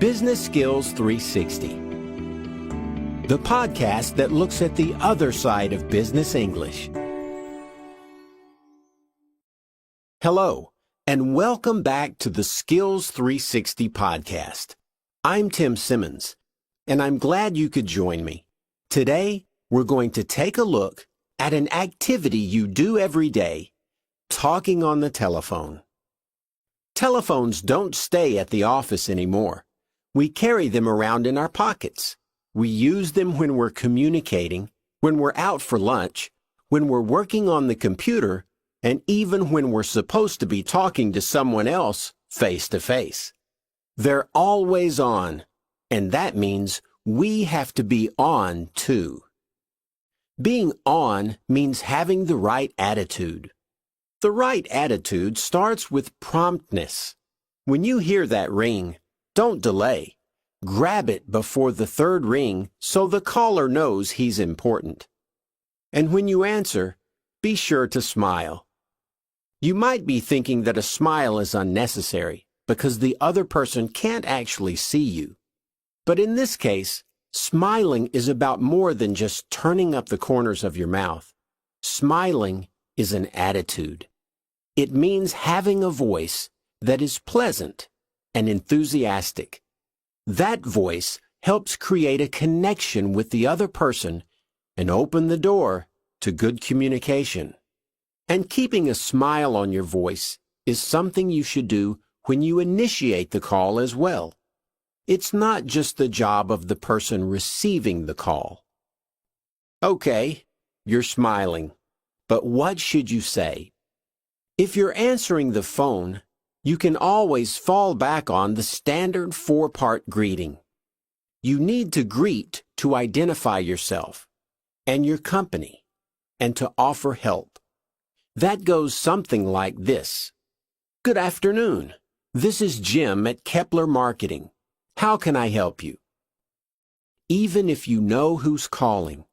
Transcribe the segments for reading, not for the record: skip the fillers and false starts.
Business Skills 360, the podcast that looks at the other side of business English. Hello, and welcome back to the Skills 360 podcast. I'm Tim Simmons, and I'm glad you could join me. Today, we're going to take a look at an activity you do every day, talking on the telephone. Telephones don't stay at the office anymore. We carry them around in our pockets. We use them when we're communicating, when we're out for lunch, when we're working on the computer, and even when we're supposed to be talking to someone else face to face. They're always on, and that means we have to be on too. Being on means having the right attitude. The right attitude starts with promptness. When you hear that ring, don't delay. Grab it before the third ring so the caller knows he's important. And when you answer, be sure to smile. You might be thinking that a smile is unnecessary because the other person can't actually see you. But in this case, smiling is about more than just turning up the corners of your mouth. Smiling is an attitude. It means having a voice that is pleasant and enthusiastic. That voice helps create a connection with the other person and open the door to good communication. And keeping a smile on your voice is something you should do when you initiate the call as well. It's not just the job of the person receiving the call. Okay, you're smiling, but what should you say? If you're answering the phone, you can always fall back on the standard four-part greeting. You need to greet to identify yourself and your company and to offer help. That goes something like this. Good afternoon. This is Jim at Kepler Marketing. How can I help you? Even if you know who's calling,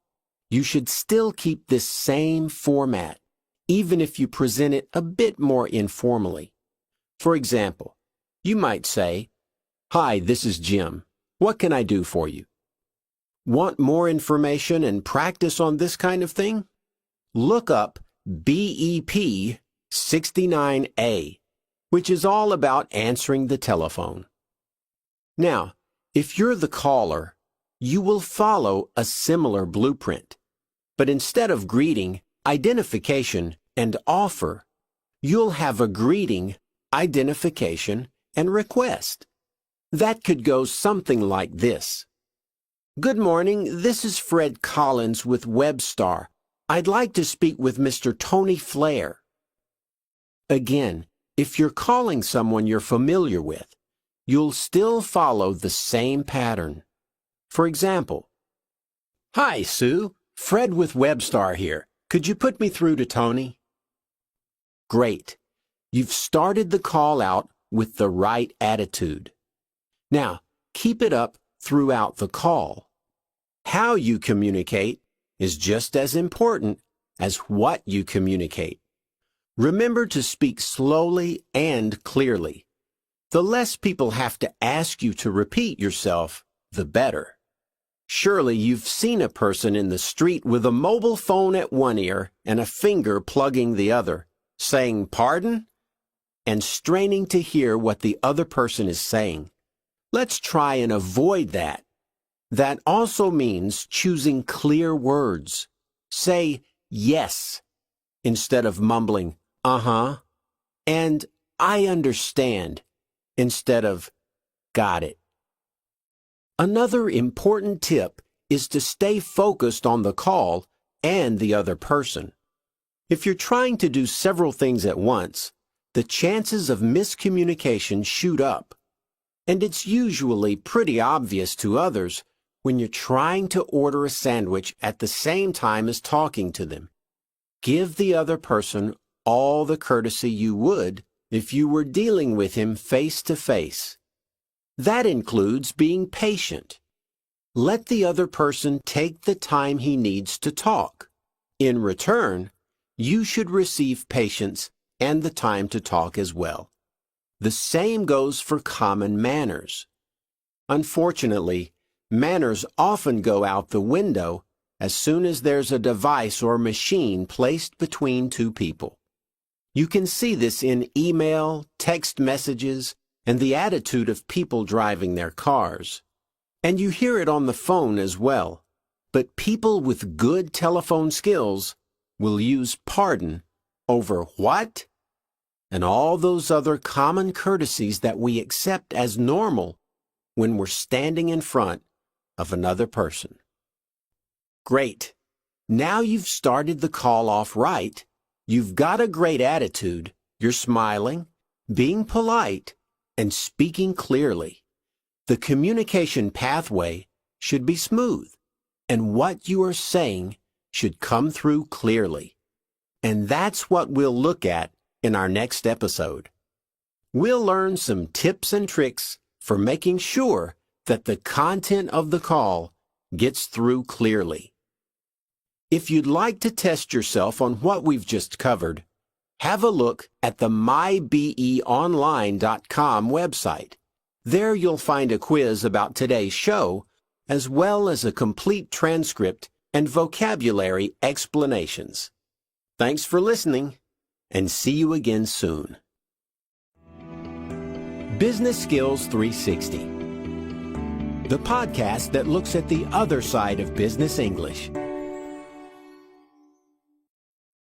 you should still keep this same format, even if you present it a bit more informally. For example, you might say, "Hi, this is Jim. What can I do for you?" Want more information and practice on this kind of thing? Look up BEP 69A, which is all about answering the telephone. Now, if you're the caller, you will follow a similar blueprint. But instead of greeting, identification, and offer, you'll have a greeting, identification, and request. That could go something like this. Good morning, this is Fred Collins with Webstar. I'd like to speak with Mr. Tony Flair. Again, if you're calling someone you're familiar with, you'll still follow the same pattern. For example, "Hi, Sue. Fred with Webstar here. Could you put me through to Tony?" Great. You've started the call out with the right attitude. Now, keep it up throughout the call. How you communicate is just as important as what you communicate. Remember to speak slowly and clearly. The less people have to ask you to repeat yourself, the better. Surely you've seen a person in the street with a mobile phone at one ear and a finger plugging the other, saying "Pardon?" and straining to hear what the other person is saying. Let's try and avoid that. That also means choosing clear words. Say "yes" instead of mumbling "uh-huh," and "I understand" instead of "got it." Another important tip is to stay focused on the call and the other person. If you're trying to do several things at once, the chances of miscommunication shoot up. And it's usually pretty obvious to others when you're trying to order a sandwich at the same time as talking to them. Give the other person all the courtesy you would if you were dealing with him face to face. That includes being patient. Let the other person take the time he needs to talk. In return, you should receive patience and the time to talk as well. The same goes for common manners. Unfortunately, manners often go out the window as soon as there's a device or machine placed between two people. You can see this in email, text messages, and the attitude of people driving their cars. And you hear it on the phone as well. But people with good telephone skills will use pardon over what? And all those other common courtesies that we accept as normal when we're standing in front of another person. Great. Now you've started the call off right. You've got a great attitude. You're smiling, being polite, and speaking clearly. The communication pathway should be smooth, and what you are saying should come through clearly. And that's what we'll look at in our next episode. We'll learn some tips and tricks for making sure that the content of the call gets through clearly. If you'd like to test yourself on what we've just covered, have a look at the mybeonline.com website. There you'll find a quiz about today's show, as well as a complete transcript and vocabulary explanations. Thanks for listening, and see you again soon. Business Skills 360, the podcast that looks at the other side of business English.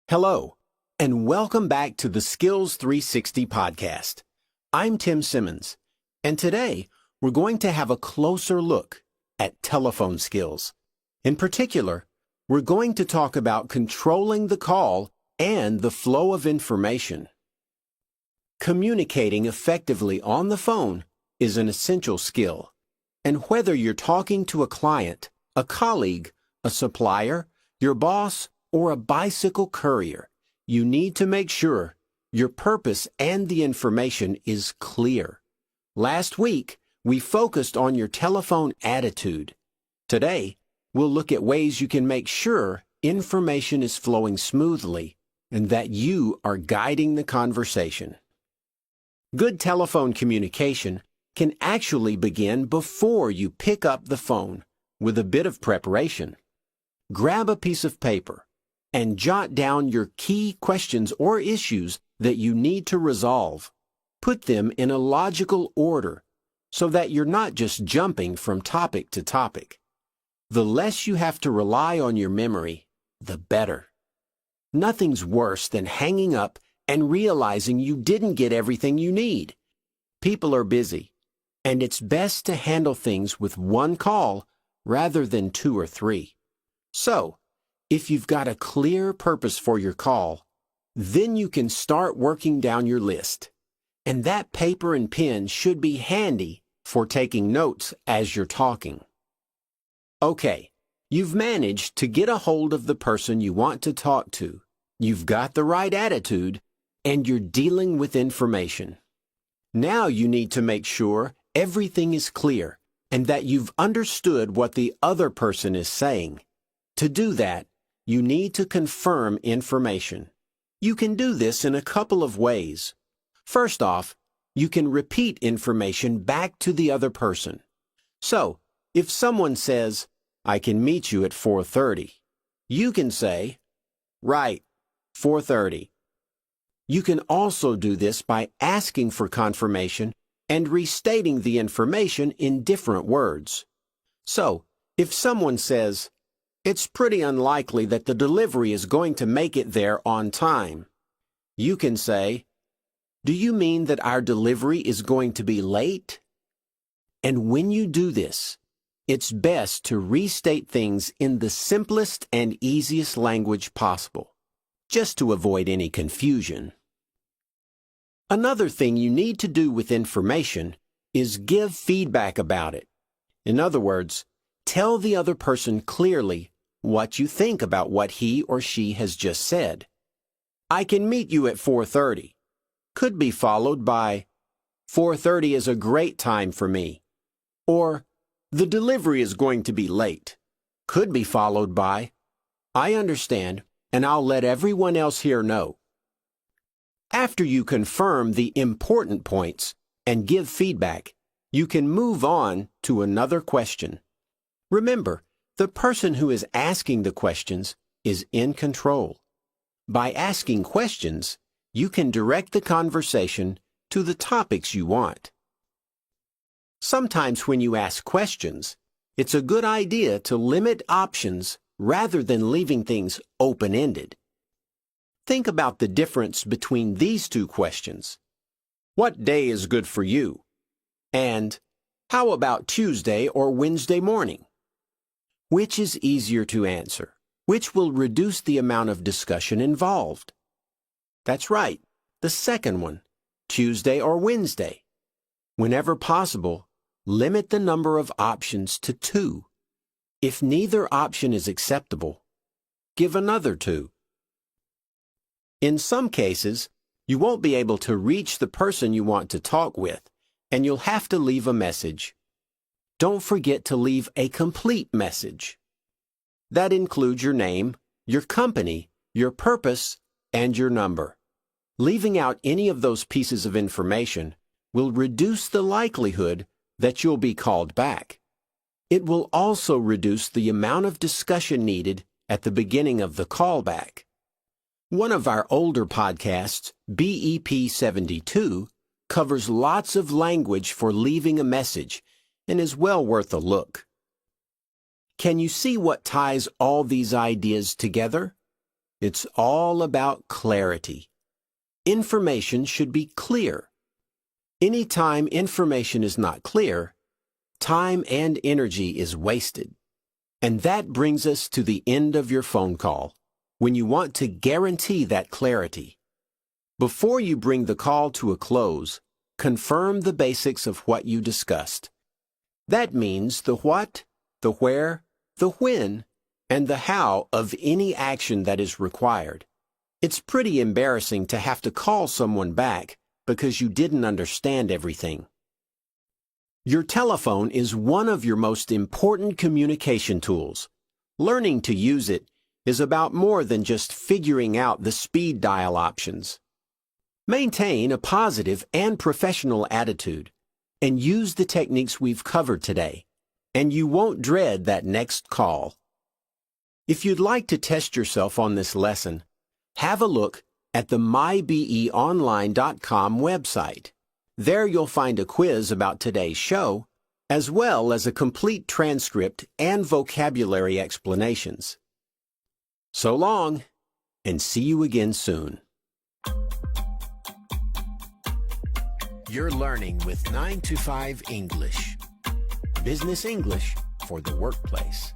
Hello, and welcome back to the Skills 360 podcast. I'm Tim Simmons, and today we're going to have a closer look at telephone skills. In particular, we're going to talk about controlling the call and the flow of information. Communicating effectively on the phone is an essential skill, and whether you're talking to a client, a colleague, a supplier, your boss, or a bicycle courier, you need to make sure your purpose and the information is clear. Last week, we focused on your telephone attitude. Today, we'll look at ways you can make sure information is flowing smoothly and that you are guiding the conversation. Good telephone communication can actually begin before you pick up the phone with a bit of preparation. Grab a piece of paper and jot down your key questions or issues that you need to resolve. Put them in a logical order so that you're not just jumping from topic to topic. The less you have to rely on your memory, the better. Nothing's worse than hanging up and realizing you didn't get everything you need. People are busy, and it's best to handle things with one call rather than 2 or 3. So, if you've got a clear purpose for your call, then you can start working down your list. And that paper and pen should be handy for taking notes as you're talking. Okay, you've managed to get a hold of the person you want to talk to. You've got the right attitude, and you're dealing with information. Now you need to make sure everything is clear and that you've understood what the other person is saying. To do that, you need to confirm information. You can do this in a couple of ways. First off, you can repeat information back to the other person. So, if someone says, "I can meet you at 4:30," you can say, "Right, 4:30. You can also do this by asking for confirmation and restating the information in different words. So, if someone says, "It's pretty unlikely that the delivery is going to make it there on time," you can say, "Do you mean that our delivery is going to be late?" And when you do this, it's best to restate things in the simplest and easiest language possible, just to avoid any confusion. Another thing you need to do with information is give feedback about it. In other words, tell the other person clearly what you think about what he or she has just said. "I can meet you at 4:30. Could be followed by, "4:30 is a great time for me." Or, "The delivery is going to be late." Could be followed by, "I understand, and I'll let everyone else here know." After you confirm the important points and give feedback, You can move on to another question. Remember, the person who is asking the questions is in control. By asking questions, you can direct the conversation to the topics you want. Sometimes when you ask questions, it's a good idea to limit options rather than leaving things open-ended. Think about the difference between these two questions. What day is good for you? And how about Tuesday or Wednesday morning? Which is easier to answer? Which will reduce the amount of discussion involved? That's right, the second one, Tuesday or Wednesday. Whenever possible, limit the number of options to 2. If neither option is acceptable, give another 2. In some cases, you won't be able to reach the person you want to talk with, and you'll have to leave a message. Don't forget to leave a complete message. That includes your name, your company, your purpose, and your number. Leaving out any of those pieces of information will reduce the likelihood that you'll be called back. It will also reduce the amount of discussion needed at the beginning of the callback. One of our older podcasts, BEP 72, covers lots of language for leaving a message and is well worth a look. Can you see what ties all these ideas together? It's all about clarity. Information should be clear. Anytime information is not clear, time and energy is wasted. And that brings us to the end of your phone call, when you want to guarantee that clarity. Before you bring the call to a close, confirm the basics of what you discussed. That means the what, the where, the when, and the how of any action that is required. It's pretty embarrassing to have to call someone back because you didn't understand everything. Your telephone is one of your most important communication tools. Learning to use it is about more than just figuring out the speed dial options. Maintain a positive and professional attitude and use the techniques we've covered today, and you won't dread that next call. If you'd like to test yourself on this lesson, have a look at the mybeonline.com website. There you'll find a quiz about today's show, as well as a complete transcript and vocabulary explanations. So long, and see you again soon. You're learning with 9 to 5 English. Business English for the workplace.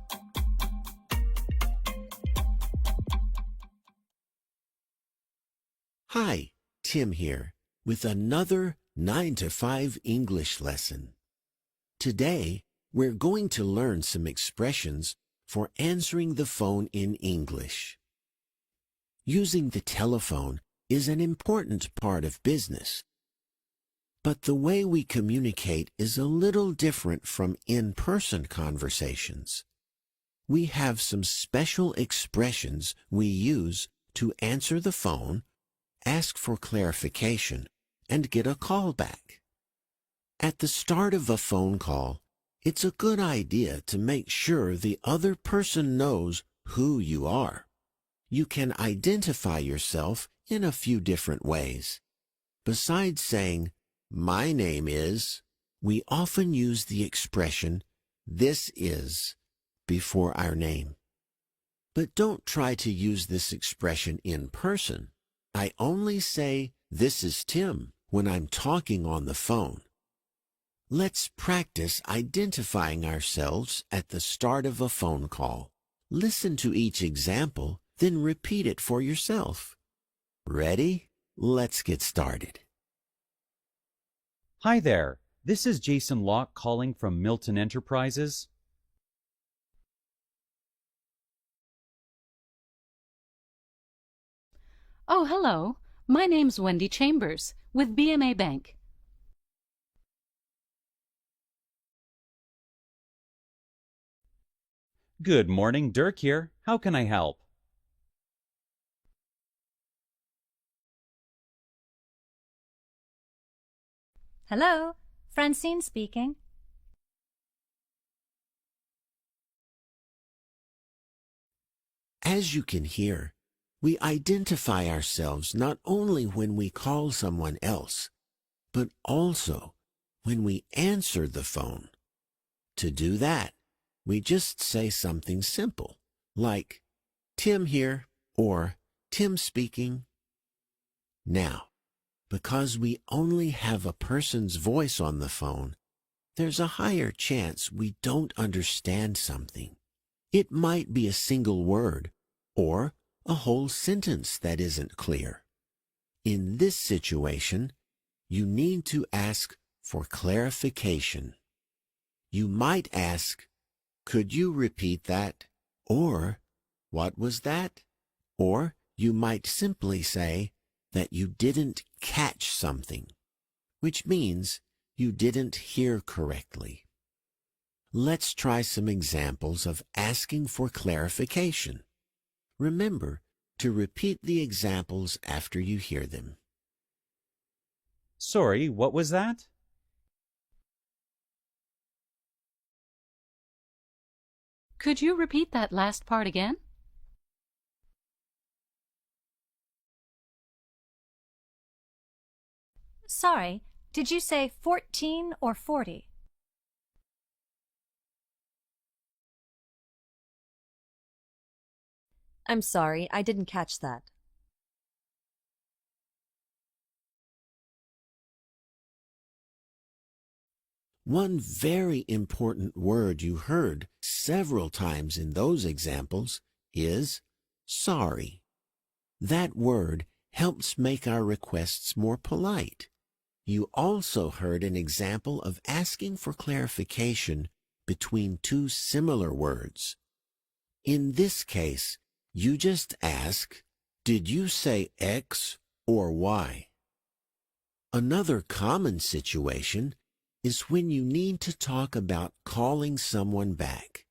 Hi, Tim here with another 9 to 5 English lesson. Today, we're going to learn some expressions for answering the phone in English. Using the telephone is an important part of business. But the way we communicate is a little different from in-person conversations. We have some special expressions we use to answer the phone, ask for clarification, and get a call back. At the start of a phone call, it's a good idea to make sure the other person knows who you are. You can identify yourself in a few different ways. Besides saying, "My name is," we often use the expression, "This is," before our name. But don't try to use this expression in person. I only say, "This is Tim," when I'm talking on the phone. Let's practice identifying ourselves at the start of a phone call. Listen to each example, then repeat it for yourself. Ready? Let's get started. Hi there, this is Jason Locke calling from Milton Enterprises. Oh, hello. My name's Wendy Chambers with BMA Bank. Good morning, Dirk here. How can I help? Hello, Francine speaking. As you can hear, we identify ourselves not only when we call someone else, but also when we answer the phone. To do that, we just say something simple, like, Tim here, or Tim speaking. Now, because we only have a person's voice on the phone, there's a higher chance we don't understand something. It might be a single word, or a whole sentence that isn't clear. In this situation, you need to ask for clarification. You might ask, could you repeat that? Or, what was that? Or you might simply say that you didn't catch something, which means you didn't hear correctly. Let's try some examples of asking for clarification. Remember to repeat the examples after you hear them. Sorry, what was that? Could you repeat that last part again? Sorry, did you say 14 or 40? I'm sorry, I didn't catch that. One very important word you heard several times in those examples is sorry. That word helps make our requests more polite. You also heard an example of asking for clarification between two similar words. In this case, you just ask, did you say X or Y? Another common situation is when you need to talk about calling someone back.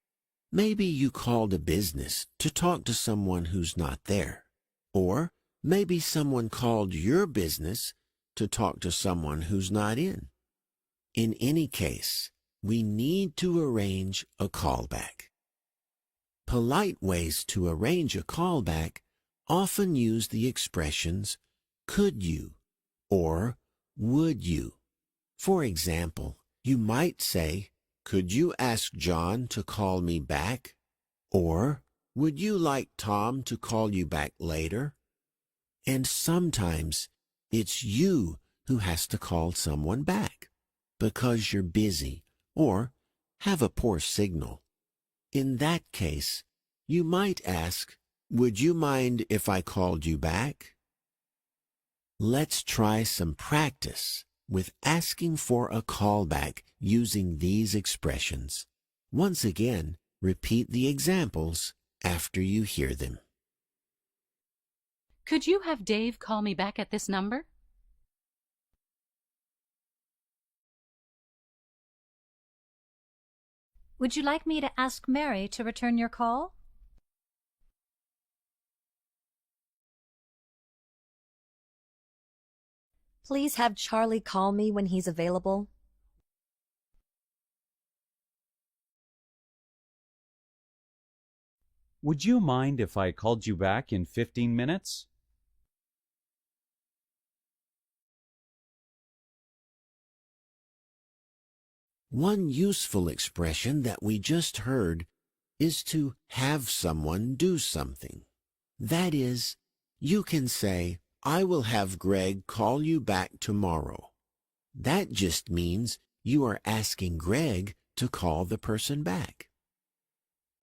Maybe you called a business to talk to someone who's not there. Or maybe someone called your business to talk to someone who's not in. In any case, we need to arrange a callback. Polite ways to arrange a callback often use the expressions could you or would you. For example, you might say, could you ask John to call me back? Or, would you like Tom to call you back later? And sometimes it's you who has to call someone back because you're busy or have a poor signal. In that case, you might ask, would you mind if I called you back? Let's try some practice with asking for a callback using these expressions. Once again, repeat the examples after you hear them. Could you have Dave call me back at this number? Would you like me to ask Mary to return your call? Please have Charlie call me when he's available. Would you mind if I called you back in 15 minutes? One useful expression that we just heard is to have someone do something. That is, you can say, I will have Greg call you back tomorrow. That just means you are asking Greg to call the person back.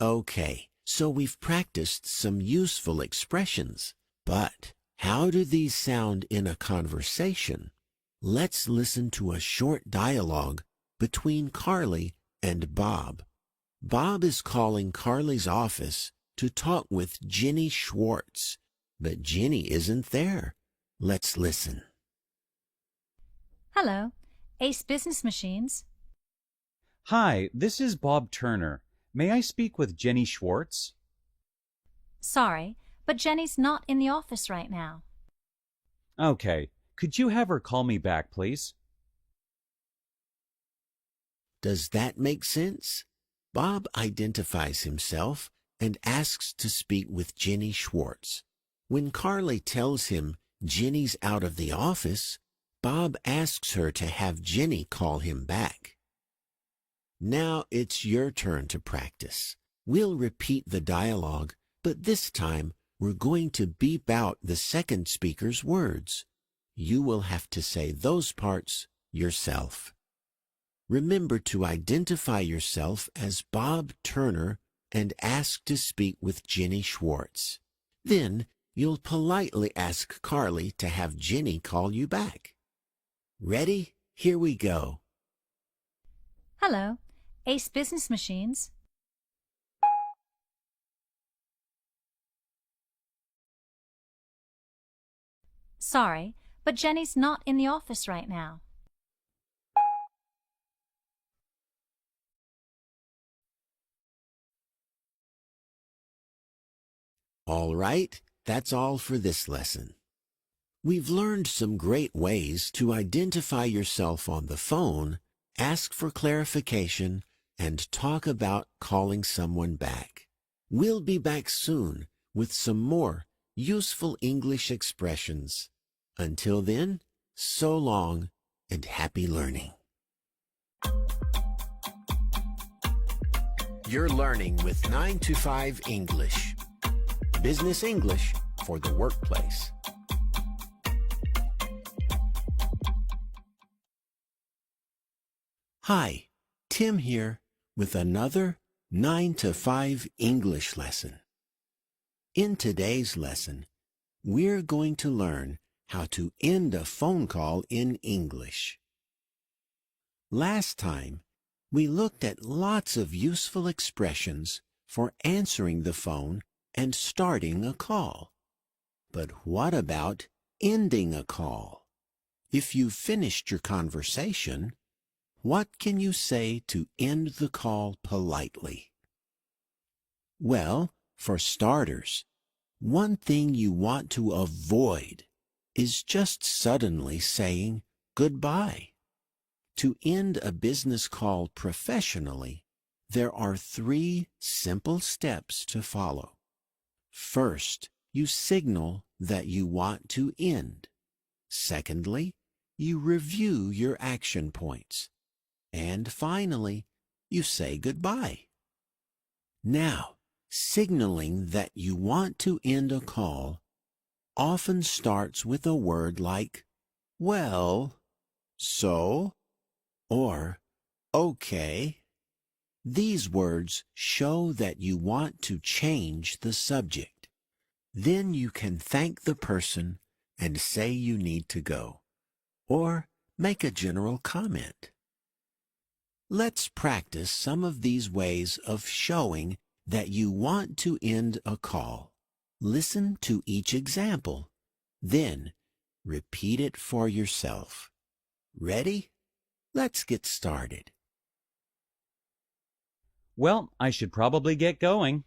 Okay, so we've practiced some useful expressions, but how do these sound in a conversation? Let's listen to a short dialogue between Carly and Bob. Bob is calling Carly's office to talk with Jenny Schwartz, but Jenny isn't there. Let's listen. Hello, Ace Business Machines. Hi, this is Bob Turner. May I speak with Jenny Schwartz? Sorry, but Jenny's not in the office right now. Okay. Could you have her call me back, please? Does that make sense? Bob identifies himself and asks to speak with Jenny Schwartz. When Carly tells him Jenny's out of the office, Bob asks her to have Jenny call him back. Now it's your turn to practice. We'll repeat the dialogue, but this time we're going to beep out the second speaker's words. You will have to say those parts yourself. Remember to identify yourself as Bob Turner and ask to speak with Jenny Schwartz. Then you'll politely ask Carly to have Jenny call you back. Ready? Here we go. Hello, Ace Business Machines. Sorry, but Jenny's not in the office right now. All right, that's all for this lesson. We've learned some great ways to identify yourself on the phone, ask for clarification, and talk about calling someone back. We'll be back soon with some more useful English expressions. Until then, so long and happy learning. You're learning with 9 to 5 English. Business English for the workplace. Hi, Tim here with another 9 to 5 English lesson. In today's lesson, we're going to learn how to end a phone call in English. Last time, we looked at lots of useful expressions for answering the phone and starting a call. But what about ending a call? If you've finished your conversation, what can you say to end the call politely? Well, for starters, one thing you want to avoid is just suddenly saying goodbye. To end a business call professionally, there are 3 simple steps to follow. First, you signal that you want to end. Secondly, you review your action points. And finally, you say goodbye. Now, signaling that you want to end a call often starts with a word like, well, so, or okay. These words show that you want to change the subject. Then you can thank the person and say you need to go, or make a general comment. Let's practice some of these ways of showing that you want to end a call. Listen to each example. Then, repeat it for yourself. Ready? Let's get started. Well, I should probably get going.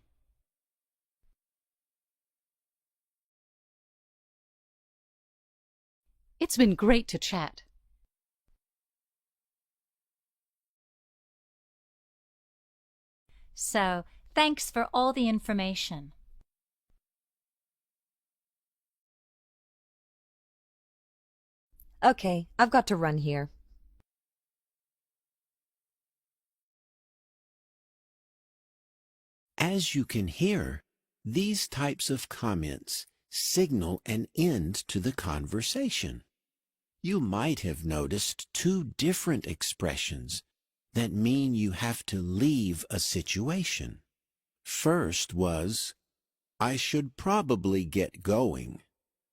It's been great to chat. So, thanks for all the information. Okay, I've got to run here. As you can hear, these types of comments signal an end to the conversation. You might have noticed 2 different expressions that mean you have to leave a situation. First was, I should probably get going.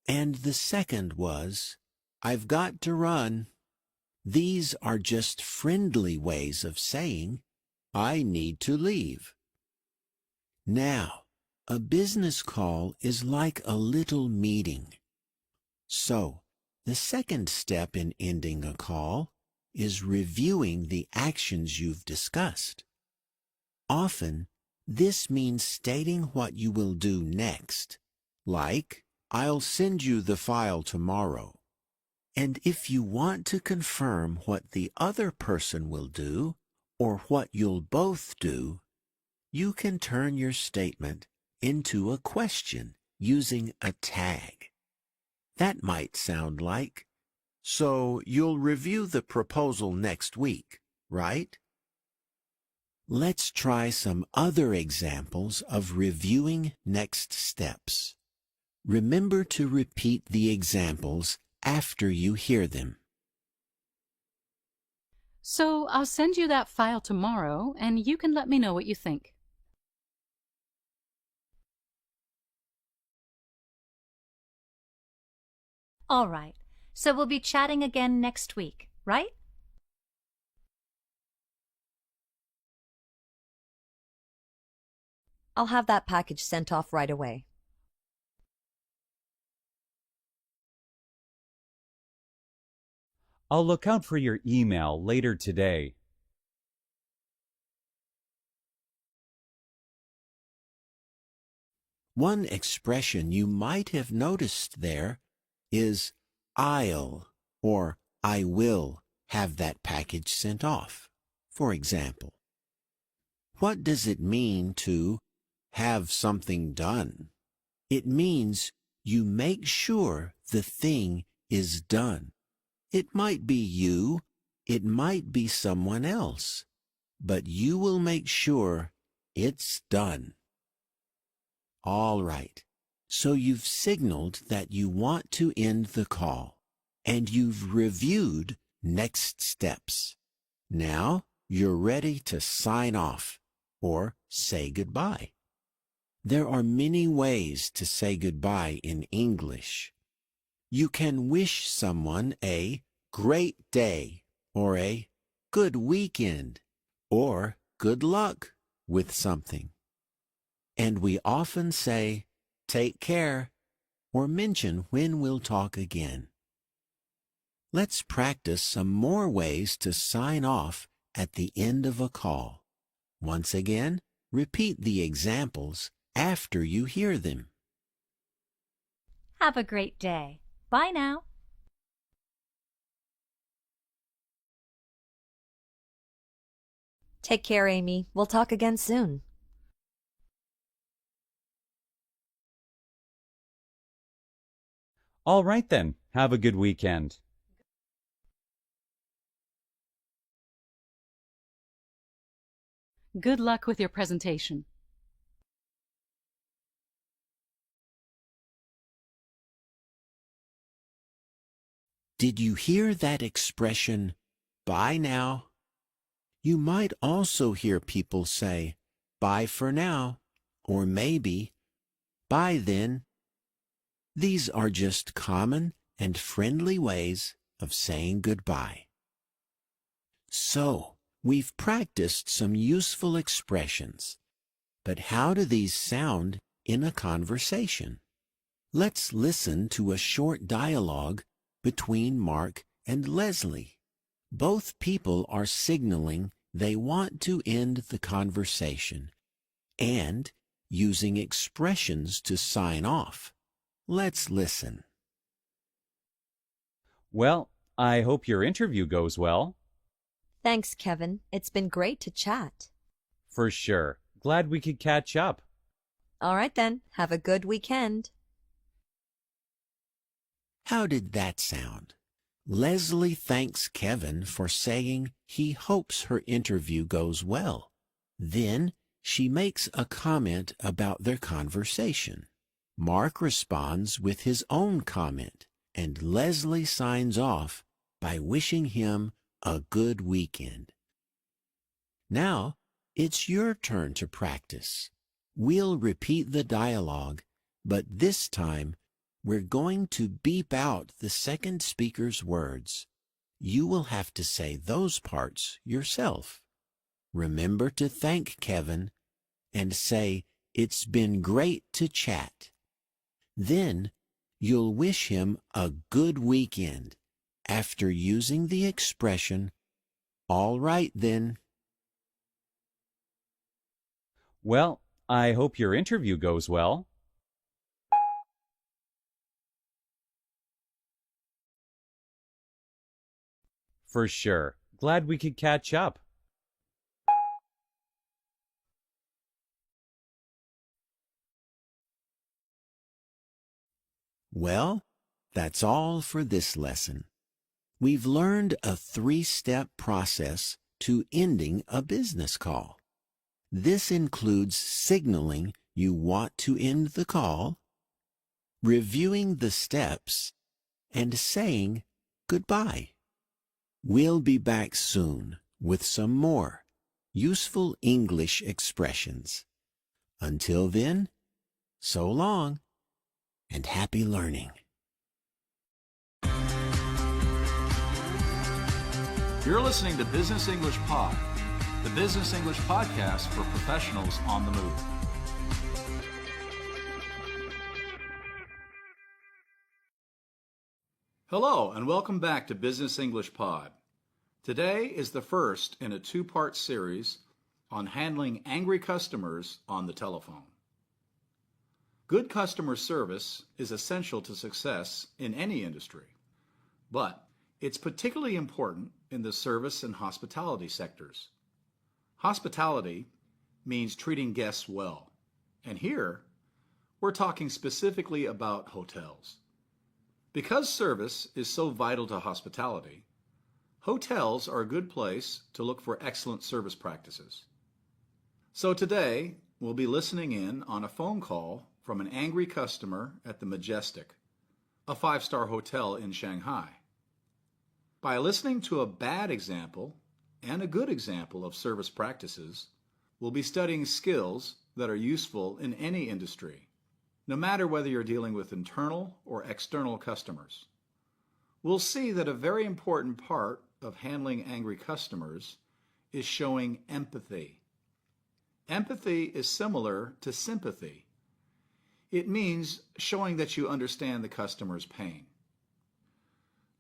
And the second was, I've got to run. These are just friendly ways of saying, I need to leave. Now, a business call is like a little meeting. So, the second step in ending a call is reviewing the actions you've discussed. Often, this means stating what you will do next, like, I'll send you the file tomorrow. And if you want to confirm what the other person will do, or what you'll both do, you can turn your statement into a question using a tag. That might sound like, "So you'll review the proposal next week, right?" Let's try some other examples of reviewing next steps. Remember to repeat the examples after you hear them. So I'll send you that file tomorrow, and you can let me know what you think. All right. So we'll be chatting again next week, right? I'll have that package sent off right away. I'll look out for your email later today. One expression you might have noticed there is "I'll" or "I will" have that package sent off. For example, what does it mean to have something done? It means you make sure the thing is done. It might be you, it might be someone else, but you will make sure it's done. All right, so you've signaled that you want to end the call, and you've reviewed next steps. Now you're ready to sign off or say goodbye. There are many ways to say goodbye in English. You can wish someone a great day or a good weekend or good luck with something. And we often say, "Take care," or mention when we'll talk again. Let's practice some more ways to sign off at the end of a call. Once again, repeat the examples after you hear them. Have a great day. Bye now. Take care, Amy. We'll talk again soon. All right then. Have a good weekend. Good luck with your presentation. Did you hear that expression, "Bye now"? You might also hear people say, "Bye for now," or maybe, "Bye then." These are just common and friendly ways of saying goodbye. So, we've practiced some useful expressions, but how do these sound in a conversation? Let's listen to a short dialogue between Mark and Leslie. Both people are signaling they want to end the conversation and using expressions to sign off. Let's listen. Well, I hope your interview goes well. Thanks, Kevin. It's been great to chat. For sure. Glad we could catch up. All right then. Have a good weekend. How did that sound? Leslie thanks Kevin for saying he hopes her interview goes well. Then she makes a comment about their conversation. Mark responds with his own comment, and Leslie signs off by wishing him a good weekend. Now, it's your turn to practice. We'll repeat the dialogue, but this time we're going to beep out the second speaker's words. You will have to say those parts yourself. Remember to thank Kevin and say, "It's been great to chat." Then you'll wish him a good weekend after using the expression, "All right then." Well, I hope your interview goes well. For sure. Glad we could catch up. Well, that's all for this lesson. We've learned a 3-step process to ending a business call. This includes signaling you want to end the call, reviewing the steps, and saying goodbye. We'll be back soon with some more useful English expressions. Until then, so long and happy learning. You're listening to Business English Pod, the business English podcast for professionals on the move. Hello, and welcome back to Business English Pod. Today is the first in a 2-part series on handling angry customers on the telephone. Good customer service is essential to success in any industry, but it's particularly important in the service and hospitality sectors. Hospitality means treating guests well, and here we're talking specifically about hotels. Because service is so vital to hospitality, hotels are a good place to look for excellent service practices. So today, we'll be listening in on a phone call from an angry customer at the Majestic, a 5-star hotel in Shanghai. By listening to a bad example and a good example of service practices, we'll be studying skills that are useful in any industry, no matter whether you're dealing with internal or external customers. We'll see that a very important part of handling angry customers is showing empathy. Empathy is similar to sympathy. It means showing that you understand the customer's pain.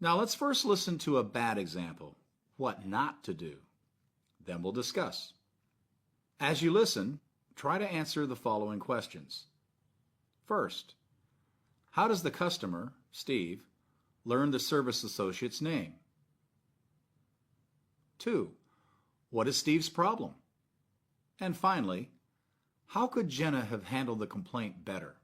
Now let's first listen to a bad example, what not to do. Then we'll discuss. As you listen, try to answer the following questions. First, how does the customer, Steve, learn the service associate's name? 2, what is Steve's problem? And finally, how could Jenna have handled the complaint better?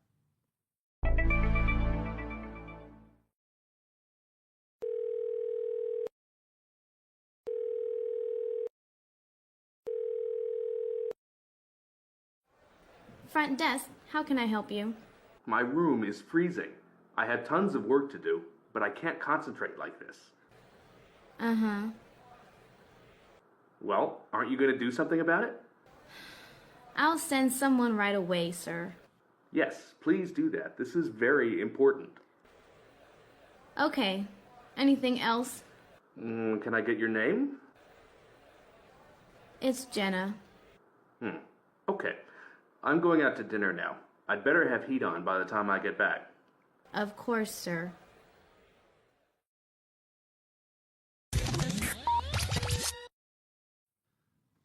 Front desk, how can I help you? My room is freezing. I had tons of work to do, but I can't concentrate like this. Uh-huh. Well, aren't you going to do something about it? I'll send someone right away, sir. Yes, please do that. This is very important. Okay. Anything else? Can I get your name? It's Jenna. Okay. I'm going out to dinner now. I'd better have heat on by the time I get back. Of course, sir.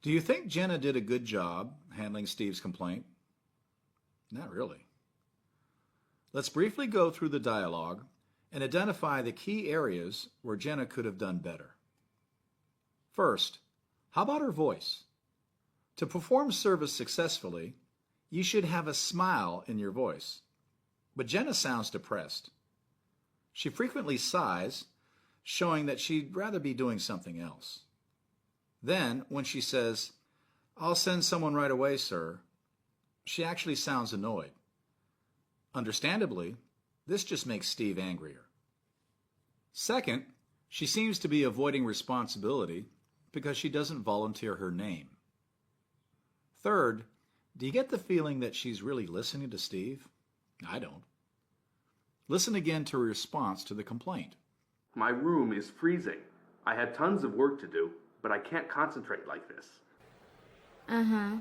Do you think Jenna did a good job handling Steve's complaint? Not really. Let's briefly go through the dialogue and identify the key areas where Jenna could have done better. First, how about her voice? To perform service successfully, you should have a smile in your voice. But Jenna sounds depressed. She frequently sighs, showing that she'd rather be doing something else. Then, when she says, "I'll send someone right away, sir," she actually sounds annoyed. Understandably, this just makes Steve angrier. Second, she seems to be avoiding responsibility because she doesn't volunteer her name. Third, do you get the feeling that she's really listening to Steve? I don't. Listen again to her response to the complaint. My room is freezing. I had tons of work to do, but I can't concentrate like this. Uh-huh.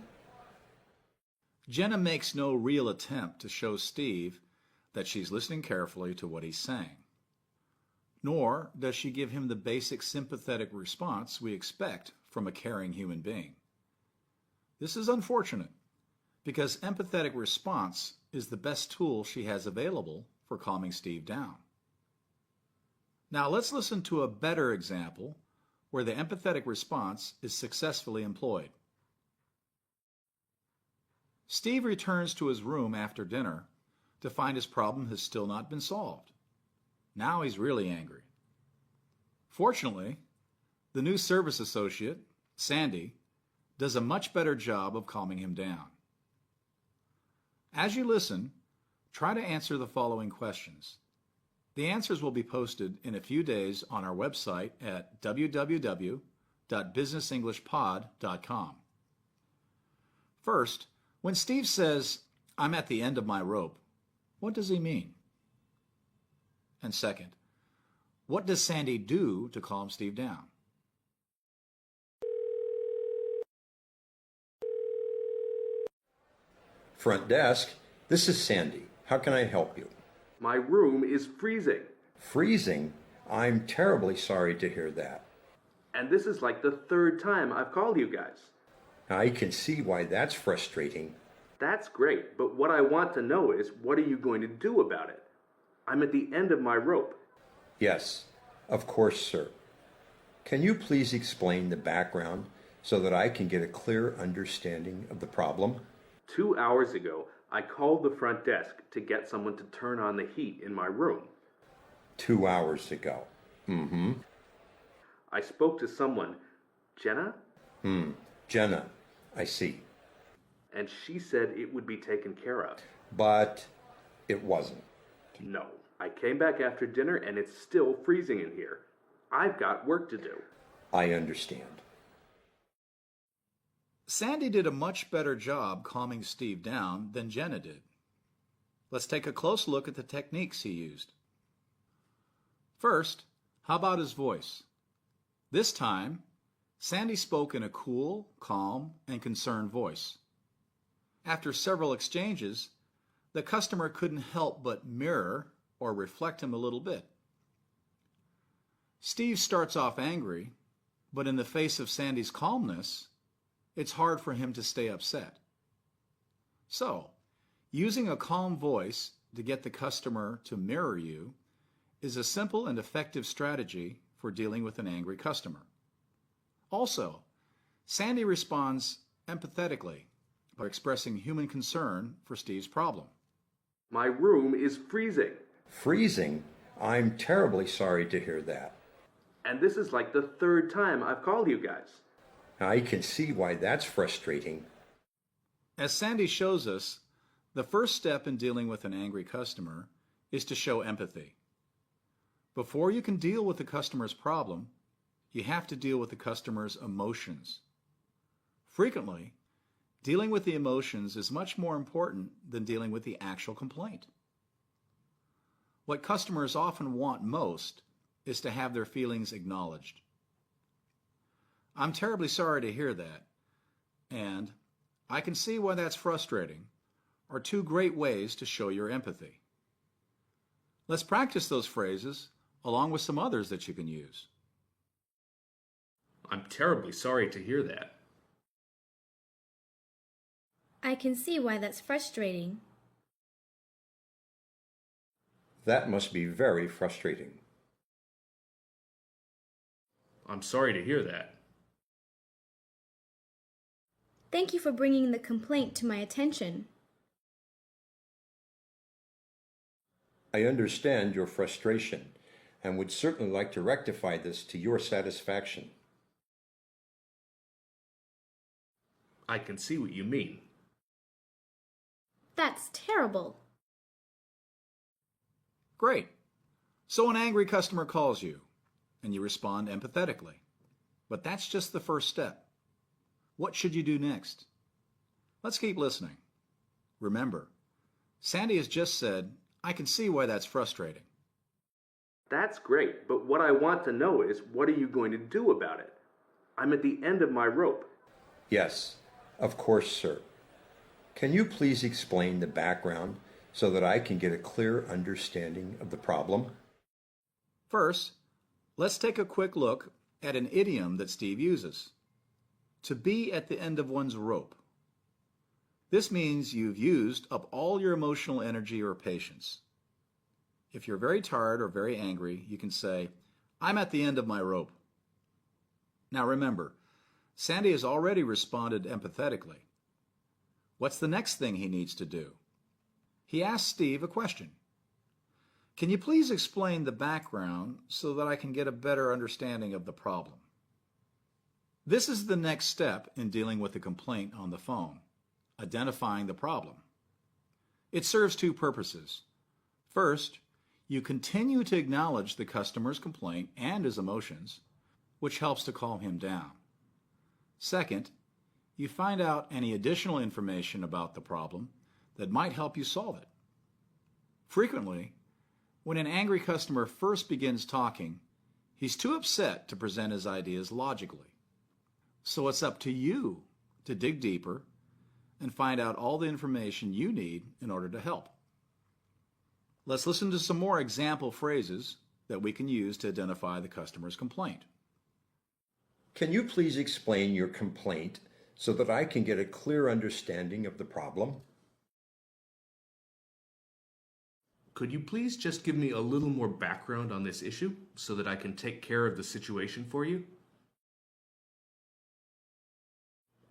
Jenna makes no real attempt to show Steve that she's listening carefully to what he's saying. Nor does she give him the basic sympathetic response we expect from a caring human being. This is unfortunate, because empathetic response is the best tool she has available for calming Steve down. Now let's listen to a better example where the empathetic response is successfully employed. Steve returns to his room after dinner to find his problem has still not been solved. Now he's really angry. Fortunately, the new service associate, Sandy, does a much better job of calming him down. As you listen, try to answer the following questions. The answers will be posted in a few days on our website at www.businessenglishpod.com. First, when Steve says, "I'm at the end of my rope," what does he mean? And second, what does Sandy do to calm Steve down? Front desk, this is Sandy. How can I help you? My room is freezing. Freezing? I'm terribly sorry to hear that. And this is like the third time I've called you guys. I can see why that's frustrating. That's great, but what I want to know is, what are you going to do about it? I'm at the end of my rope. Yes, of course, sir. Can you please explain the background so that I can get a clear understanding of the problem? 2 hours ago, I called the front desk to get someone to turn on the heat in my room. 2 hours ago. Mm-hmm. I spoke to someone, Jenna? Jenna, I see. And she said it would be taken care of. But it wasn't. No. I came back after dinner and it's still freezing in here. I've got work to do. I understand. Sandy did a much better job calming Steve down than Jenna did. Let's take a close look at the techniques he used. First, how about his voice? This time, Sandy spoke in a cool, calm, and concerned voice. After several exchanges, the customer couldn't help but mirror or reflect him a little bit. Steve starts off angry, but in the face of Sandy's calmness, it's hard for him to stay upset. So, using a calm voice to get the customer to mirror you is a simple and effective strategy for dealing with an angry customer. Also, Sandy responds empathetically by expressing human concern for Steve's problem. My room is freezing. Freezing? I'm terribly sorry to hear that. And this is like the third time I've called you guys. I can see why that's frustrating. As Sandy shows us, the first step in dealing with an angry customer is to show empathy. Before you can deal with the customer's problem, you have to deal with the customer's emotions. Frequently, dealing with the emotions is much more important than dealing with the actual complaint. What customers often want most is to have their feelings acknowledged. I'm terribly sorry to hear that, and I can see why that's frustrating, are two great ways to show your empathy. Let's practice those phrases along with some others that you can use. I'm terribly sorry to hear that. I can see why that's frustrating. That must be very frustrating. I'm sorry to hear that. Thank you for bringing the complaint to my attention. I understand your frustration and would certainly like to rectify this to your satisfaction. I can see what you mean. That's terrible. Great. So an angry customer calls you, and you respond empathetically. But that's just the first step. What should you do next? Let's keep listening. Remember, Sandy has just said, I can see why that's frustrating. That's great, but what I want to know is, what are you going to do about it? I'm at the end of my rope. Yes, of course, sir. Can you please explain the background so that I can get a clear understanding of the problem? First, let's take a quick look at an idiom that Steve uses. To be at the end of one's rope. This means you've used up all your emotional energy or patience. If you're very tired or very angry, you can say, I'm at the end of my rope. Now remember, Sandy has already responded empathetically. What's the next thing he needs to do? He asked Steve a question. Can you please explain the background so that I can get a better understanding of the problem? This is the next step in dealing with a complaint on the phone, identifying the problem. It serves two purposes. First, you continue to acknowledge the customer's complaint and his emotions, which helps to calm him down. Second, you find out any additional information about the problem that might help you solve it. Frequently, when an angry customer first begins talking, he's too upset to present his ideas logically. So it's up to you to dig deeper and find out all the information you need in order to help. Let's listen to some more example phrases that we can use to identify the customer's complaint. Can you please explain your complaint so that I can get a clear understanding of the problem? Could you please just give me a little more background on this issue so that I can take care of the situation for you?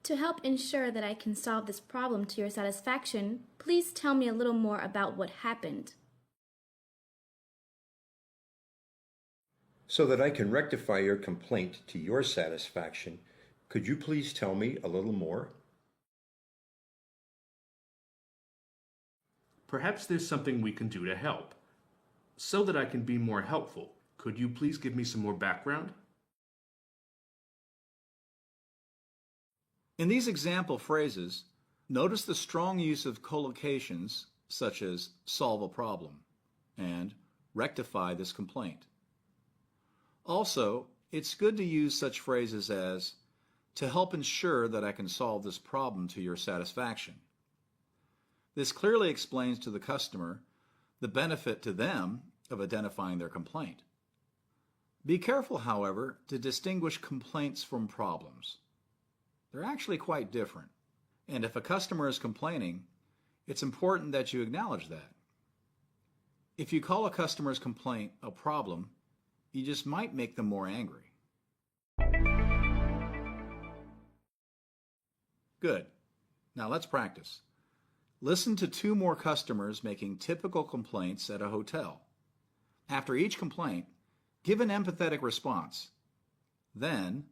To help ensure that I can solve this problem to your satisfaction, please tell me a little more about what happened. So that I can rectify your complaint to your satisfaction, could you please tell me a little more? Perhaps there's something we can do to help. So that I can be more helpful, could you please give me some more background? In these example phrases, notice the strong use of collocations such as solve a problem and rectify this complaint. Also, it's good to use such phrases as to help ensure that I can solve this problem to your satisfaction. This clearly explains to the customer the benefit to them of identifying their complaint. Be careful, however, to distinguish complaints from problems. They're actually quite different. And if a customer is complaining, it's important that you acknowledge that. If you call a customer's complaint a problem, you just might make them more angry. Good. Now let's practice. Listen to two more customers making typical complaints at a hotel. After each complaint, give an empathetic response. Then,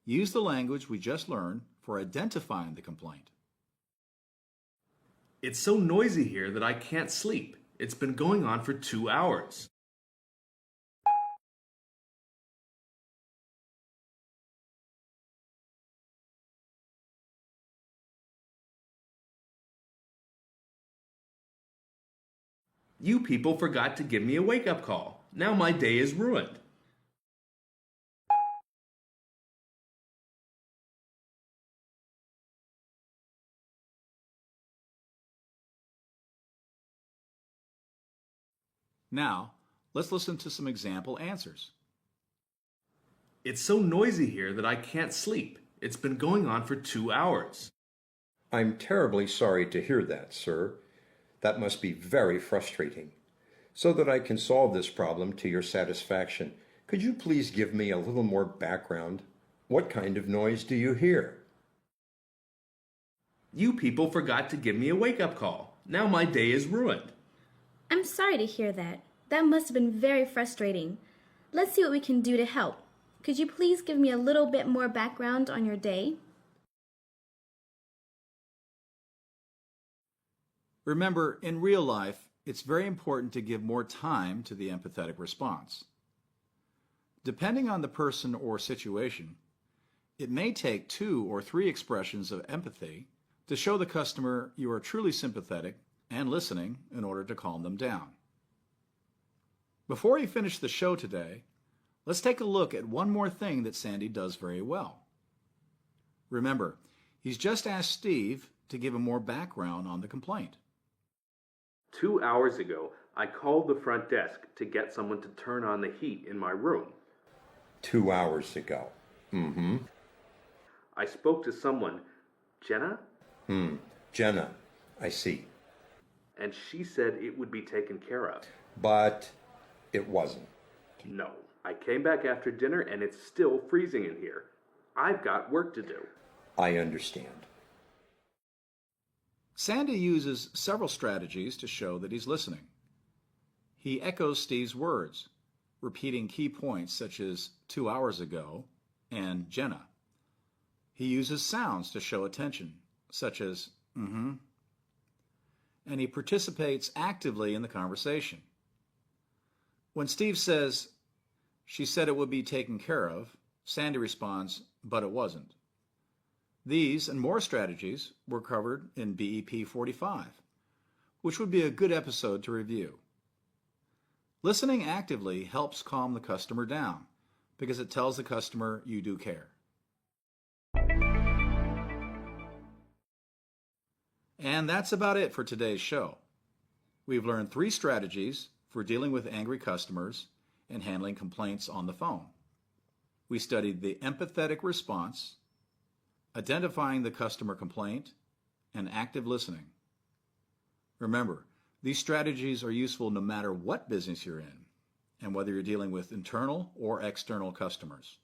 use the language we just learned for identifying the complaint. It's so noisy here that I can't sleep. It's been going on for 2 hours. You people forgot to give me a wake-up call. Now my day is ruined. Now, let's listen to some example answers. It's so noisy here that I can't sleep. It's been going on for 2 hours. I'm terribly sorry to hear that, sir. That must be very frustrating. So that I can solve this problem to your satisfaction, could you please give me a little more background? What kind of noise do you hear? You people forgot to give me a wake-up call. Now my day is ruined. I'm sorry to hear that. That must have been very frustrating. Let's see what we can do to help. Could you please give me a little bit more background on your day? Remember, in real life, it's very important to give more time to the empathetic response. Depending on the person or situation, it may take 2 or 3 expressions of empathy to show the customer you are truly sympathetic and listening in order to calm them down. Before we finish the show today, let's take a look at one more thing that Sandy does very well. Remember, he's just asked Steve to give him more background on the complaint. 2 hours ago, I called the front desk to get someone to turn on the heat in my room. 2 hours ago. I spoke to someone, Jenna? Jenna, I see. And she said it would be taken care of. But it wasn't. No, I came back after dinner and it's still freezing in here. I've got work to do. I understand. Sandy uses several strategies to show that he's listening. He echoes Steve's words, repeating key points such as 2 hours ago and Jenna. He uses sounds to show attention, such as mm-hmm. And he participates actively in the conversation. When Steve says, "She said it would be taken care of," Sandy responds, "But it wasn't." These and more strategies were covered in BEP 45, which would be a good episode to review. Listening actively helps calm the customer down because it tells the customer you do care. And that's about it for today's show. We've learned 3 strategies for dealing with angry customers and handling complaints on the phone. We studied the empathetic response, identifying the customer complaint, and active listening. Remember, these strategies are useful no matter what business you're in, and whether you're dealing with internal or external customers.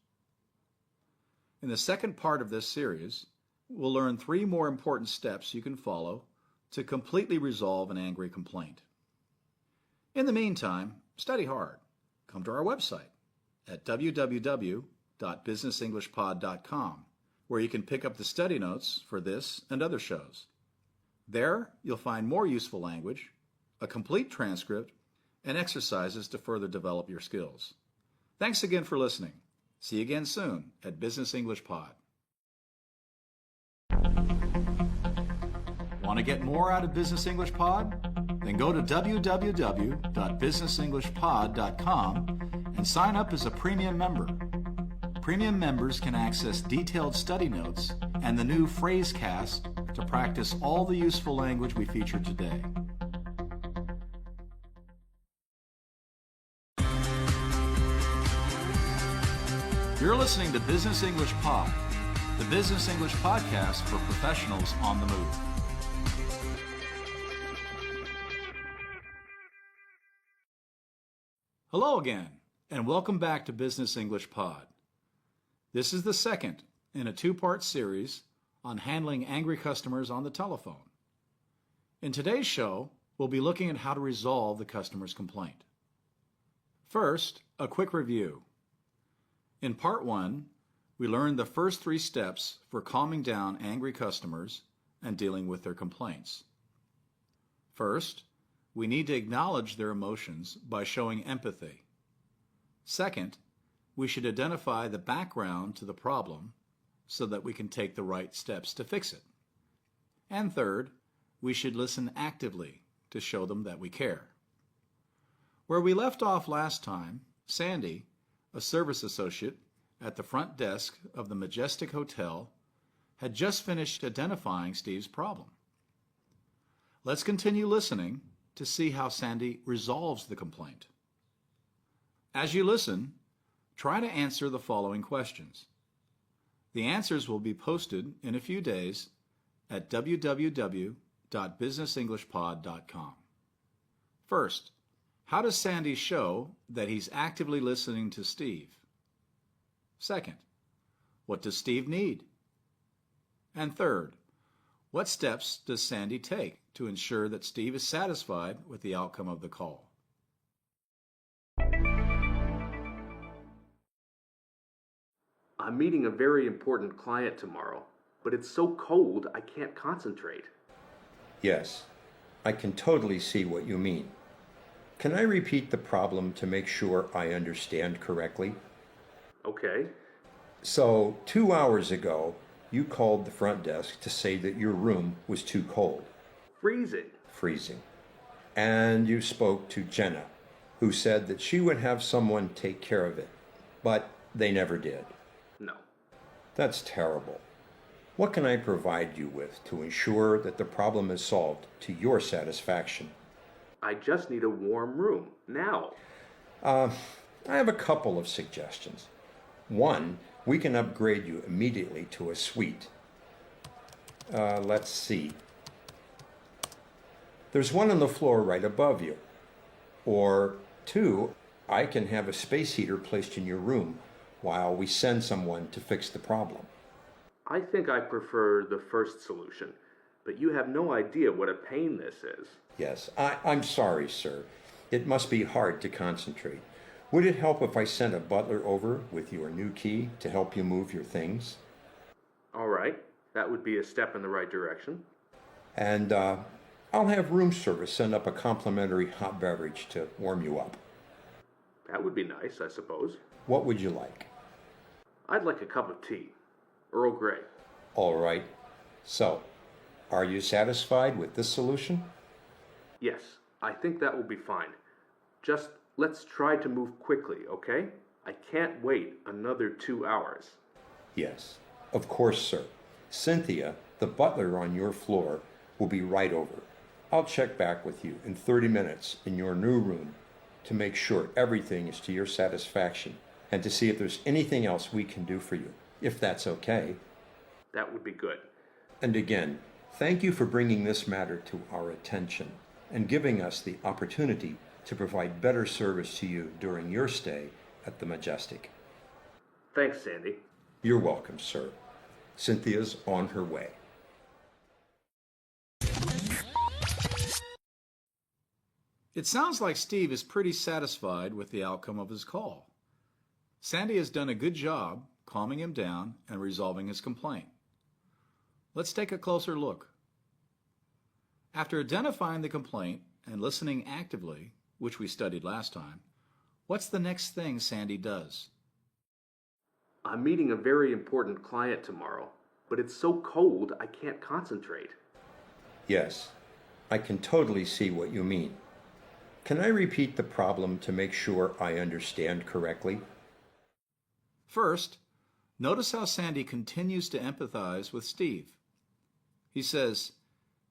In the second part of this series, we'll learn 3 more important steps you can follow to completely resolve an angry complaint. In the meantime, study hard. Come to our website at www.businessenglishpod.com, where you can pick up the study notes for this and other shows. There, you'll find more useful language, a complete transcript, and exercises to further develop your skills. Thanks again for listening. See you again soon at Business English Pod. Want to get more out of Business English Pod? Then go to www.businessenglishpod.com and sign up as a premium member. Premium members can access detailed study notes and the new Phrasecast to practice all the useful language we featured today. You're listening to Business English Pod, the Business English podcast for professionals on the move. Hello again, and welcome back to Business English Pod. This is the second in a 2-part series on handling angry customers on the telephone. In today's show, we'll be looking at how to resolve the customer's complaint. First, a quick review. In Part 1, we learned the first 3 steps for calming down angry customers and dealing with their complaints. First, we need to acknowledge their emotions by showing empathy. Second, we should identify the background to the problem so that we can take the right steps to fix it. And third, we should listen actively to show them that we care. Where we left off last time, Sandy, a service associate at the front desk of the Majestic Hotel, had just finished identifying Steve's problem. Let's continue listening to see how Sandy resolves the complaint. As you listen, try to answer the following questions. The answers will be posted in a few days at www.businessenglishpod.com. First, how does Sandy show that he's actively listening to Steve? Second, what does Steve need? And third, what steps does Sandy take to ensure that Steve is satisfied with the outcome of the call? I'm meeting a very important client tomorrow, but it's so cold I can't concentrate. Yes, I can totally see what you mean. Can I repeat the problem to make sure I understand correctly? Okay. So, 2 hours ago, you called the front desk to say that your room was too cold. Freezing. And you spoke to Jenna, who said that she would have someone take care of it, but they never did. No. That's terrible. What can I provide you with to ensure that the problem is solved to your satisfaction? I just need a warm room, now. I have a couple of suggestions. One, we can upgrade you immediately to a suite. Let's see. There's one on the floor right above you. Or 2, I can have a space heater placed in your room while we send someone to fix the problem. I think I prefer the first solution. but you have no idea what a pain this is. Yes, I'm sorry, sir. It must be hard to concentrate. Would it help if I sent a butler over with your new key to help you move your things? All right, that would be a step in the right direction. And I'll have room service send up a complimentary hot beverage to warm you up. That would be nice, I suppose. What would you like? I'd like a cup of tea. Earl Grey. All right. So, are you satisfied with this solution? Yes, I think that will be fine. Just let's try to move quickly, okay? I can't wait another 2 hours. Yes, of course, sir. Cynthia, the butler on your floor, will be right over. I'll check back with you in 30 minutes in your new room to make sure everything is to your satisfaction and to see if there's anything else we can do for you, if that's okay. That would be good. And again, thank you for bringing this matter to our attention and giving us the opportunity to provide better service to you during your stay at the Majestic. Thanks, Sandy. You're welcome, sir. Cynthia's on her way. It sounds like Steve is pretty satisfied with the outcome of his call. Sandy has done a good job calming him down and resolving his complaint. Let's take a closer look. After identifying the complaint and listening actively, which we studied last time, what's the next thing Sandy does? I'm meeting a very important client tomorrow, but it's so cold I can't concentrate. Yes, I can totally see what you mean. Can I repeat the problem to make sure I understand correctly? First, notice how Sandy continues to empathize with Steve. He says,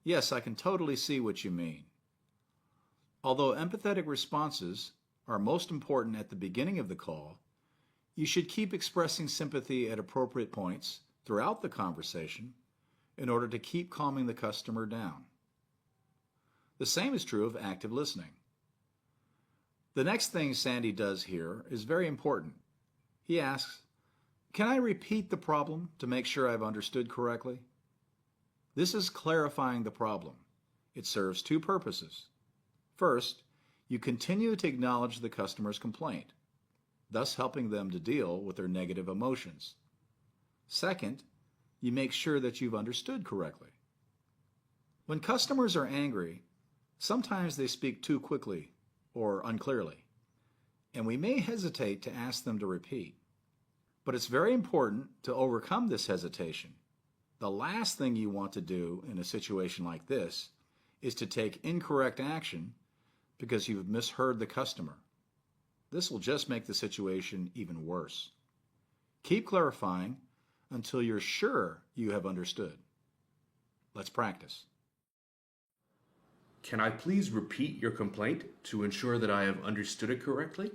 "Yes, I can totally see what you mean." Although empathetic responses are most important at the beginning of the call, you should keep expressing sympathy at appropriate points throughout the conversation in order to keep calming the customer down. The same is true of active listening. The next thing Sandy does here is very important. He asks, "Can I repeat the problem to make sure I've understood correctly?" This is clarifying the problem. It serves two purposes. First, you continue to acknowledge the customer's complaint, thus helping them to deal with their negative emotions. Second, you make sure that you've understood correctly. When customers are angry, sometimes they speak too quickly or unclearly, and we may hesitate to ask them to repeat. But it's very important to overcome this hesitation. The last thing you want to do in a situation like this is to take incorrect action because you've misheard the customer. This will just make the situation even worse. Keep clarifying until you're sure you have understood. Let's practice. Can I please repeat your complaint to ensure that I have understood it correctly?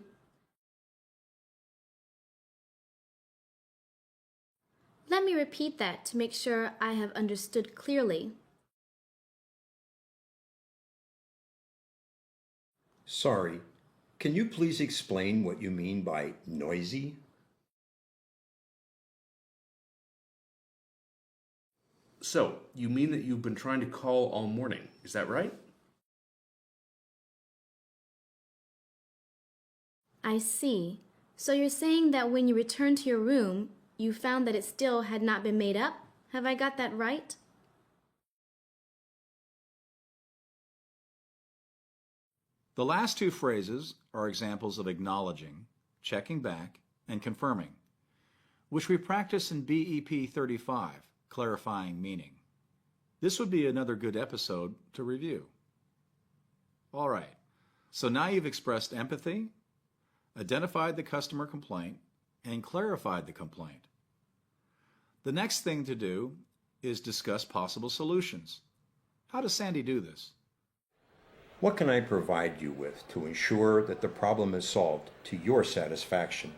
Let me repeat that to make sure I have understood clearly. Sorry, can you please explain what you mean by noisy? So, you mean that you've been trying to call all morning, is that right? I see. So you're saying that when you returned to your room, you found that it still had not been made up? Have I got that right? The last two phrases are examples of acknowledging, checking back, and confirming, which we practice in BEP 35, clarifying meaning. This would be another good episode to review. All right, so now you've expressed empathy, identified the customer complaint, and clarified the complaint. The next thing to do is discuss possible solutions. How does Sandy do this? What can I provide you with to ensure that the problem is solved to your satisfaction?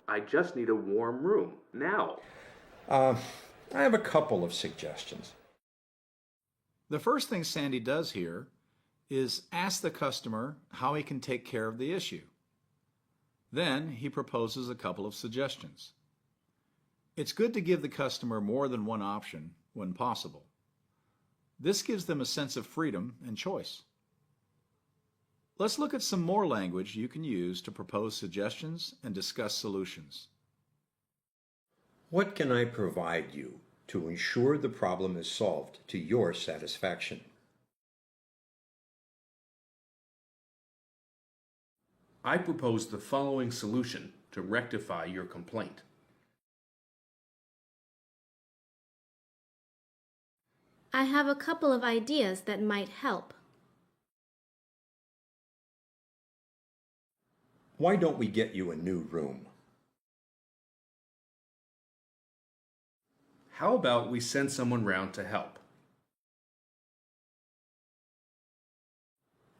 I just need a warm room, now. I have a couple of suggestions. The first thing Sandy does here is ask the customer how he can take care of the issue. Then he proposes a couple of suggestions. It's good to give the customer more than one option when possible. This gives them a sense of freedom and choice. Let's look at some more language you can use to propose suggestions and discuss solutions. What can I provide you to ensure the problem is solved to your satisfaction? I propose the following solution to rectify your complaint. I have a couple of ideas that might help. Why don't we get you a new room? How about we send someone round to help?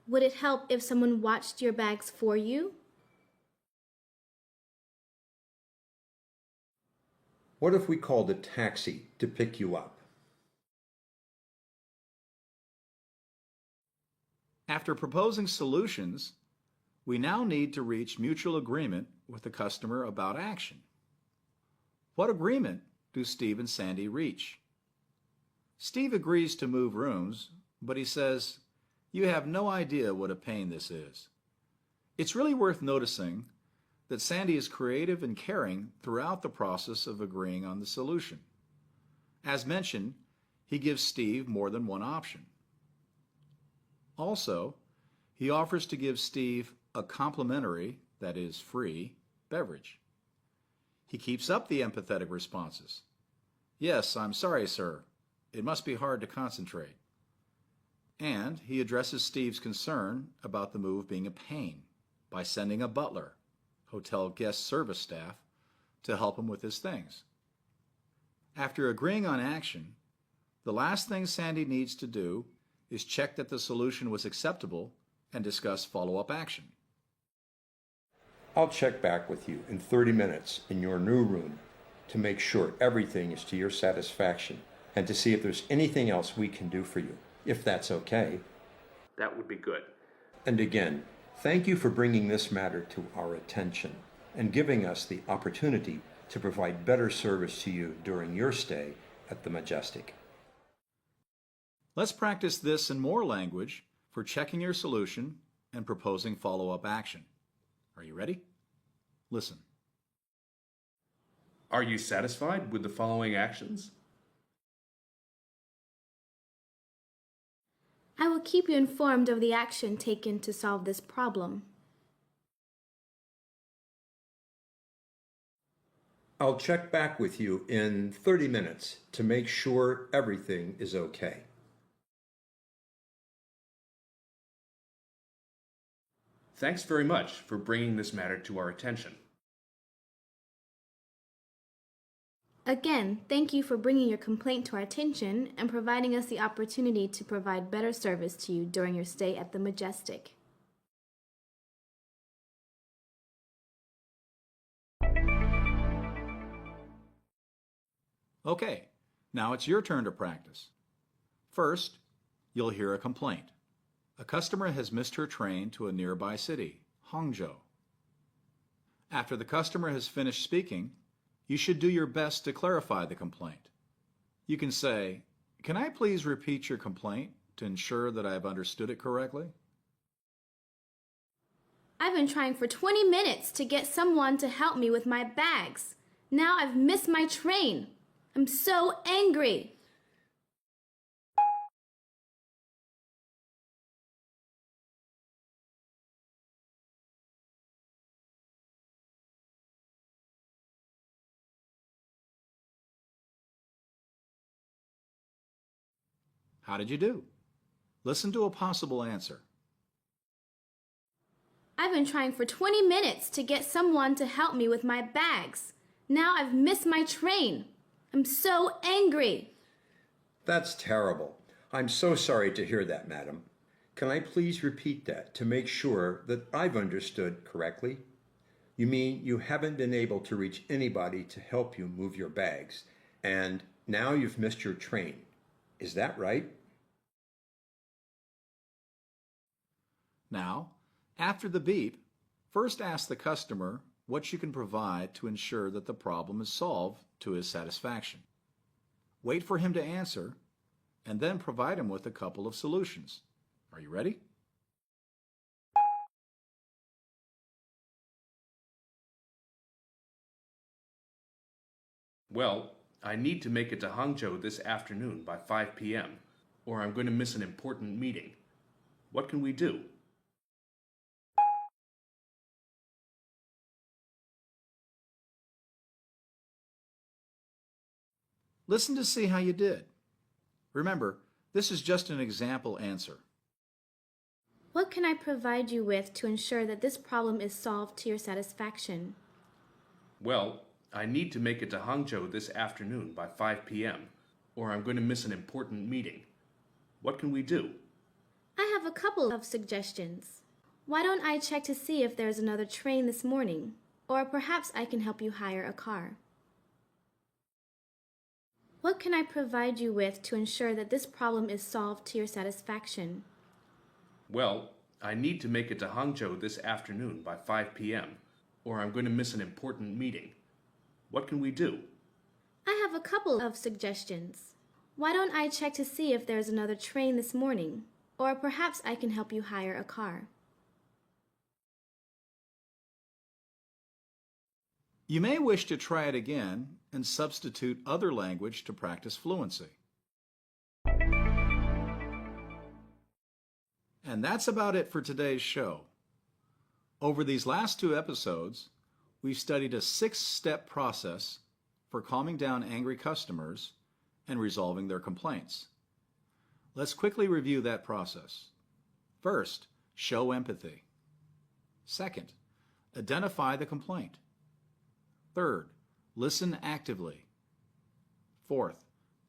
Would it help if someone watched your bags for you? What if we called a taxi to pick you up? After proposing solutions, we now need to reach mutual agreement with the customer about action. What agreement do Steve and Sandy reach? Steve agrees to move rooms, but he says, "You have no idea what a pain this is." It's really worth noticing that Sandy is creative and caring throughout the process of agreeing on the solution. As mentioned, he gives Steve more than one option. Also, he offers to give Steve a complimentary, that is free, beverage. He keeps up the empathetic responses. "Yes, I'm sorry, sir. It must be hard to concentrate." And he addresses Steve's concern about the move being a pain by sending a butler, hotel guest service staff, to help him with his things. After agreeing on action, the last thing Sandy needs to do is check that the solution was acceptable and discuss follow-up action. I'll check back with you in 30 minutes in your new room to make sure everything is to your satisfaction and to see if there's anything else we can do for you, if that's okay. That would be good. And again, thank you for bringing this matter to our attention and giving us the opportunity to provide better service to you during your stay at the Majestic. Let's practice this and more language for checking your solution and proposing follow-up action. Are you ready? Listen. Are you satisfied with the following actions? I will keep you informed of the action taken to solve this problem. I'll check back with you in 30 minutes to make sure everything is okay. Thanks very much for bringing this matter to our attention. Again, thank you for bringing your complaint to our attention and providing us the opportunity to provide better service to you during your stay at the Majestic. Okay, now it's your turn to practice. First, you'll hear a complaint. A customer has missed her train to a nearby city, Hangzhou. After the customer has finished speaking, you should do your best to clarify the complaint. You can say, "Can I please repeat your complaint to ensure that I have understood it correctly?" I've been trying for 20 minutes to get someone to help me with my bags. Now I've missed my train. I'm so angry. How did you do? Listen to a possible answer. I've been trying for 20 minutes to get someone to help me with my bags. Now I've missed my train. I'm so angry. That's terrible. I'm so sorry to hear that, madam. Can I please repeat that to make sure that I've understood correctly? You mean you haven't been able to reach anybody to help you move your bags, and now you've missed your train. Is that right? Now, after the beep, first ask the customer what you can provide to ensure that the problem is solved to his satisfaction. Wait for him to answer, and then provide him with a couple of solutions. Are you ready? Well, I need to make it to Hangzhou this afternoon by 5 p.m., or I'm going to miss an important meeting. What can we do? Listen to see how you did. Remember, this is just an example answer. What can I provide you with to ensure that this problem is solved to your satisfaction? Well, I need to make it to Hangzhou this afternoon by 5 p.m., or I'm going to miss an important meeting. What can we do? I have a couple of suggestions. Why don't I check to see if there's another train this morning? Or perhaps I can help you hire a car. What can I provide you with to ensure that this problem is solved to your satisfaction? Well, I need to make it to Hangzhou this afternoon by 5 p.m., or I'm going to miss an important meeting. What can we do? I have a couple of suggestions. Why don't I check to see if there's another train this morning? Or perhaps I can help you hire a car. You may wish to try it again and substitute other language to practice fluency. And that's about it for today's show. Over these last 2 episodes, we've studied a 6-step process for calming down angry customers and resolving their complaints. Let's quickly review that process. First, show empathy. Second, identify the complaint. Third, listen actively. Fourth,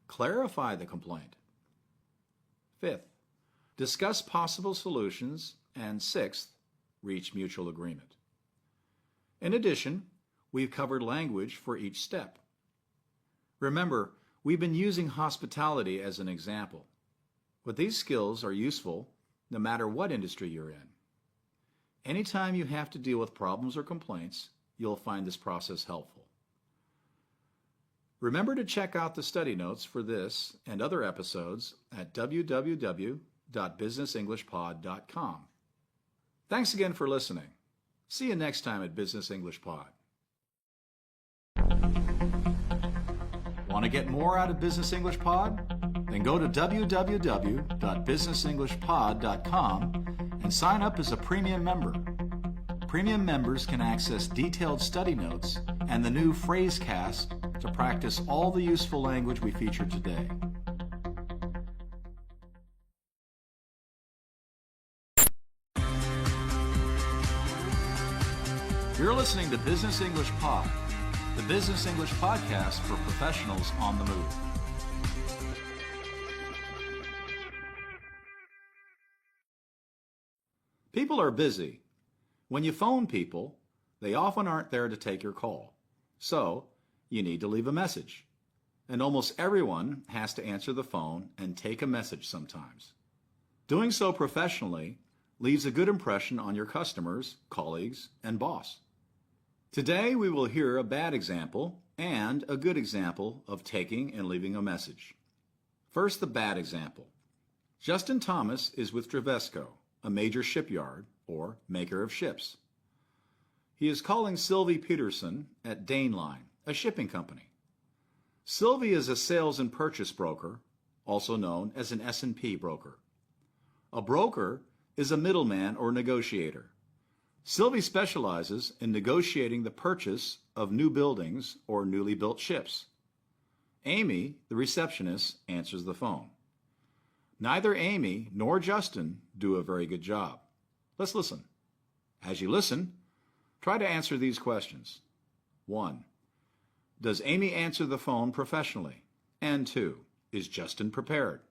clarify the complaint. Fifth, discuss possible solutions. And sixth, reach mutual agreement. In addition, we've covered language for each step. Remember, we've been using hospitality as an example, but these skills are useful no matter what industry you're in. Anytime you have to deal with problems or complaints, you'll find this process helpful. Remember to check out the study notes for this and other episodes at www.businessenglishpod.com. Thanks again for listening. See you next time at Business English Pod. Want to get more out of Business English Pod? Then go to www.businessenglishpod.com and sign up as a premium member. Premium members can access detailed study notes and the new Phrasecast to practice all the useful language we featured today. You're listening to Business English Pod, the Business English podcast for professionals on the move. People are busy. When you phone people, they often aren't there to take your call. So, you need to leave a message. And almost everyone has to answer the phone and take a message sometimes. Doing so professionally leaves a good impression on your customers, colleagues, and boss. Today we will hear a bad example and a good example of taking and leaving a message. First, the bad example. Justin Thomas is with Drevesco, a major shipyard or maker of ships. He is calling Sylvie Peterson at Dane Line, a shipping company. Sylvie is a sales and purchase broker, also known as an S&P broker. A broker is a middleman or negotiator. Sylvie specializes in negotiating the purchase of new buildings or newly built ships. Amy, the receptionist, answers the phone. Neither Amy nor Justin do a very good job. Let's listen. As you listen, try to answer these questions. 1. Does Amy answer the phone professionally? And 2. Is Justin prepared?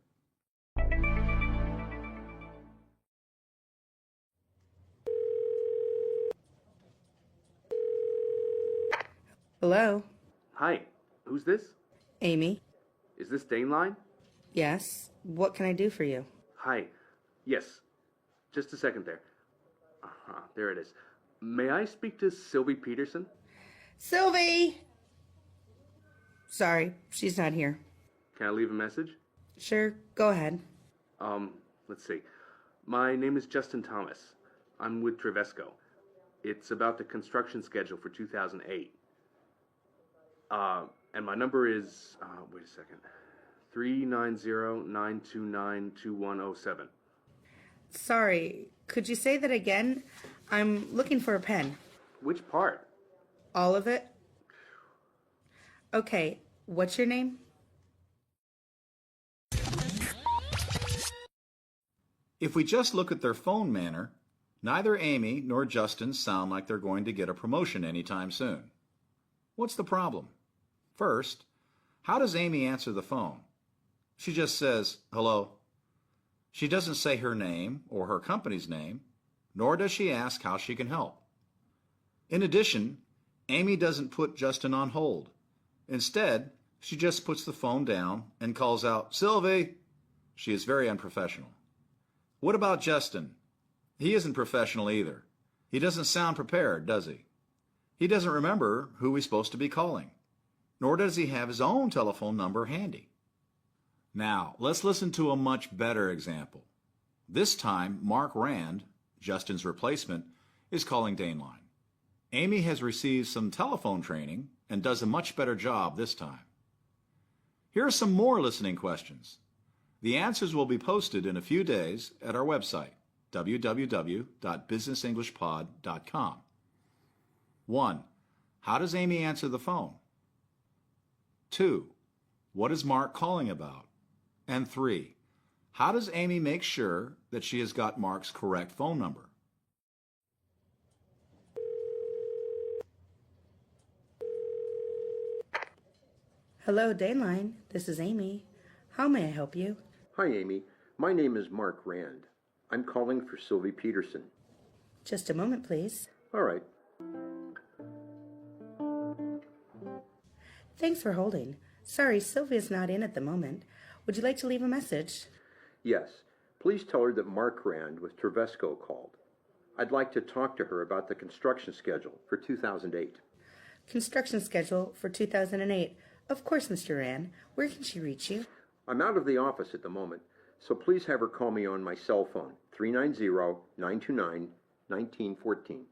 Hello, Hi, who's this? Amy. Is this Dane Line? Yes. What can I do for you? Hi. Yes. Just a second there. There it is. May I speak to Sylvie Peterson? Sylvie! Sorry, she's not here. Can I leave a message? Sure, go ahead. Let's see. My name is Justin Thomas. I'm with Trevesco. It's about the construction schedule for 2008. And my number is, wait a second, 390-929-2107. Sorry, could you say that again? I'm looking for a pen. Which part? All of it? Okay, what's your name? If we just look at their phone manner, neither Amy nor Justin sound like they're going to get a promotion anytime soon. What's the problem? First, how does Amy answer the phone? She just says, hello. She doesn't say her name or her company's name, nor does she ask how she can help. In addition, Amy doesn't put Justin on hold. Instead, she just puts the phone down and calls out, Sylvie. She is very unprofessional. What about Justin? He isn't professional either. He doesn't sound prepared, does he? He doesn't remember who he's supposed to be calling, nor does he have his own telephone number handy. Now, let's listen to a much better example. This time, Mark Rand, Justin's replacement, is calling Daneline. Amy has received some telephone training and does a much better job this time. Here are some more listening questions. The answers will be posted in a few days at our website, www.businessenglishpod.com. 1. How does Amy answer the phone? 2. What is Mark calling about? And 3. How does Amy make sure that she has got Mark's correct phone number? Hello, Daneline. This is Amy. How may I help you? Hi, Amy. My name is Mark Rand. I'm calling for Sylvie Peterson. Just a moment, please. All right. Thanks for holding. Sorry, Sylvia's not in at the moment. Would you like to leave a message? Yes. Please tell her that Mark Rand with Trevesco called. I'd like to talk to her about the construction schedule for 2008. Construction schedule for 2008. Of course, Mr. Rand. Where can she reach you? I'm out of the office at the moment, so please have her call me on my cell phone, 390-929-1914.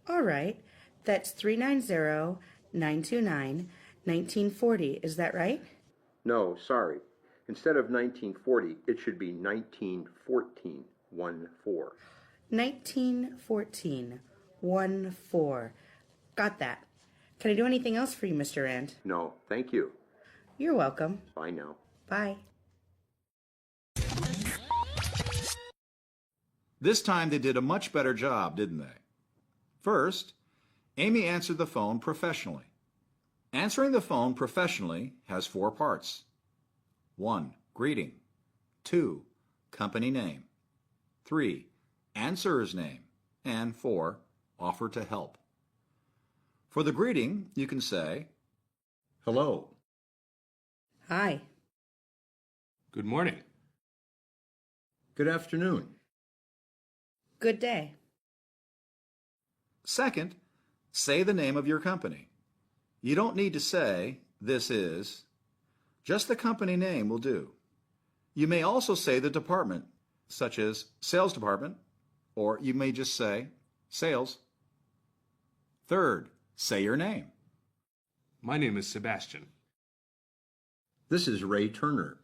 All right. That's 390-929-1940. Is that right? No, sorry. Instead of 1940, it should be 1914, 1-4. 1914. 1-4. Got that. Can I do anything else for you, Mr. Rand? No, thank you. You're welcome. Bye now. Bye. This time they did a much better job, didn't they? First, Amy answered the phone professionally. Answering the phone professionally has 4 parts. 1. Greeting. 2. Company name. 3. Answerer's name. And 4. Offer to help. For the greeting, you can say, hello. Hi. Good morning. Good afternoon. Good day. Second, say the name of your company. You don't need to say, this is. Just the company name will do. You may also say the department, such as sales department, or you may just say sales. Third, say your name. My name is Sebastian. This is Ray Turner.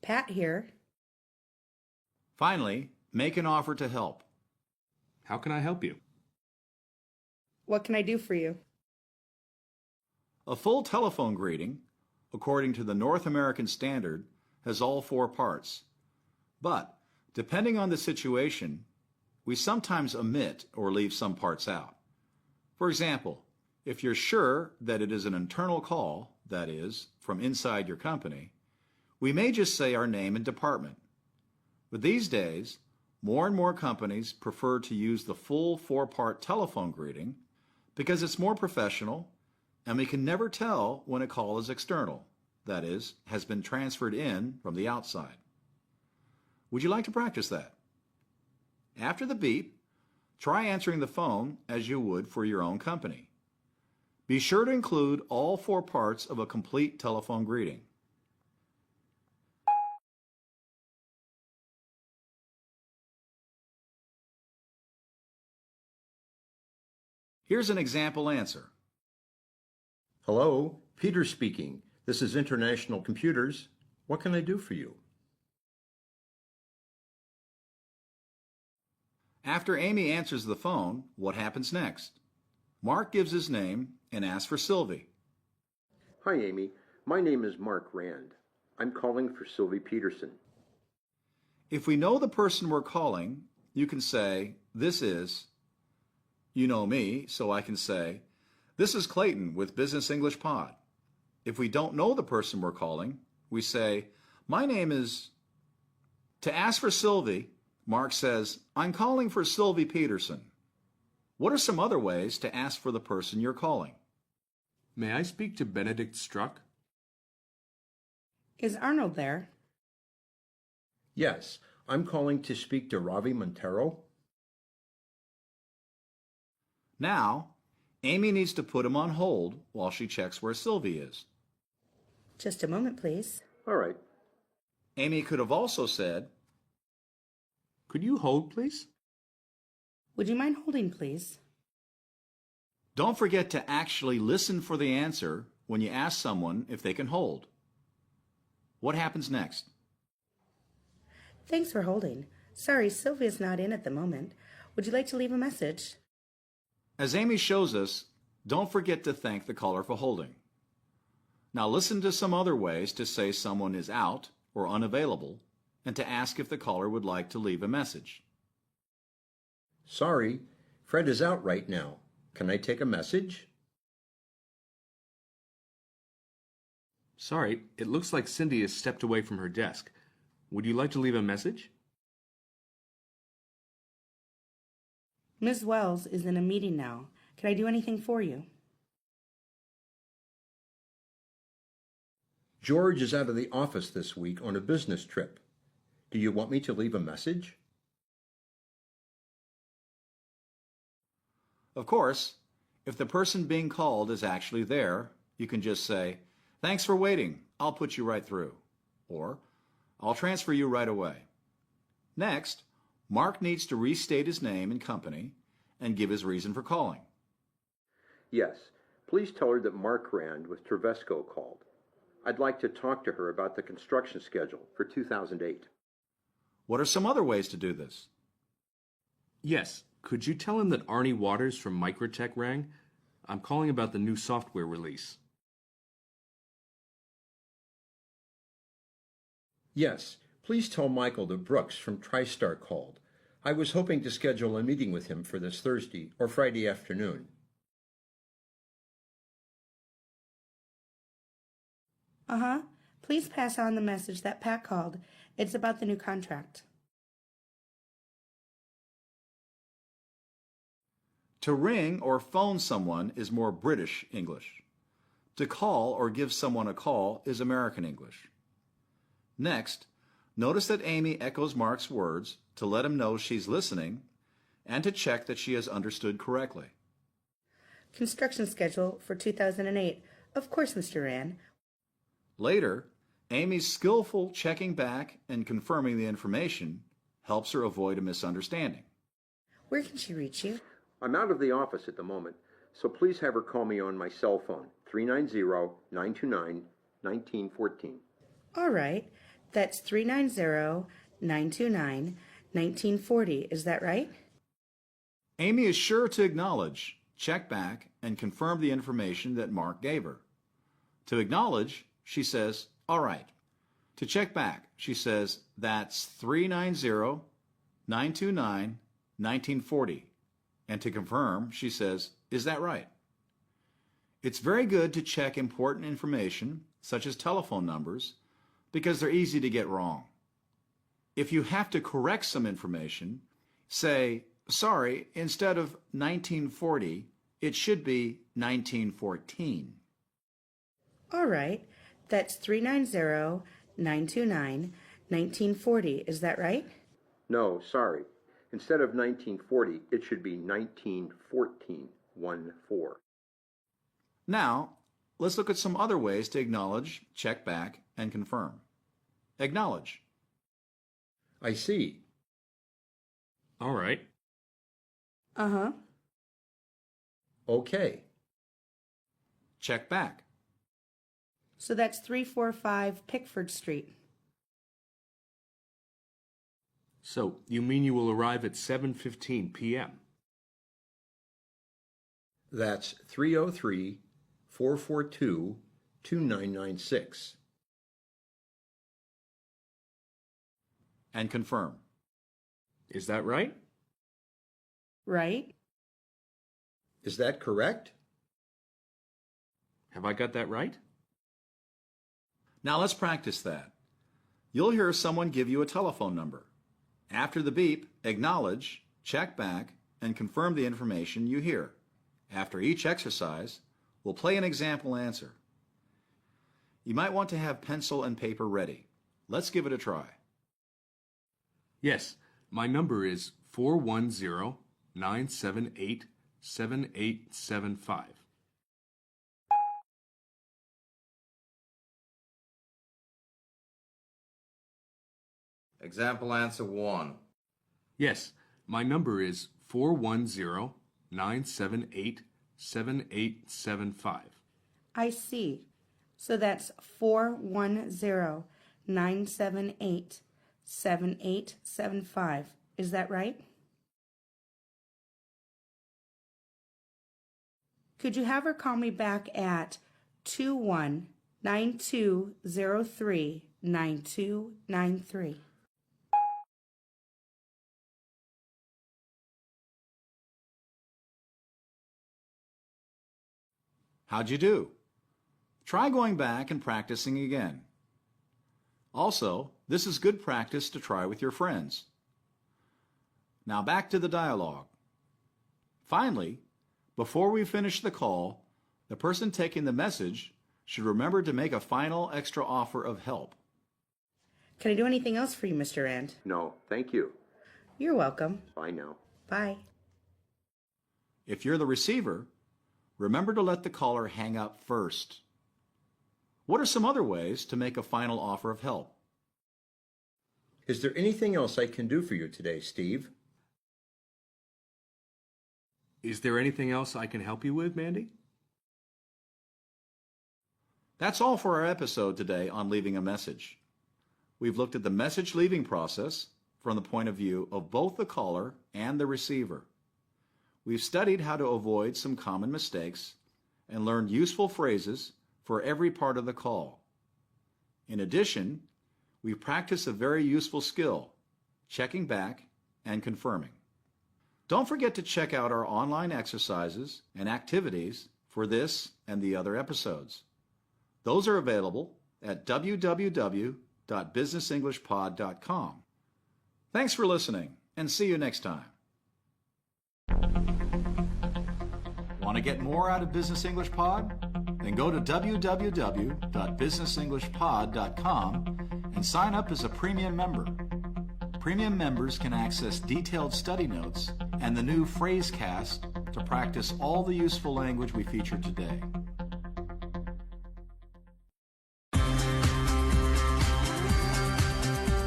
Pat here. Finally, make an offer to help. How can I help you? What can I do for you? A full telephone greeting, according to the North American Standard, has all 4 parts. But, depending on the situation, we sometimes omit or leave some parts out. For example, if you're sure that it is an internal call, that is, from inside your company, we may just say our name and department. But these days, more and more companies prefer to use the full 4-part telephone greeting because it's more professional and we can never tell when a call is external, that is, has been transferred in from the outside. Would you like to practice that? After the beep, try answering the phone as you would for your own company. Be sure to include all 4 parts of a complete telephone greeting. Here's an example answer. Hello, Peter speaking. This is International Computers. What can I do for you? After Amy answers the phone, what happens next? Mark gives his name and asks for Sylvie. Hi, Amy. My name is Mark Rand. I'm calling for Sylvie Peterson. If we know the person we're calling, you can say, this is, you know me, so I can say, this is Clayton with Business English Pod. If we don't know the person we're calling, we say, my name is... To ask for Sylvie, Mark says, I'm calling for Sylvie Peterson. What are some other ways to ask for the person you're calling? May I speak to Benedict Struck? Is Arnold there? Yes, I'm calling to speak to Ravi Montero. Now, Amy needs to put him on hold while she checks where Sylvie is. Just a moment, please. All right. Amy could have also said, Could you hold, please? Would you mind holding, please? don't forget to actually listen for the answer when you ask someone if they can hold. What happens next? Thanks for holding. Sorry, Sylvia's not in at the moment. Would you like to leave a message? As Amy shows us, don't forget to thank the caller for holding. Now listen to some other ways to say someone is out or unavailable and to ask if the caller would like to leave a message. Sorry, Fred is out right now. Can I take a message? Sorry, it looks like Cindy has stepped away from her desk. Would you like to leave a message? Ms. Wells is in a meeting now. Can I do anything for you? George is out of the office this week on a business trip. Do you want me to leave a message? Of course, if the person being called is actually there, you can just say, "Thanks for waiting. I'll put you right through." Or, "I'll transfer you right away." Next, Mark needs to restate his name and company and give his reason for calling. Yes, please tell her that Mark Rand with Trevesco called. I'd like to talk to her about the construction schedule for 2008. What are some other ways to do this? Yes. Could you tell him that Arnie Waters from Microtech rang? I'm calling about the new software release. Yes, please tell Michael that Brooks from TriStar called. I was hoping to schedule a meeting with him for this Thursday or Friday afternoon. Please pass on the message that Pat called. It's about the new contract. To ring or phone someone is more British English. To call or give someone a call is American English. Next, notice that Amy echoes Mark's words to let him know she's listening and to check that she has understood correctly. Construction schedule for 2008. Of course, Mr. Rand. Later, Amy's skillful checking back and confirming the information helps her avoid a misunderstanding. Where can she reach you? I'm out of the office at the moment, so please have her call me on my cell phone, 390-929-1914. All right. That's 390-929-1940. Is that right? Amy is sure to acknowledge, check back, and confirm the information that Mark gave her. To acknowledge, she says, "All right." To check back, she says, "That's 390-929-1940. And to confirm, she says, "Is that right?" It's very good to check important information, such as telephone numbers, because they're easy to get wrong. If you have to correct some information, say, "Sorry, instead of 1940, it should be 1914. All right. That's 390-929-1940. Is that right? No, sorry. Instead of 1940, it should be 1914, 1-4. Now, let's look at some other ways to acknowledge, check back, and confirm. Acknowledge. I see. All right. Uh-huh. Okay. Check back. So that's 345 Pickford Street. So, you mean you will arrive at 7:15 p.m.? That's 303-442-2996. And confirm. Is that right? Right? Is that correct? Have I got that right? Now let's practice that. You'll hear someone give you a telephone number. After the beep, acknowledge, check back, and confirm the information you hear. After each exercise, we'll play an example answer. You might want to have pencil and paper ready. Let's give it a try. Yes, my number is 410-978-7875. Example answer 1. Yes, my number is 410-978-7875. I see. So that's 410-978-7875. Is that right? Could you have her call me back at 21-9203-9293? How'd you do? Try going back and practicing again. Also, this is good practice to try with your friends. Now back to the dialogue. Finally, before we finish the call, the person taking the message should remember to make a final extra offer of help. Can I do anything else for you, Mr. Rand? No, thank you. You're welcome. Bye now. Bye. If you're the receiver, remember to let the caller hang up first. What are some other ways to make a final offer of help? Is there anything else I can do for you today, Steve? Is there anything else I can help you with, Mandy? That's all for our episode today on leaving a message. We've looked at the message leaving process from the point of view of both the caller and the receiver. We've studied how to avoid some common mistakes and learned useful phrases for every part of the call. In addition, we practice a very useful skill, checking back and confirming. Don't forget to check out our online exercises and activities for this and the other episodes. Those are available at www.businessenglishpod.com. Thanks for listening, and see you next time. Want to get more out of Business English Pod? Then go to www.businessenglishpod.com and sign up as a premium member. Premium members can access detailed study notes and the new Phrasecast to practice all the useful language we featured today.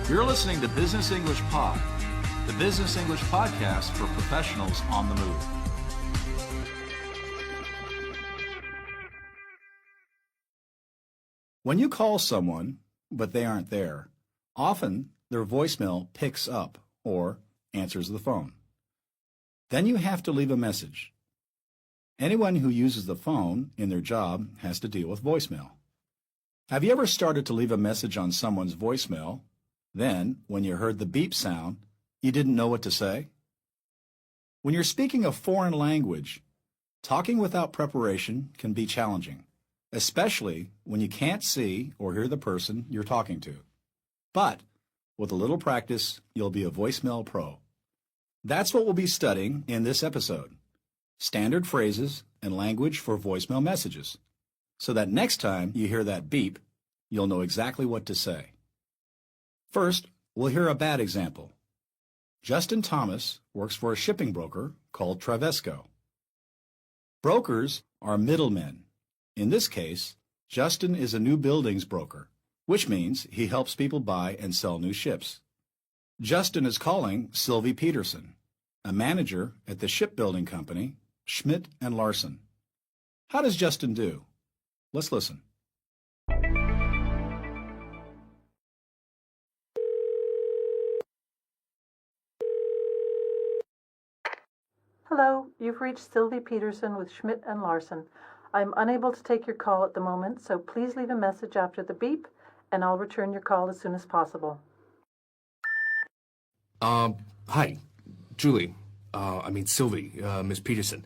You're listening to Business English Pod, the Business English podcast for professionals on the move. When you call someone, but they aren't there, often their voicemail picks up or answers the phone. Then you have to leave a message. Anyone who uses the phone in their job has to deal with voicemail. Have you ever started to leave a message on someone's voicemail? Then, when you heard the beep sound, you didn't know what to say? When you're speaking a foreign language, talking without preparation can be challenging, especially when you can't see or hear the person you're talking to. But with a little practice, you'll be a voicemail pro. That's what we'll be studying in this episode. Standard phrases and language for voicemail messages, so that next time you hear that beep, you'll know exactly what to say. First, we'll hear a bad example. Justin Thomas works for a shipping broker called Travesco. Brokers are middlemen. In this case, Justin is a new buildings broker, which means he helps people buy and sell new ships. Justin is calling Sylvie Peterson, a manager at the shipbuilding company Schmidt and Larson. How does Justin do? Let's listen. Hello, you've reached Sylvie Peterson with Schmidt and Larson. I'm unable to take your call at the moment, so please leave a message after the beep, and I'll return your call as soon as possible. Hi, Julie. Sylvie, Miss Peterson.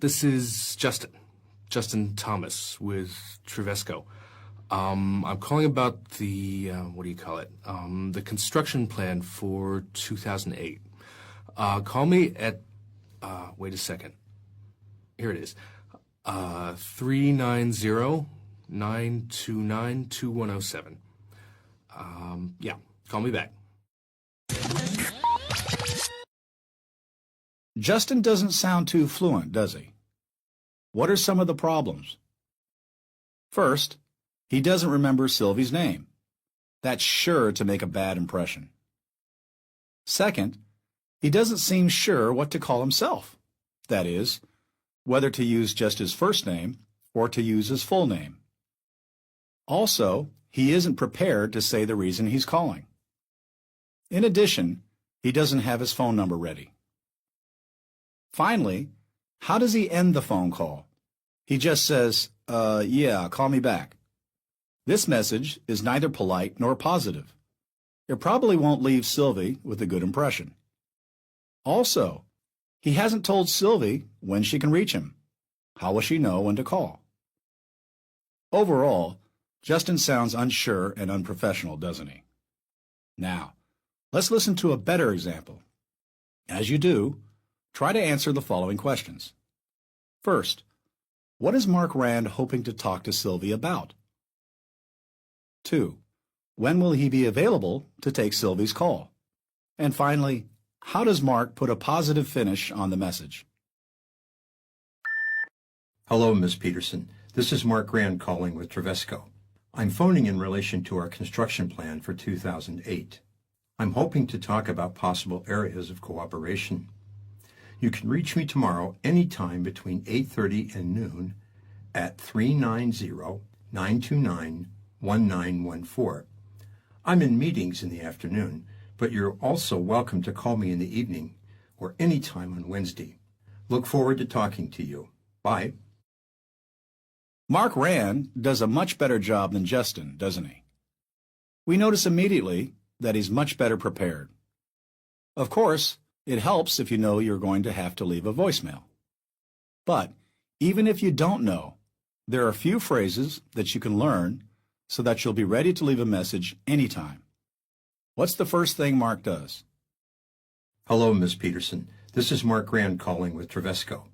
This is Justin Thomas with Trevesco. I'm calling about the, the construction plan for 2008. Call me at, wait a second. Here it is. 390-929-2107. Call me back. Justin doesn't sound too fluent, does he? What are some of the problems? First, he doesn't remember Sylvie's name. That's sure to make a bad impression. Second, he doesn't seem sure what to call himself. That is, whether to use just his first name or to use his full name. Also, he isn't prepared to say the reason he's calling. In addition, he doesn't have his phone number ready. Finally, how does he end the phone call? He just says, yeah, call me back. This message is neither polite nor positive. It probably won't leave Sylvie with a good impression. Also, he hasn't told Sylvie when she can reach him. How will she know when to call? Overall, Justin sounds unsure and unprofessional, doesn't he? Now, let's listen to a better example. As you do, try to answer the following questions. First, what is Mark Rand hoping to talk to Sylvie about? 2. When will he be available to take Sylvie's call? And finally, how does Mark put a positive finish on the message? Hello, Miss Peterson. This is Mark Rand calling with Trevesco. I'm phoning in relation to our construction plan for 2008. I'm hoping to talk about possible areas of cooperation. You can reach me tomorrow anytime between 8:30 and noon at 390-929-1914. I'm in meetings in the afternoon, but you're also welcome to call me in the evening or any time on Wednesday. Look forward to talking to you. Bye. Mark Rand does a much better job than Justin, doesn't he? We notice immediately that he's much better prepared. Of course, it helps if you know you're going to have to leave a voicemail. But even if you don't know, there are a few phrases that you can learn so that you'll be ready to leave a message anytime. What's the first thing Mark does? Hello, Miss Peterson. This is Mark Rand calling with Trevesco.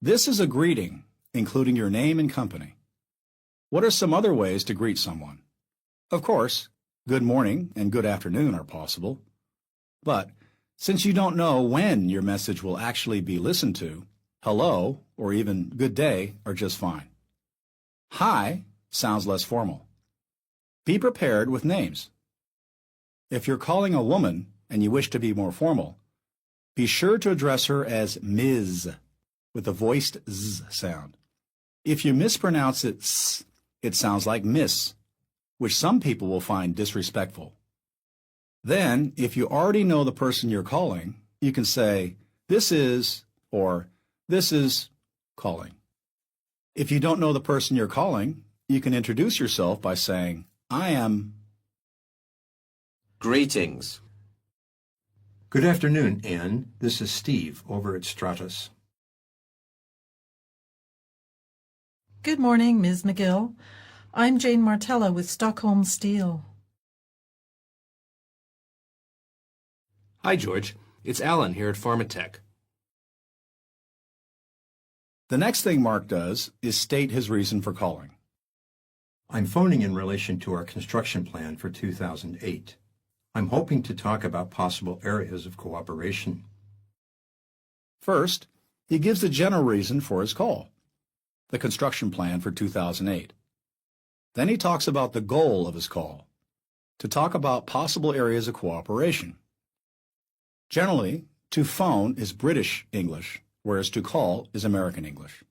This is a greeting, including your name and company. What are some other ways to greet someone? Of course, good morning and good afternoon are possible. But since you don't know when your message will actually be listened to, hello or even good day are just fine. Hi sounds less formal. Be prepared with names. If you're calling a woman and you wish to be more formal, be sure to address her as Ms. with a voiced Z sound. If you mispronounce it S, it sounds like Miss, which some people will find disrespectful. Then, if you already know the person you're calling, you can say, this is, or this is calling. If you don't know the person you're calling, you can introduce yourself by saying, I am. Greetings. Good afternoon, Anne. This is Steve over at Stratus. Good morning, Ms. McGill. I'm Jane Martella with Stockholm Steel. Hi, George. It's Alan here at Pharmatech. The next thing Mark does is state his reason for calling. I'm phoning in relation to our construction plan for 2008. I'm hoping to talk about possible areas of cooperation. First, he gives the general reason for his call, the construction plan for 2008. Then he talks about the goal of his call, to talk about possible areas of cooperation. Generally, to phone is British English, whereas to call is American English.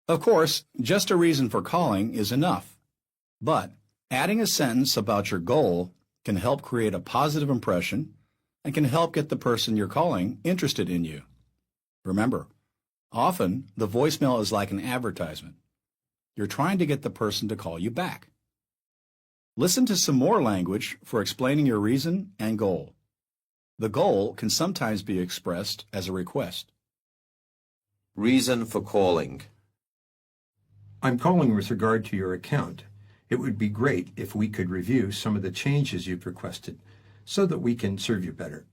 Of course, just a reason for calling is enough, but adding a sentence about your goal can help create a positive impression and can help get the person you're calling interested in you. Remember, often the voicemail is like an advertisement. You're trying to get the person to call you back. Listen to some more language for explaining your reason and goal. The goal can sometimes be expressed as a request. Reason for calling. I'm calling with regard to your account. It would be great if we could review some of the changes you've requested so that we can serve you better.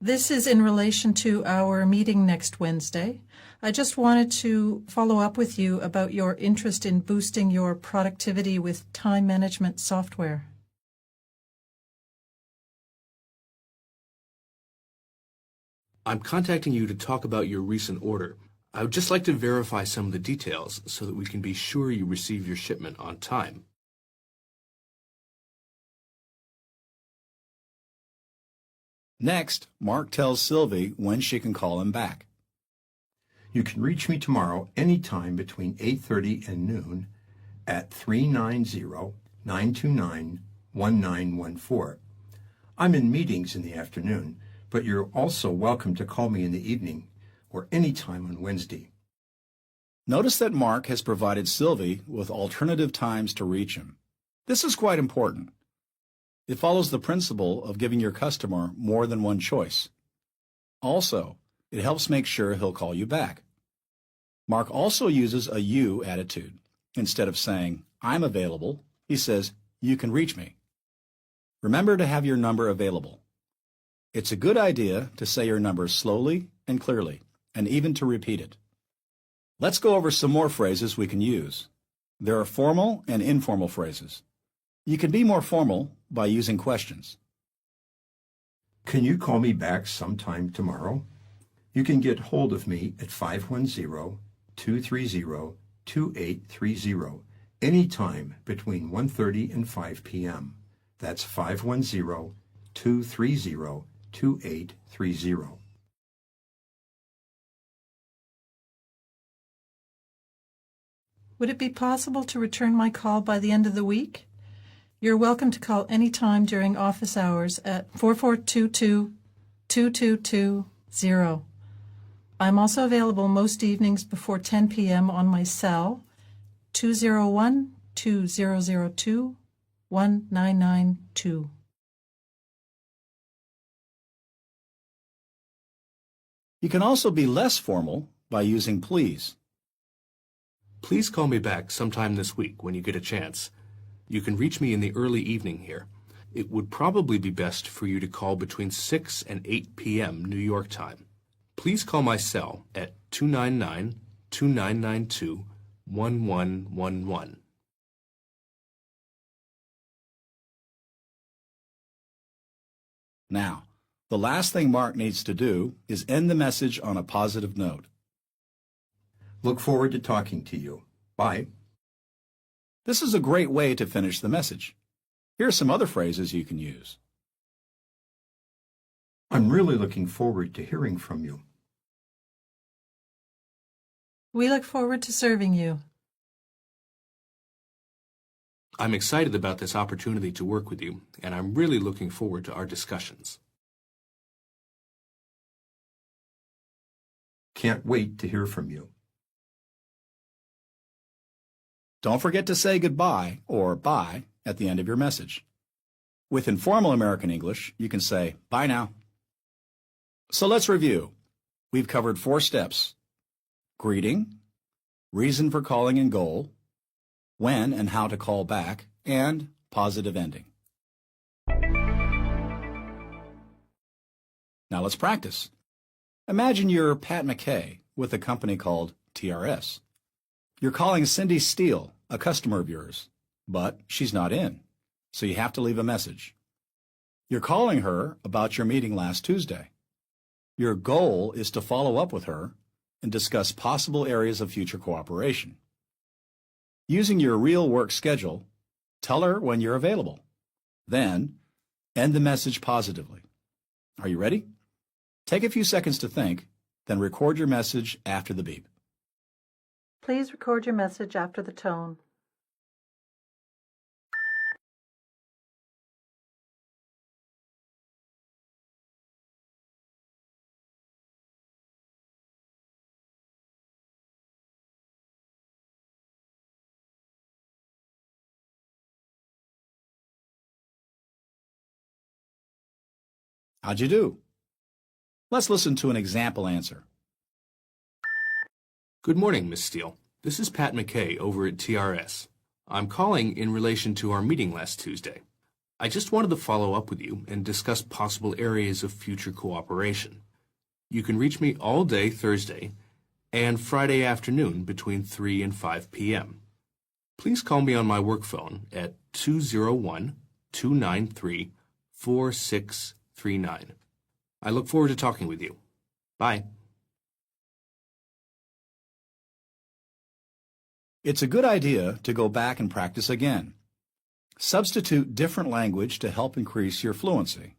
This is in relation to our meeting next Wednesday. I just wanted to follow up with you about your interest in boosting your productivity with time management software. I'm contacting you to talk about your recent order. I would just like to verify some of the details so that we can be sure you receive your shipment on time. Next, Mark tells Sylvie when she can call him back. You can reach me tomorrow anytime between 8:30 and noon at 390-929-1914. I'm in meetings in the afternoon, but you're also welcome to call me in the evening or any time on Wednesday. Notice that Mark has provided Sylvie with alternative times to reach him. This is quite important. It follows the principle of giving your customer more than one choice. Also, it helps make sure he'll call you back. Mark also uses a you attitude. Instead of saying, I'm available, he says, you can reach me. Remember to have your number available. It's a good idea to say your number slowly and clearly, and even to repeat it. Let's go over some more phrases we can use. There are formal and informal phrases. You can be more formal by using questions. Can you call me back sometime tomorrow? You can get hold of me at 510-230-2830 anytime between 1:30 and 5 p.m. That's 510-230-2830. Would it be possible to return my call by the end of the week? You're welcome to call any time during office hours at 4422-2220. I'm also available most evenings before 10 p.m. on my cell, 201-2002-1992. You can also be less formal by using please. Please call me back sometime this week when you get a chance. You can reach me in the early evening here. It would probably be best for you to call between 6 and 8 p.m. New York time. Please call my cell at 299-2992-1111. Now, the last thing Mark needs to do is end the message on a positive note. Look forward to talking to you. Bye. This is a great way to finish the message. Here are some other phrases you can use. I'm really looking forward to hearing from you. We look forward to serving you. I'm excited about this opportunity to work with you, and I'm really looking forward to our discussions. Can't wait to hear from you. Don't forget to say goodbye or bye at the end of your message. With informal American English, you can say, bye now. So let's review. We've covered 4 steps: greeting, reason for calling and goal, when and how to call back, and positive ending. Now let's practice. Imagine you're Pat McKay with a company called TRS. You're calling Cindy Steele, a customer of yours, but she's not in, so you have to leave a message. You're calling her about your meeting last Tuesday. Your goal is to follow up with her and discuss possible areas of future cooperation. Using your real work schedule, tell her when you're available. Then, end the message positively. Are you ready? Take a few seconds to think, then record your message after the beep. Please record your message after the tone. How'd you do? Let's listen to an example answer. Good morning, Miss Steele. This is Pat McKay over at TRS. I'm calling in relation to our meeting last Tuesday. I just wanted to follow up with you and discuss possible areas of future cooperation. You can reach me all day Thursday and Friday afternoon between 3 and 5 p.m. Please call me on my work phone at 201-293-4639. I look forward to talking with you. Bye. It's a good idea to go back and practice again. Substitute different language to help increase your fluency.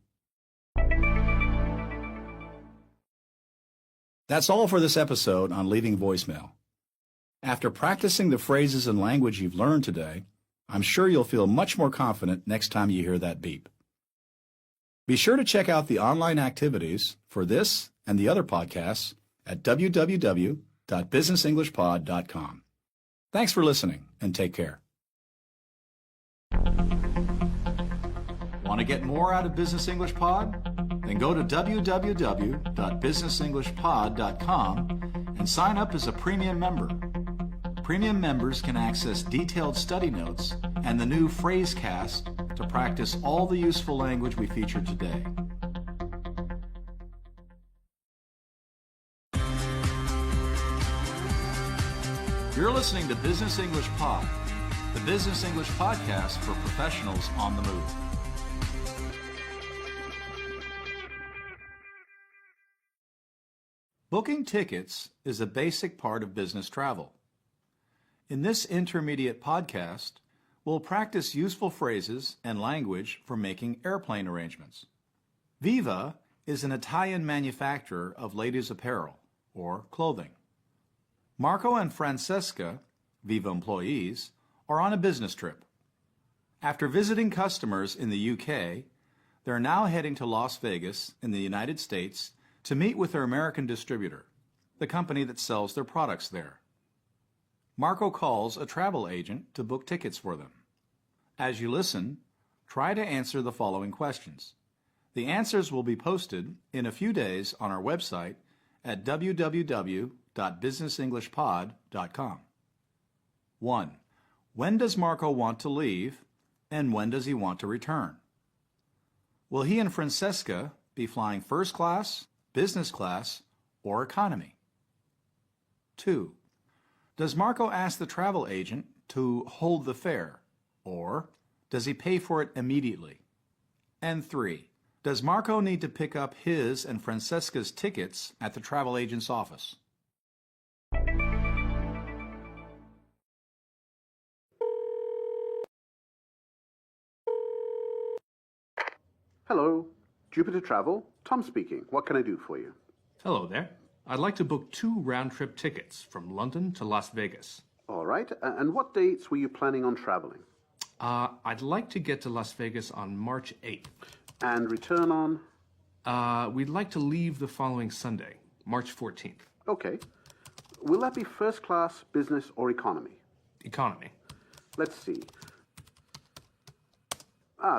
That's all for this episode on Leaving Voicemail. After practicing the phrases and language you've learned today, I'm sure you'll feel much more confident next time you hear that beep. Be sure to check out the online activities for this and the other podcasts at www.businessenglishpod.com. Thanks for listening, and take care. Want to get more out of Business English Pod? Then go to www.businessenglishpod.com and sign up as a premium member. Premium members can access detailed study notes and the new Phrasecast to practice all the useful language we featured today. You're listening to Business English Pod, the Business English podcast for professionals on the move. Booking tickets is a basic part of business travel. In this intermediate podcast, we'll practice useful phrases and language for making airplane arrangements. Viva is an Italian manufacturer of ladies' apparel, or clothing. Marco and Francesca, Viva employees, are on a business trip. After visiting customers in the UK, they're now heading to Las Vegas in the United States to meet with their American distributor, the company that sells their products there. Marco calls a travel agent to book tickets for them. As you listen, try to answer the following questions. The answers will be posted in a few days on our website at www.businessenglishpod.com. 1. When does Marco want to leave, and when does he want to return? Will he and Francesca be flying first class, business class, or economy? 2. Does Marco ask the travel agent to hold the fare, or does he pay for it immediately? And 3. Does Marco need to pick up his and Francesca's tickets at the travel agent's office? Hello, Jupiter Travel. Tom speaking. What can I do for you? Hello there. I'd like to book 2 round-trip tickets from London to Las Vegas. All right. And what dates were you planning on traveling? I'd like to get to Las Vegas on March 8th. And return on? We'd like to leave the following Sunday, March 14th. Okay. Will that be first class, business, or economy? Economy. Let's see.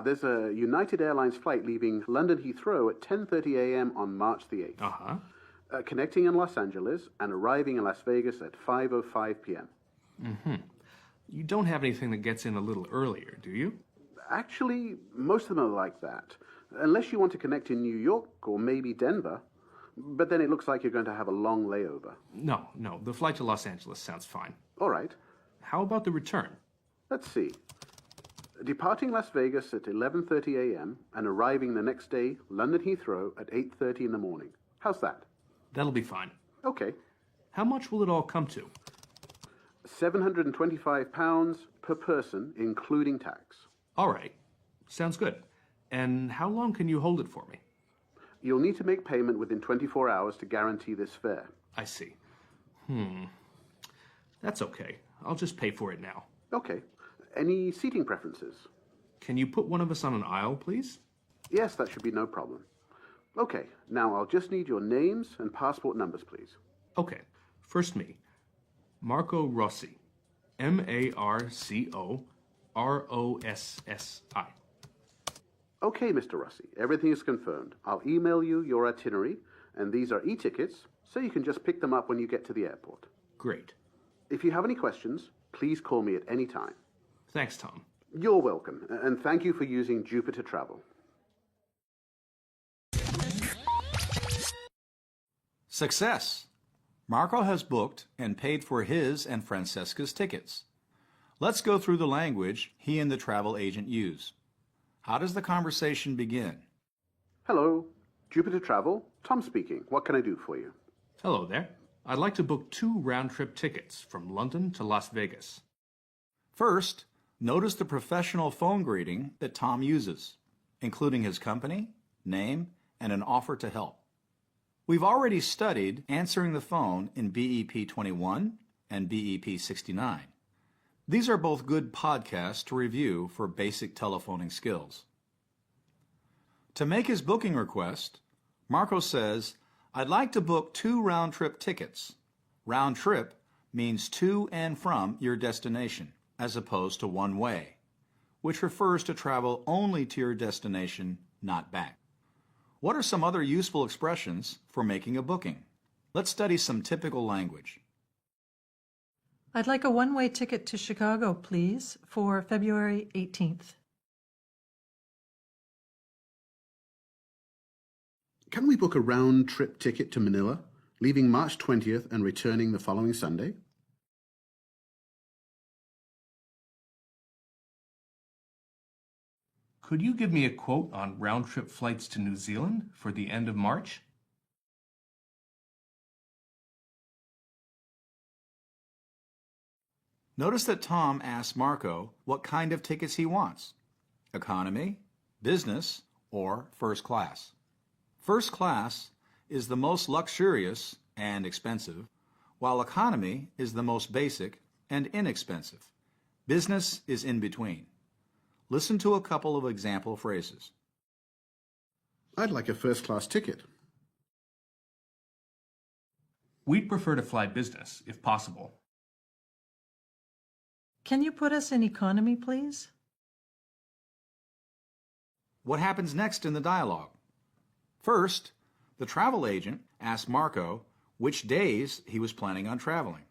There's a United Airlines flight leaving London Heathrow at 10:30 a.m. on March the 8th. Uh-huh. Connecting in Los Angeles and arriving in Las Vegas at 5:05 p.m. Mm-hmm. You don't have anything that gets in a little earlier, do you? Actually, most of them are like that. Unless you want to connect in New York or maybe Denver. But then it looks like you're going to have a long layover. No. The flight to Los Angeles sounds fine. All right. How about the return? Let's see. Departing Las Vegas at 11:30 a.m. and arriving the next day, London Heathrow at 8:30 in the morning. How's that? That'll be fine. Okay. How much will it all come to? £725 per person, including tax. All right. Sounds good. And how long can you hold it for me? You'll need to make payment within 24 hours to guarantee this fare. I see. That's okay. I'll just pay for it now. Okay. Any seating preferences? Can you put one of us on an aisle, please? Yes, that should be no problem. Okay, now I'll just need your names and passport numbers, please. Okay. First me. Marco Rossi. Marco Rossi. Okay, Mr. Rossi, everything is confirmed. I'll email you your itinerary, and these are e-tickets, so you can just pick them up when you get to the airport. Great. If you have any questions, please call me at any time. Thanks, Tom. You're welcome, and thank you for using Jupiter Travel. Success! Marco has booked and paid for his and Francesca's tickets. Let's go through the language he and the travel agent use. How does the conversation begin? Hello, Jupiter Travel. Tom speaking. What can I do for you? Hello there. I'd like to book 2 round-trip tickets from London to Las Vegas. First, notice the professional phone greeting that Tom uses, including his company, name, and an offer to help. We've already studied answering the phone in BEP 21 and BEP 69. These are both good podcasts to review for basic telephoning skills. To make his booking request, Marco says, I'd like to book 2 round-trip tickets. Round trip means to and from your destination, as opposed to one way, which refers to travel only to your destination, not back. What are some other useful expressions for making a booking? Let's study some typical language. I'd like a one-way ticket to Chicago, please, for February 18th. Can we book a round-trip ticket to Manila, leaving March 20th and returning the following Sunday? Could you give me a quote on round-trip flights to New Zealand for the end of March? Notice that Tom asks Marco what kind of tickets he wants: economy, business, or first class. First class is the most luxurious and expensive, while economy is the most basic and inexpensive. Business is in between. Listen to a couple of example phrases. I'd like a first-class ticket. We'd prefer to fly business, if possible. Can you put us in economy, please? What happens next in the dialogue? First, the travel agent asks Marco which days he was planning on traveling.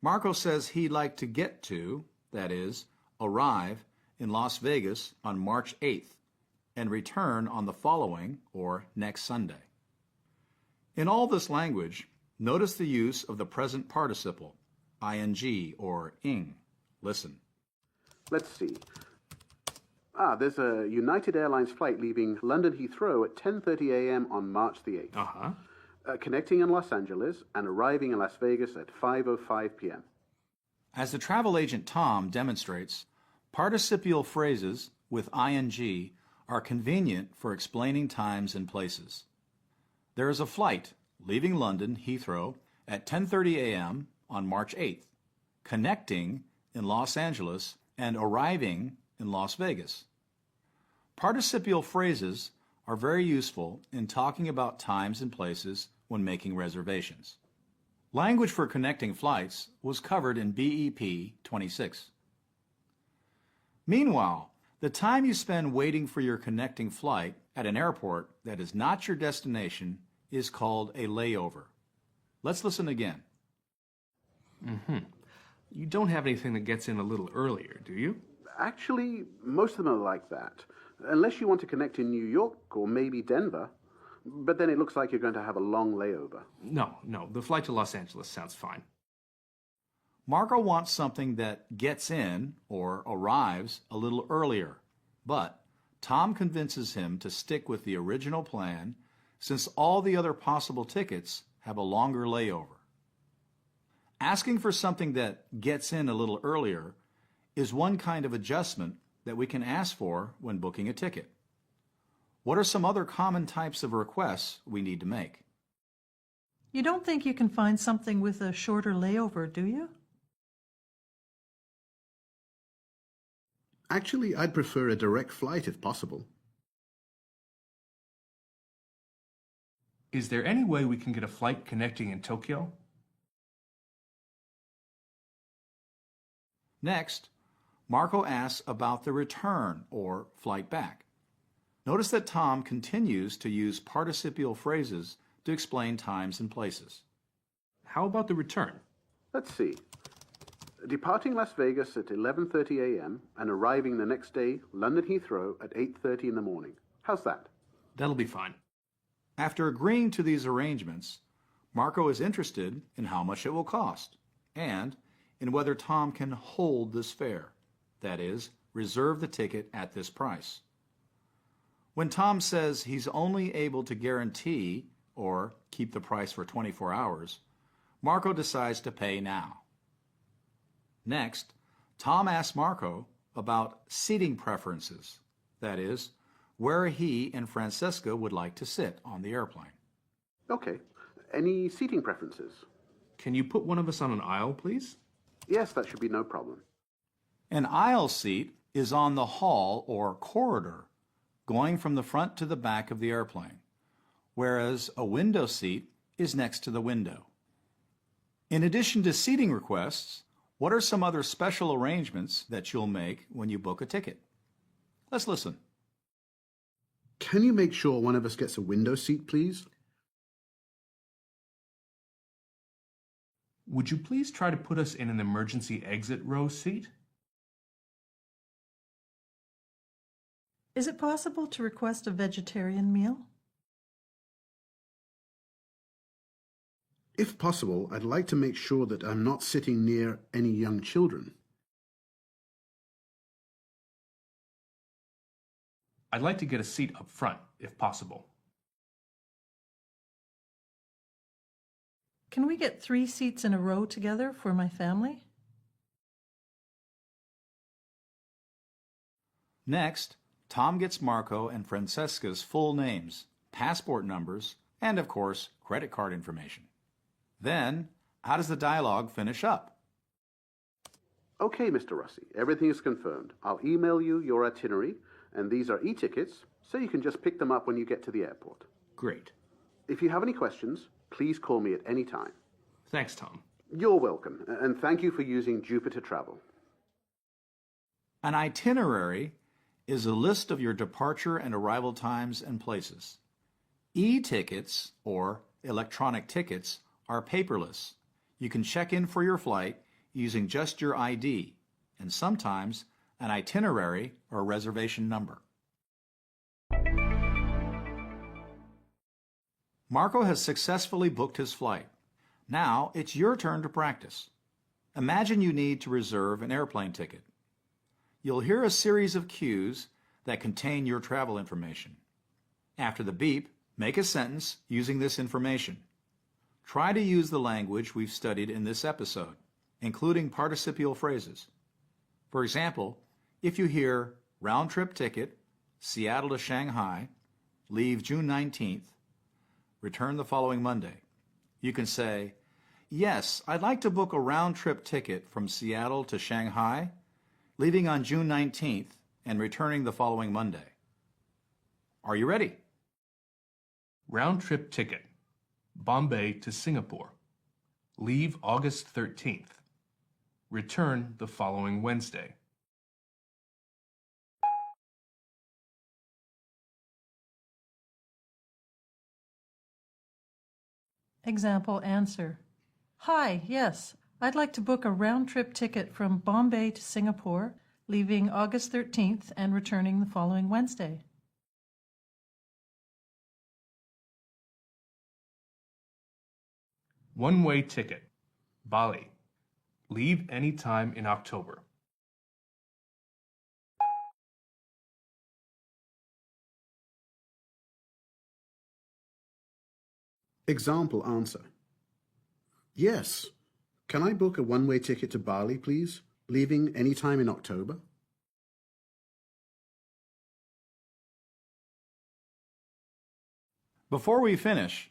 Marco says he'd like to get to, that is, arrive, in Las Vegas on March 8th and return on the following or next Sunday. In all this language, notice the use of the present participle, ing or ing. Listen. Let's see. There's a United Airlines flight leaving London Heathrow at 10:30 a.m. on March the 8th. Connecting in Los Angeles and arriving in Las Vegas at 5:05 p.m. As the travel agent Tom demonstrates, participial phrases with ing are convenient for explaining times and places. There is a flight leaving London Heathrow at 10:30 a.m. on March 8th, connecting in Los Angeles and arriving in Las Vegas. Participial phrases are very useful in talking about times and places when making reservations. Language for connecting flights was covered in BEP 26. Meanwhile, the time you spend waiting for your connecting flight at an airport that is not your destination is called a layover. Let's listen again. You don't have anything that gets in a little earlier, do you? Actually, most of them are like that. Unless you want to connect in New York or maybe Denver. But then it looks like you're going to have a long layover. No. The flight to Los Angeles sounds fine. Marco wants something that gets in or arrives a little earlier, but Tom convinces him to stick with the original plan since all the other possible tickets have a longer layover. Asking for something that gets in a little earlier is one kind of adjustment that we can ask for when booking a ticket. What are some other common types of requests we need to make? You don't think you can find something with a shorter layover, do you? Actually, I'd prefer a direct flight if possible. Is there any way we can get a flight connecting in Tokyo? Next, Marco asks about the return or flight back. Notice that Tom continues to use participial phrases to explain times and places. How about the return? Let's see. Departing Las Vegas at 11:30 a.m. and arriving the next day, London Heathrow at 8:30 in the morning. How's that? That'll be fine. After agreeing to these arrangements, Marco is interested in how much it will cost and in whether Tom can hold this fare, that is, reserve the ticket at this price. When Tom says he's only able to guarantee or keep the price for 24 hours, Marco decides to pay now. Next, Tom asks Marco about seating preferences, that is, where he and Francesca would like to sit on the airplane. Okay. Any seating preferences? Can you put one of us on an aisle, please? Yes, that should be no problem. An aisle seat is on the hall or corridor, going from the front to the back of the airplane, whereas a window seat is next to the window. In addition to seating requests, what are some other special arrangements that you'll make when you book a ticket? Let's listen. Can you make sure one of us gets a window seat, please? Would you please try to put us in an emergency exit row seat? Is it possible to request a vegetarian meal? If possible, I'd like to make sure that I'm not sitting near any young children. I'd like to get a seat up front, if possible. Can we get 3 seats in a row together for my family? Next, Tom gets Marco and Francesca's full names, passport numbers, and of course, credit card information. Then, how does the dialogue finish up? Okay, Mr. Rossi, everything is confirmed. I'll email you your itinerary, and these are e-tickets, so you can just pick them up when you get to the airport. Great. If you have any questions, please call me at any time. Thanks, Tom. You're welcome, and thank you for using Jupiter Travel. An itinerary is a list of your departure and arrival times and places. E-tickets, or electronic tickets, are paperless. You can check in for your flight using just your ID, and sometimes an itinerary or reservation number. Marco has successfully booked his flight. Now it's your turn to practice. Imagine you need to reserve an airplane ticket. You'll hear a series of cues that contain your travel information. After the beep, make a sentence using this information. Try to use the language we've studied in this episode, including participial phrases. For example, if you hear round-trip ticket, Seattle to Shanghai, leave June 19th, return the following Monday, you can say, "Yes, I'd like to book a round-trip ticket from Seattle to Shanghai, leaving on June 19th and returning the following Monday." Are you ready? Round-trip ticket. Bombay to Singapore. Leave August 13th. Return the following Wednesday. Example answer. Hi, yes, I'd like to book a round-trip ticket from Bombay to Singapore, leaving August 13th and returning the following Wednesday. One-way ticket. Bali. Leave any time in October. Example answer. Yes. Can I book a one-way ticket to Bali, please? Leaving any time in October? Before we finish,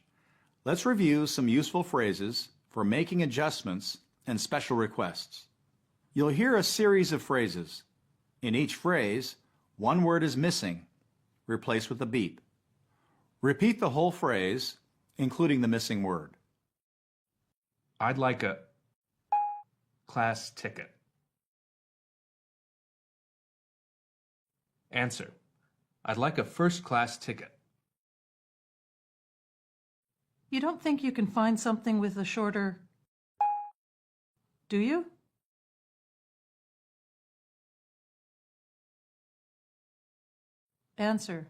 let's review some useful phrases for making adjustments and special requests. You'll hear a series of phrases. In each phrase, one word is missing, replaced with a beep. Repeat the whole phrase, including the missing word. I'd like a class ticket. Answer. I'd like a first-class ticket. You don't think you can find something with a shorter... Do you? Answer.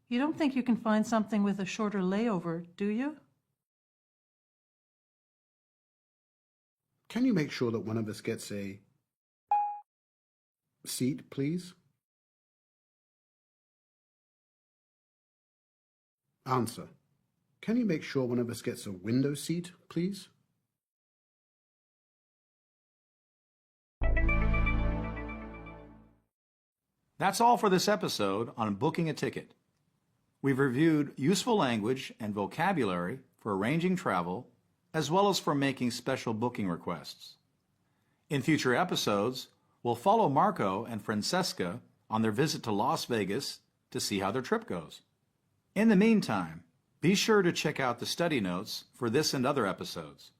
You don't think you can find something with a shorter layover, do you? Can you make sure that one of us gets a seat, please? Answer. Can you make sure one of us gets a window seat, please? That's all for this episode on booking a ticket. We've reviewed useful language and vocabulary for arranging travel, as well as for making special booking requests. In future episodes, we'll follow Marco and Francesca on their visit to Las Vegas to see how their trip goes. In the meantime, be sure to check out the study notes for this and other episodes.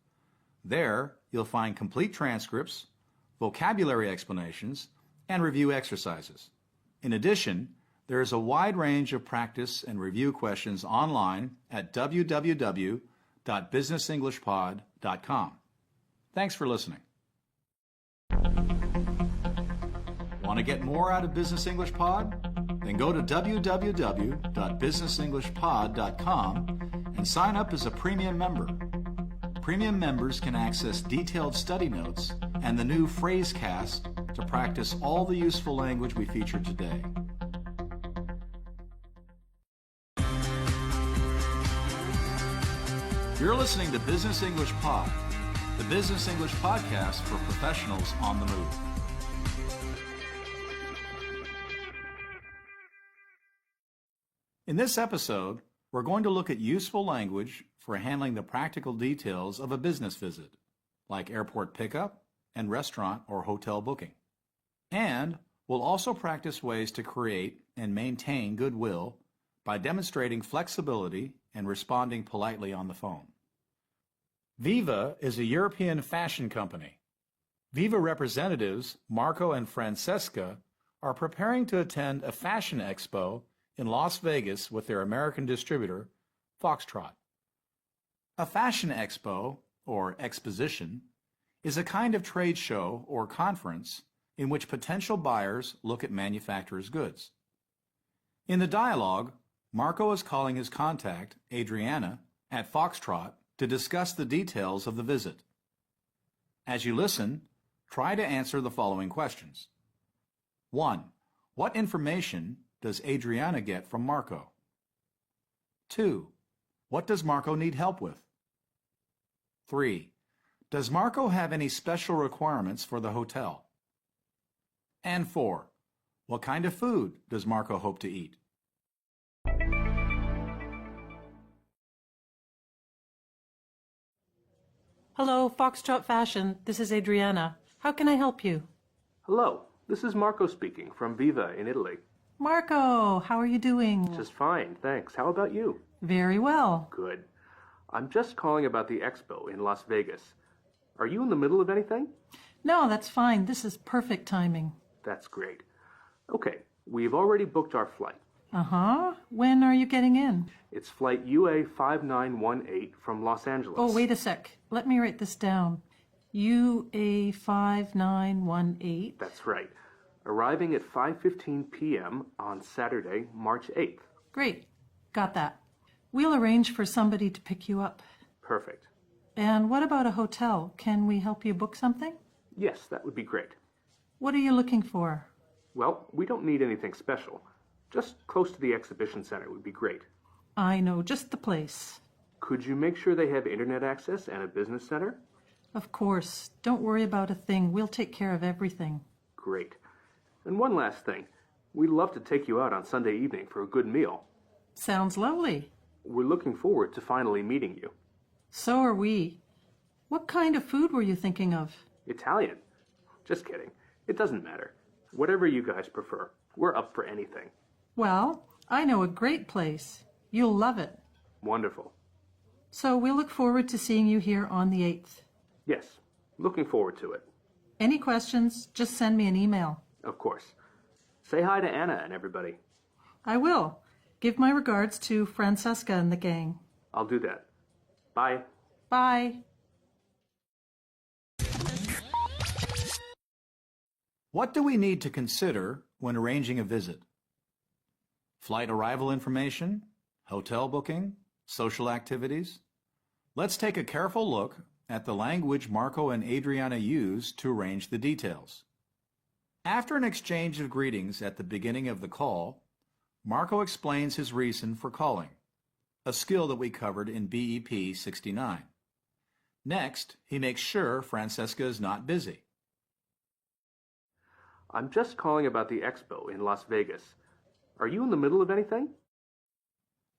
There, you'll find complete transcripts, vocabulary explanations, and review exercises. In addition, there is a wide range of practice and review questions online at www.businessenglishpod.com. Thanks for listening. Want to get more out of Business English Pod? Then go to www.businessenglishpod.com and sign up as a premium member. Premium members can access detailed study notes and the new Phrasecast to practice all the useful language we featured today. You're listening to Business English Pod, the Business English podcast for professionals on the move. In this episode, we're going to look at useful language for handling the practical details of a business visit, like airport pickup and restaurant or hotel booking. And we'll also practice ways to create and maintain goodwill by demonstrating flexibility and responding politely on the phone. Viva is a European fashion company. Viva representatives Marco and Francesca are preparing to attend a fashion expo in Las Vegas with their American distributor, Foxtrot. A fashion expo, or exposition, is a kind of trade show or conference in which potential buyers look at manufacturers' goods. In the dialogue, Marco is calling his contact, Adriana, at Foxtrot to discuss the details of the visit. As you listen, try to answer the following questions. 1. What information does Adriana get from Marco? 2. What does Marco need help with? 3. Does Marco have any special requirements for the hotel? And 4. What kind of food does Marco hope to eat? Hello, Foxtrot Fashion. This is Adriana. How can I help you? Hello, this is Marco speaking from Viva in Italy. Marco, how are you doing? Just fine, thanks. How about you? Very well. Good. I'm just calling about the expo in Las Vegas. Are you in the middle of anything? No, that's fine. This is perfect timing. That's great. Okay, we've already booked our flight. Uh-huh. When are you getting in? It's flight UA 5918 from Los Angeles. Oh, wait a sec. Let me write this down. UA 5918. That's right. Arriving at 5:15 p.m. on Saturday, March 8th. Great. Got that. We'll arrange for somebody to pick you up. Perfect. And what about a hotel? Can we help you book something? Yes, that would be great. What are you looking for? Well, we don't need anything special. Just close to the exhibition center would be great. I know just the place. Could you make sure they have internet access and a business center? Of course. Don't worry about a thing. We'll take care of everything. Great. And one last thing. We'd love to take you out on Sunday evening for a good meal. Sounds lovely. We're looking forward to finally meeting you. So are we. What kind of food were you thinking of? Italian. Just kidding. It doesn't matter. Whatever you guys prefer. We're up for anything. Well, I know a great place. You'll love it. Wonderful. So we'll look forward to seeing you here on the 8th. Yes, looking forward to it. Any questions, just send me an email. Of course. Say hi to Anna and everybody. I will. Give my regards to Francesca and the gang. I'll do that. Bye. Bye. What do we need to consider when arranging a visit? Flight arrival information, hotel booking, social activities? Let's take a careful look at the language Marco and Adriana use to arrange the details. After an exchange of greetings at the beginning of the call, Marco explains his reason for calling, a skill that we covered in BEP 69. Next, he makes sure Francesca is not busy. I'm just calling about the expo in Las Vegas. Are you in the middle of anything?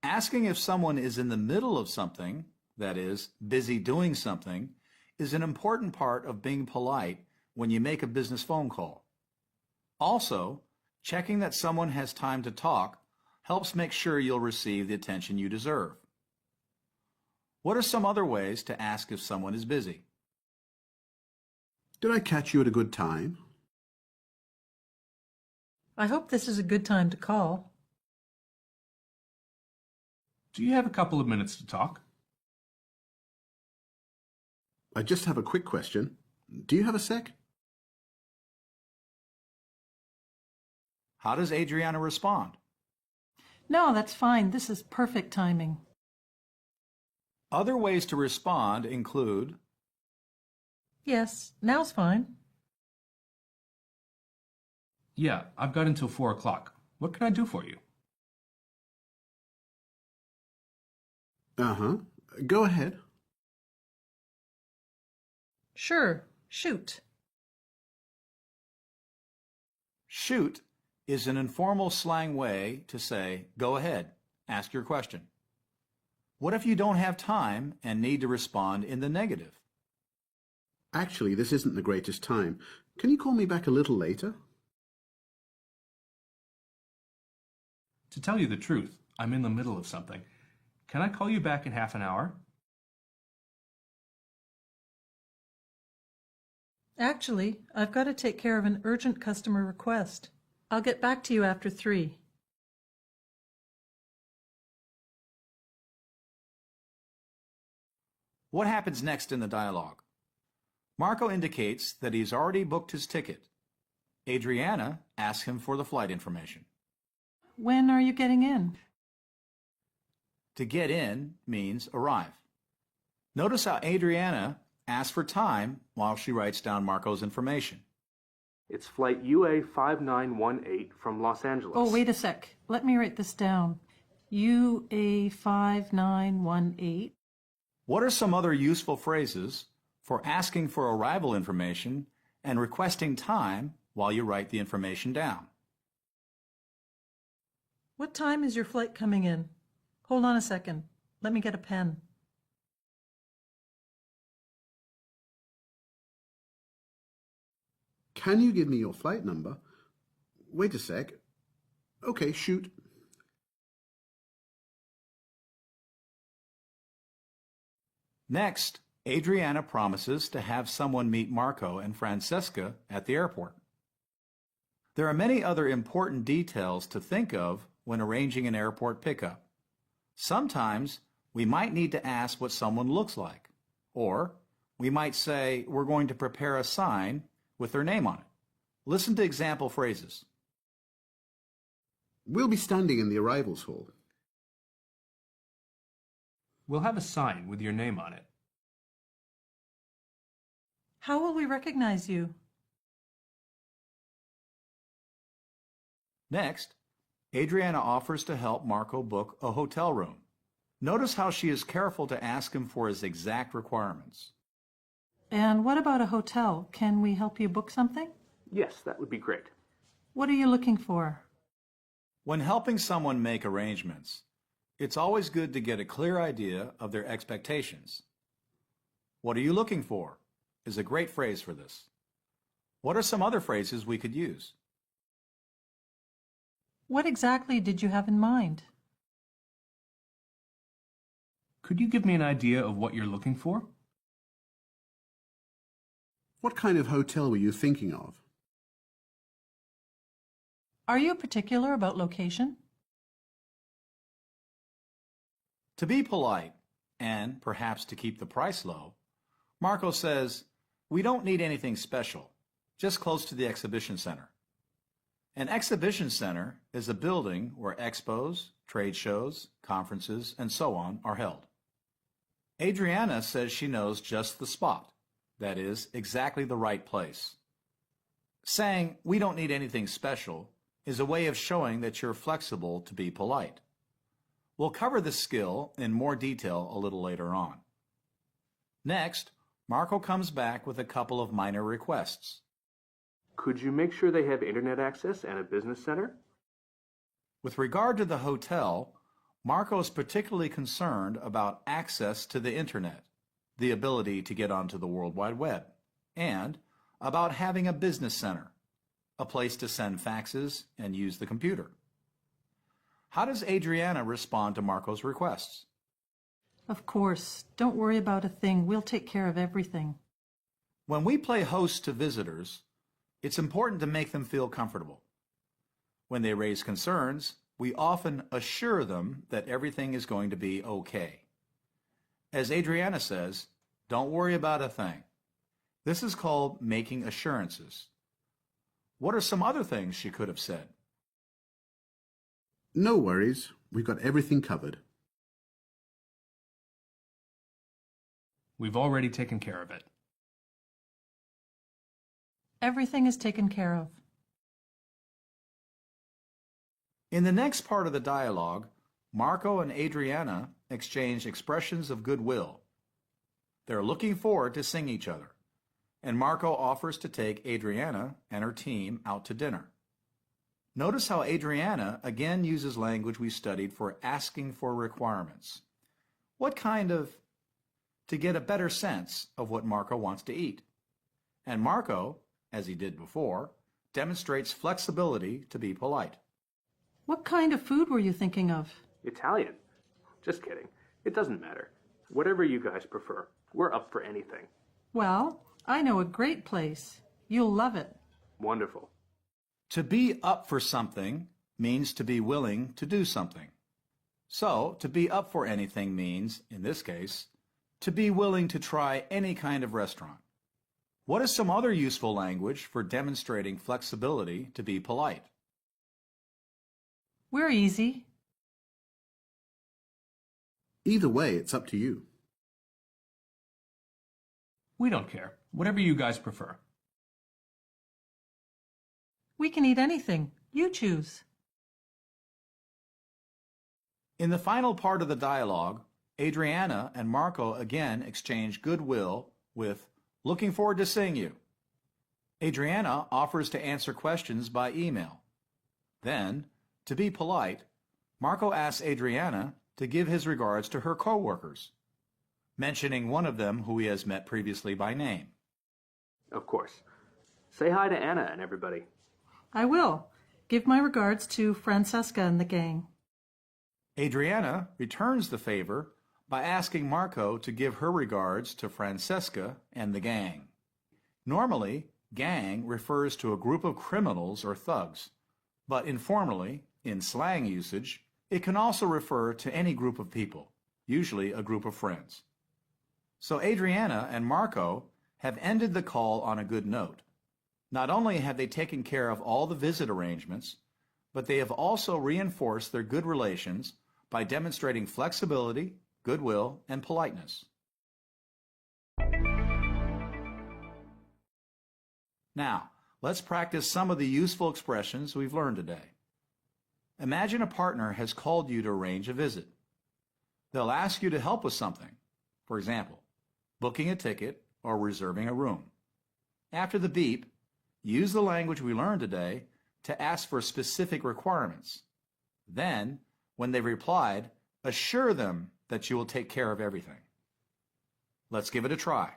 Asking if someone is in the middle of something, that is, busy doing something, is an important part of being polite when you make a business phone call. Also, checking that someone has time to talk helps make sure you'll receive the attention you deserve. What are some other ways to ask if someone is busy? Did I catch you at a good time? I hope this is a good time to call. Do you have a couple of minutes to talk? I just have a quick question. Do you have a sec? How does Adriana respond? No, that's fine. This is perfect timing. Other ways to respond include, Yes, now's fine. Yeah, I've got until 4 o'clock. What can I do for you? Uh-huh. Go ahead. Sure, shoot. shoot is an informal slang way to say, go ahead, ask your question. What if you don't have time and need to respond in the negative? Actually, this isn't the greatest time. Can you call me back a little later? To tell you the truth, I'm in the middle of something. Can I call you back in half an hour? Actually, I've got to take care of an urgent customer request. I'll get back to you after 3. What happens next in the dialogue? Marco indicates that he's already booked his ticket. Adriana asks him for the flight information. When are you getting in? To get in means arrive. Notice how Adriana asks for time while she writes down Marco's information. It's flight UA 5918 from Los Angeles. Oh, wait a sec. Let me write this down. UA 5918. What are some other useful phrases for asking for arrival information and requesting time while you write the information down? What time is your flight coming in? Hold on a second. Let me get a pen. Can you give me your flight number? Wait a sec. Okay, shoot. Next, Adriana promises to have someone meet Marco and Francesca at the airport. There are many other important details to think of when arranging an airport pickup. Sometimes we might need to ask what someone looks like, or we might say we're going to prepare a sign with their name on it. Listen to example phrases. We'll be standing in the arrivals hall. We'll have a sign with your name on it. How will we recognize you? Next, Adriana offers to help Marco book a hotel room. Notice how she is careful to ask him for his exact requirements. And what about a hotel? Can we help you book something? Yes, that would be great. What are you looking for? When helping someone make arrangements, It's always good to get a clear idea of their expectations. What are you looking for is a great phrase for this. What are some other phrases we could use? What exactly did you have in mind? Could you give me an idea of what you're looking for? What kind of hotel were you thinking of? Are you particular about location? To be polite, and perhaps to keep the price low, Marco says, we don't need anything special, just close to the exhibition center. An exhibition center is a building where expos, trade shows, conferences, and so on are held. Adriana says she knows just the spot, that is, exactly the right place. Saying, we don't need anything special, is a way of showing that you're flexible to be polite. We'll cover this skill in more detail a little later on. Next, Marco comes back with a couple of minor requests. Could you make sure they have internet access and a business center? With regard to the hotel, Marco is particularly concerned about access to the internet, the ability to get onto the World Wide Web, and about having a business center, a place to send faxes and use the computer. How does Adriana respond to Marco's requests? Of course. Don't worry about a thing. We'll take care of everything. When we play host to visitors, it's important to make them feel comfortable. When they raise concerns, we often assure them that everything is going to be okay. As Adriana says, don't worry about a thing. This is called making assurances. What are some other things she could have said? No worries, we've got everything covered. We've already taken care of it. Everything is taken care of. In the next part of the dialogue, Marco and Adriana exchange expressions of goodwill. They're looking forward to seeing each other, and Marco offers to take Adriana and her team out to dinner. Notice how Adriana again uses language we studied for asking for requirements. What kind of? To get a better sense of what Marco wants to eat. And Marco, as he did before, demonstrates flexibility to be polite. What kind of food were you thinking of? Italian. Just kidding. It doesn't matter. Whatever you guys prefer. We're up for anything. Well, I know a great place. You'll love it. Wonderful. To be up for something means to be willing to do something. So, to be up for anything means, in this case, to be willing to try any kind of restaurant. What is some other useful language for demonstrating flexibility to be polite? We're easy. Either way, it's up to you. We don't care. Whatever you guys prefer. We can eat anything. You choose. In the final part of the dialogue, Adriana and Marco again exchange goodwill with, looking forward to seeing you. Adriana offers to answer questions by email. Then, to be polite, Marco asks Adriana to give his regards to her co-workers, mentioning one of them who he has met previously by name. Of course. Say hi to Anna and everybody. I will. Give my regards to Francesca and the gang. Adriana returns the favor by asking Marco to give her regards to Francesca and the gang. Normally, gang refers to a group of criminals or thugs, but informally, in slang usage, it can also refer to any group of people, usually a group of friends. So Adriana and Marco have ended the call on a good note. Not only have they taken care of all the visit arrangements, but they have also reinforced their good relations by demonstrating flexibility, goodwill, and politeness. Now, let's practice some of the useful expressions we've learned today. Imagine a partner has called you to arrange a visit. They'll ask you to help with something, for example, booking a ticket or reserving a room. After the beep, use the language we learned today to ask for specific requirements. Then, when they've replied, Assure them that you will take care of everything. Let's give it a try.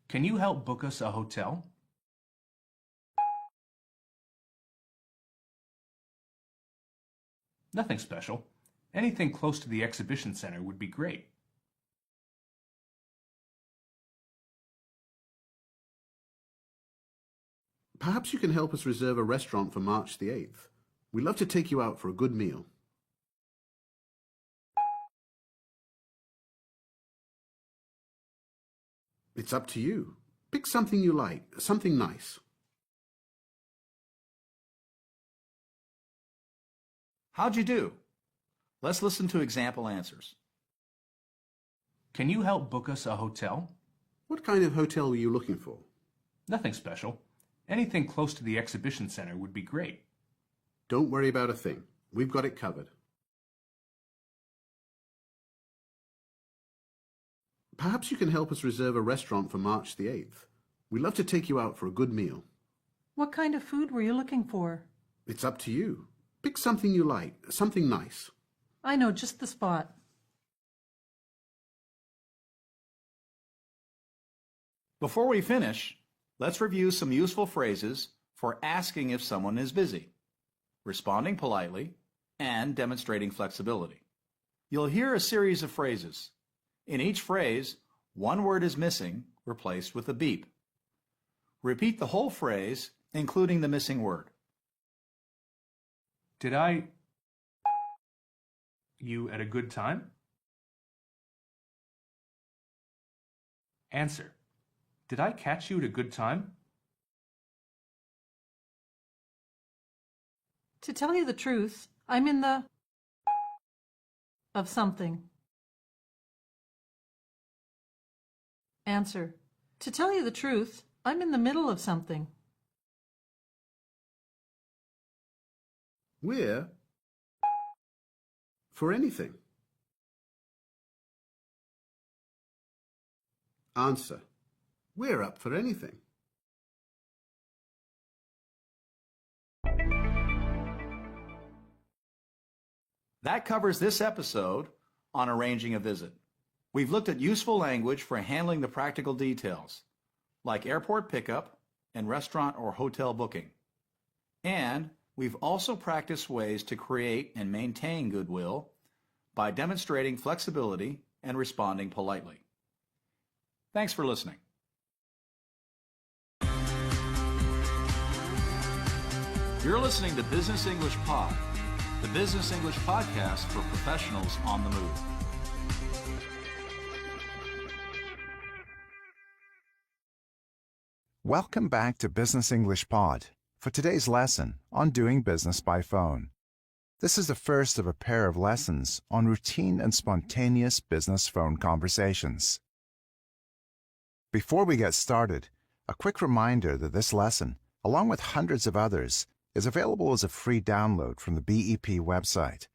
Can you help book us a hotel? Nothing special. Anything close to the exhibition center would be great. Perhaps you can help us reserve a restaurant for March the 8th. We'd love to take you out for a good meal. It's up to you. Pick something you like, something nice. How'd you do? Let's listen to example answers. Can you help book us a hotel? What kind of hotel were you looking for? Nothing special. Anything close to the exhibition center would be great. Don't worry about a thing. We've got it covered. Perhaps you can help us reserve a restaurant for March the 8th. We'd love to take you out for a good meal. What kind of food were you looking for? It's up to you. Pick something you like, something nice. I know just the spot. Before we finish, let's review some useful phrases for asking if someone is busy, responding politely, and demonstrating flexibility. You'll hear a series of phrases. In each phrase, one word is missing, replaced with a beep. Repeat the whole phrase, including the missing word. Did I... You at a good time? Answer. Did I catch you at a good time? To tell you the truth, I'm in the... of something. Answer. To tell you the truth, I'm in the middle of something. We're for anything. Answer. We're up for anything. That covers this episode on arranging a visit. We've looked at useful language for handling the practical details, like airport pickup and restaurant or hotel booking. And we've also practiced ways to create and maintain goodwill by demonstrating flexibility and responding politely. Thanks for listening. You're listening to Business English Pod, the Business English podcast for professionals on the move. Welcome back to Business English Pod for today's lesson on doing business by phone. This is the first of a pair of lessons on routine and spontaneous business phone conversations. Before we get started, a quick reminder that this lesson, along with hundreds of others, is available as a free download from the BEP website.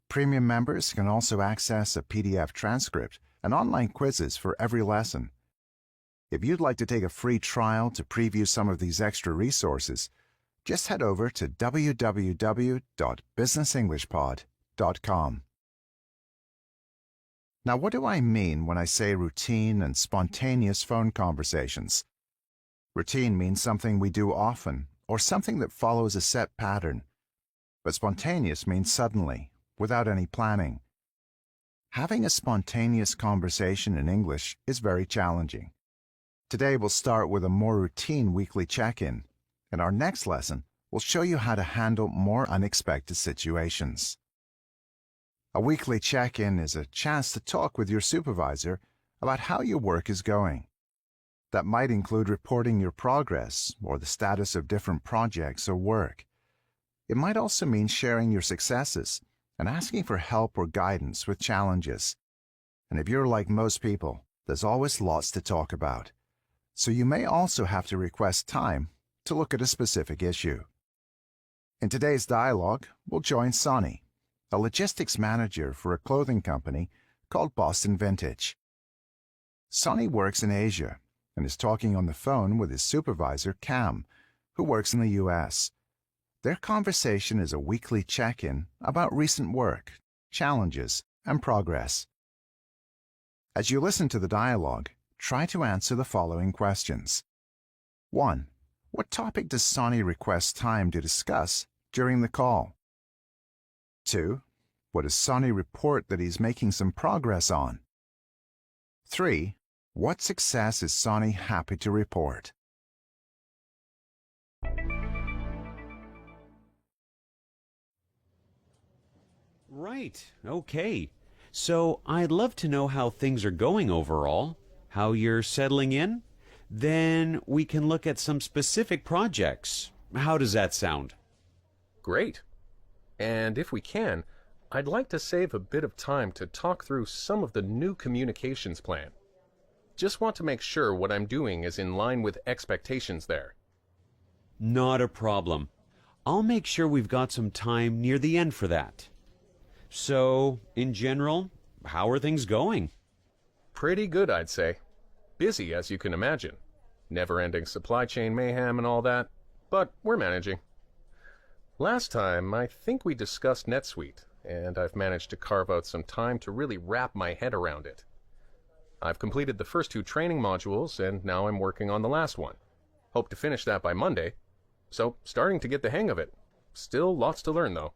Premium members can also access a PDF transcript and online quizzes for every lesson. If you'd like to take a free trial to preview some of these extra resources, just head over to www.businessenglishpod.com. Now, what do I mean when I say routine and spontaneous phone conversations? Routine means something we do often or something that follows a set pattern. But spontaneous means suddenly, without any planning. Having a spontaneous conversation in English is very challenging. Today we'll start with a more routine weekly check-in. In our next lesson, we'll show you how to handle more unexpected situations. A weekly check-in is a chance to talk with your supervisor about how your work is going. That might include reporting your progress or the status of different projects or work. It might also mean sharing your successes and asking for help or guidance with challenges. And if you're like most people, there's always lots to talk about. So you may also have to request time to look at a specific issue. In today's dialogue, we'll join Sonny, a logistics manager for a clothing company called Boston Vintage. Sonny works in Asia and is talking on the phone with his supervisor, Cam, who works in the U.S. Their conversation is a weekly check-in about recent work, challenges, and progress. As you listen to the dialogue, try to answer the following questions. 1. What topic does Sonny request time to discuss during the call? 2. What does Sonny report that he's making some progress on? 3. What success is Sonny happy to report? Right, okay. So I'd love to know how things are going overall, how you're settling in. Then we can look at some specific projects. How does that sound? Great. And if we can, I'd like to save a bit of time to talk through some of the new communications plan. Just want to make sure what I'm doing is in line with expectations there. Not a problem. I'll make sure we've got some time near the end for that. So, in general, how are things going? Pretty good, I'd say. Busy, as you can imagine. Never-ending supply chain mayhem and all that, but we're managing. Last time, I think we discussed NetSuite, and I've managed to carve out some time to really wrap my head around it. I've completed the first 2 training modules, and now I'm working on the last one. Hope to finish that by Monday. So, starting to get the hang of it. Still lots to learn, though.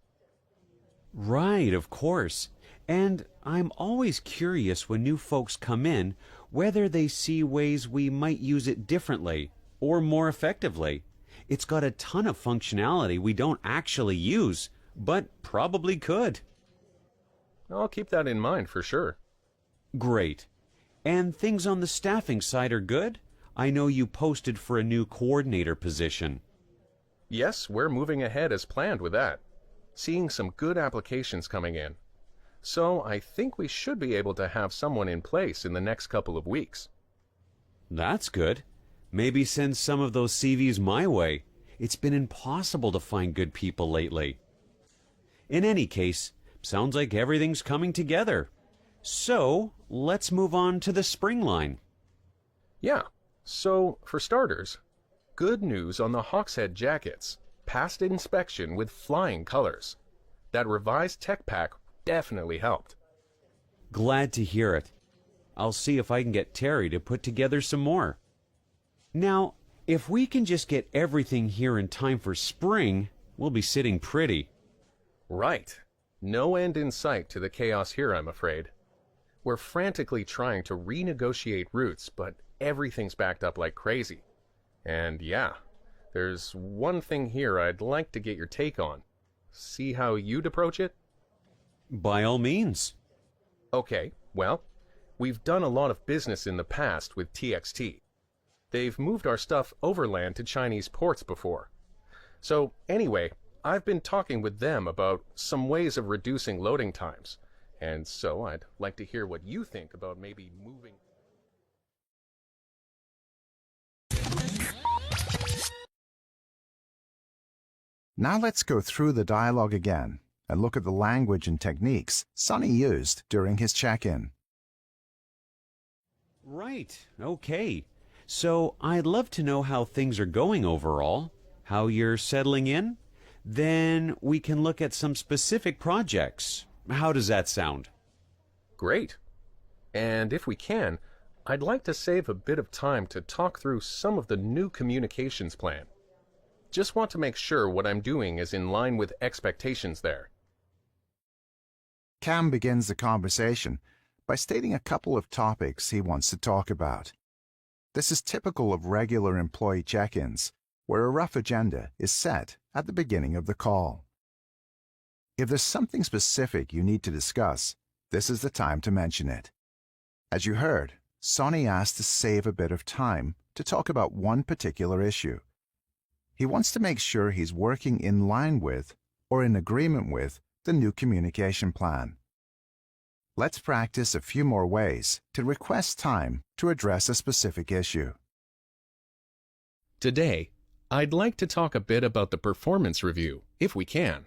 Right, of course. And I'm always curious when new folks come in whether they see ways we might use it differently or more effectively. It's got a ton of functionality we don't actually use, but probably could. I'll keep that in mind for sure. Great. And things on the staffing side are good? I know you posted for a new coordinator position. Yes, we're moving ahead as planned with that. Seeing some good applications coming in. So I think we should be able to have someone in place in the next couple of weeks. That's good. Maybe send some of those CVs my way. It's been impossible to find good people lately. In any case, sounds like everything's coming together. So, let's move on to the spring line. Yeah, so for starters, good news on the Hawkshead jackets. Passed inspection with flying colors. That revised tech pack definitely helped. Glad to hear it. I'll see if I can get Terry to put together some more. Now, if we can just get everything here in time for spring, we'll be sitting pretty. Right. No end in sight to the chaos here, I'm afraid. We're frantically trying to renegotiate routes, but everything's backed up like crazy. And yeah, there's one thing here I'd like to get your take on. See how you'd approach it? By all means. Okay, well, we've done a lot of business in the past with TXT. They've moved our stuff overland to Chinese ports before. So anyway, I've been talking with them about some ways of reducing loading times. And so I'd like to hear what you think about maybe moving... Now let's go through the dialogue again and look at the language and techniques Sonny used during his check-in. Right, okay. So I'd love to know how things are going overall, how you're settling in. Then we can look at some specific projects. How does that sound? Great. And if we can, I'd like to save a bit of time to talk through some of the new communications plan. Just want to make sure what I'm doing is in line with expectations there. Cam begins the conversation by stating a couple of topics he wants to talk about. This is typical of regular employee check-ins, where a rough agenda is set at the beginning of the call. If there's something specific you need to discuss, this is the time to mention it. As you heard, Sonny asked to save a bit of time to talk about one particular issue. He wants to make sure he's working in line with or in agreement with the new communication plan. Let's practice a few more ways to request time to address a specific issue. Today, I'd like to talk a bit about the performance review, if we can.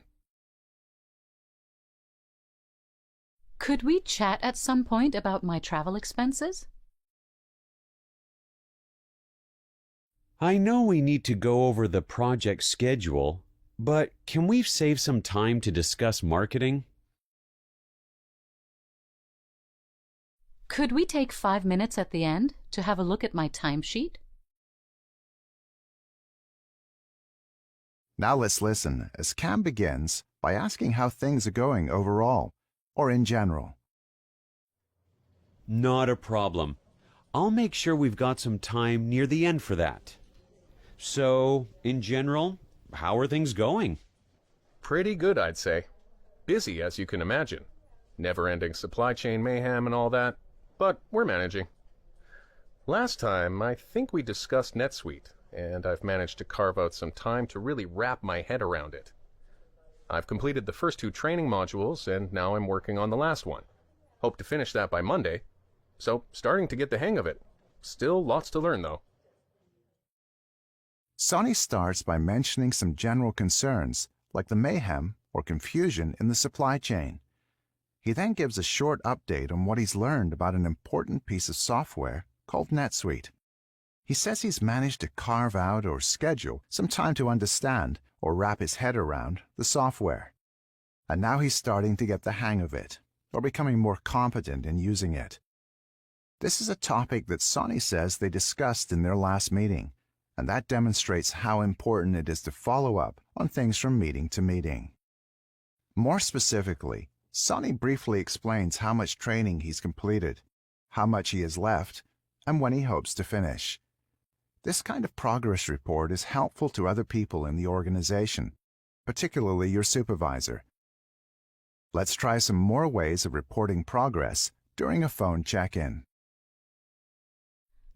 Could we chat at some point about my travel expenses? I know we need to go over the project schedule, But can we save some time to discuss marketing? Could we take 5 minutes at the end to have a look at my timesheet? Now let's listen as Cam begins by asking how things are going overall, or in general. Not a problem. I'll make sure we've got some time near the end for that. So, in general, how are things going? Pretty good, I'd say. Busy, as you can imagine. Never-ending supply chain mayhem and all that, but we're managing. Last time, I think we discussed NetSuite, and I've managed to carve out some time to really wrap my head around it. I've completed the first 2 training modules, and now I'm working on the last one. Hope to finish that by Monday. So, starting to get the hang of it. Still lots to learn, though. Sonny starts by mentioning some general concerns, like the mayhem or confusion in the supply chain. He then gives a short update on what he's learned about an important piece of software called NetSuite. He says he's managed to carve out or schedule some time to understand or wrap his head around the software. And now he's starting to get the hang of it, or becoming more competent in using it. This is a topic that Sonny says they discussed in their last meeting, and that demonstrates how important it is to follow up on things from meeting to meeting. More specifically, Sonny briefly explains how much training he's completed, how much he has left, and when he hopes to finish. This kind of progress report is helpful to other people in the organization, particularly your supervisor. Let's try some more ways of reporting progress during a phone check-in.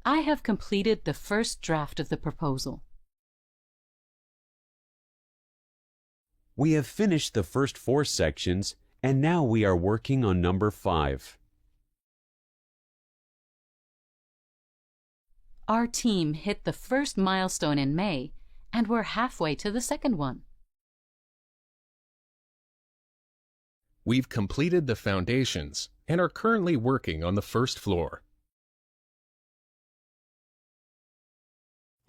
I have completed the first draft of the proposal. We have finished the first 4 sections, and now we are working on number 5. Our team hit the first milestone in May, and we're halfway to the second one. We've completed the foundations and are currently working on the first floor.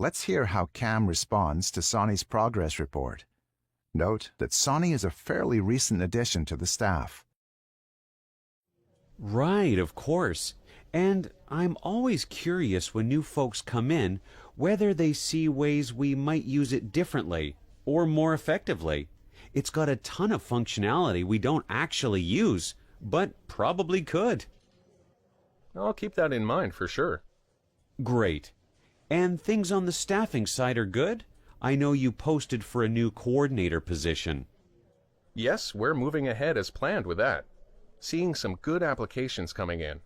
Let's hear how Cam responds to Sonny's progress report. Note that Sonny is a fairly recent addition to the staff. Right, of course. And I'm always curious when new folks come in whether they see ways we might use it differently or more effectively. It's got a ton of functionality we don't actually use, but probably could. I'll keep that in mind for sure. Great. And things on the staffing side are good? I know you posted for a new coordinator position. Yes, we're moving ahead as planned with that. Seeing some good applications coming in.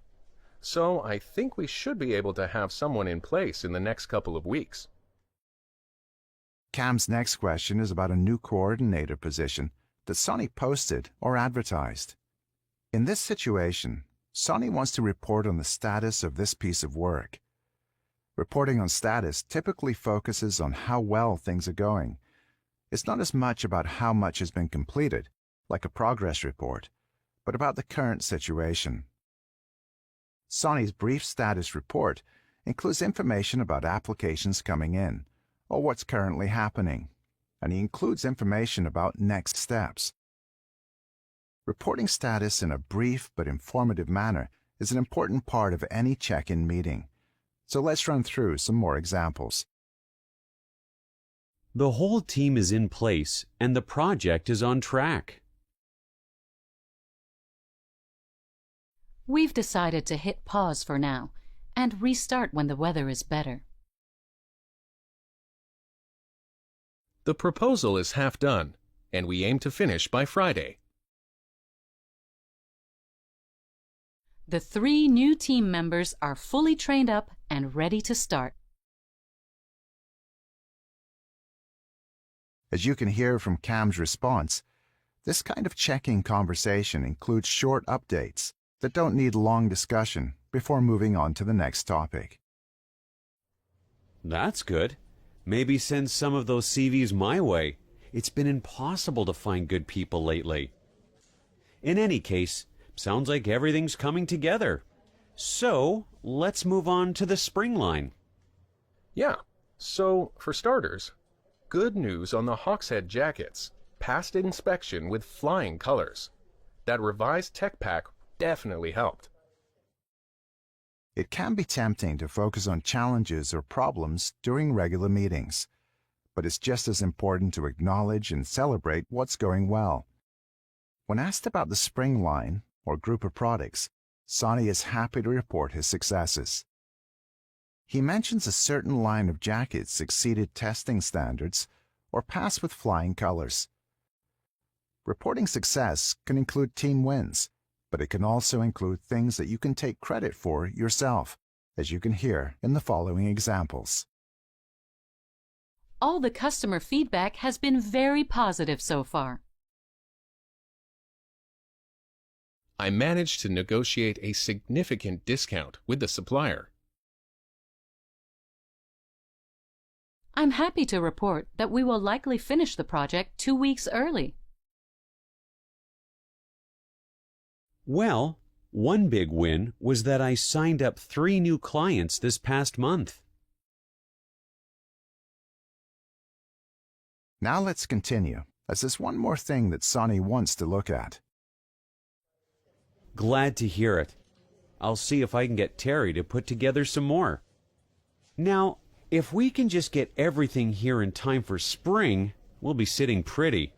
So I think we should be able to have someone in place in the next couple of weeks. Cam's next question is about a new coordinator position that Sonny posted or advertised. In this situation, Sonny wants to report on the status of this piece of work. Reporting on status typically focuses on how well things are going. It's not as much about how much has been completed, like a progress report, but about the current situation. Sonny's brief status report includes information about applications coming in, or what's currently happening, and he includes information about next steps. Reporting status in a brief but informative manner is an important part of any check-in meeting. So let's run through some more examples. The whole team is in place, and the project is on track. We've decided to hit pause for now and restart when the weather is better. The proposal is half done, and we aim to finish by Friday. The 3 new team members are fully trained up and ready to start. As you can hear from Cam's response, this kind of check-in conversation includes short updates that don't need long discussion before moving on to the next topic. That's good. Maybe send some of those CVs my way. It's been impossible to find good people lately. In any case, sounds like everything's coming together. So, let's move on to the spring line. Yeah, so for starters, Good news on the Hawkshead jackets. Passed inspection with flying colors. That revised tech pack definitely helped. It can be tempting to focus on challenges or problems during regular meetings, but it's just as important to acknowledge and celebrate what's going well. When asked about the spring line or group of products, Sonny is happy to report his successes. He mentions a certain line of jackets exceeded testing standards or passed with flying colors. Reporting success can include team wins, but it can also include things that you can take credit for yourself, as you can hear in the following examples. All the customer feedback has been very positive so far. I managed to negotiate a significant discount with the supplier. I'm happy to report that we will likely finish the project 2 weeks early. Well, one big win was that I signed up 3 new clients this past month. Now let's continue, as there's one more thing that Sonny wants to look at. Glad to hear it. I'll see if I can get Terry to put together some more. Now, if we can just get everything here in time for spring, we'll be sitting pretty.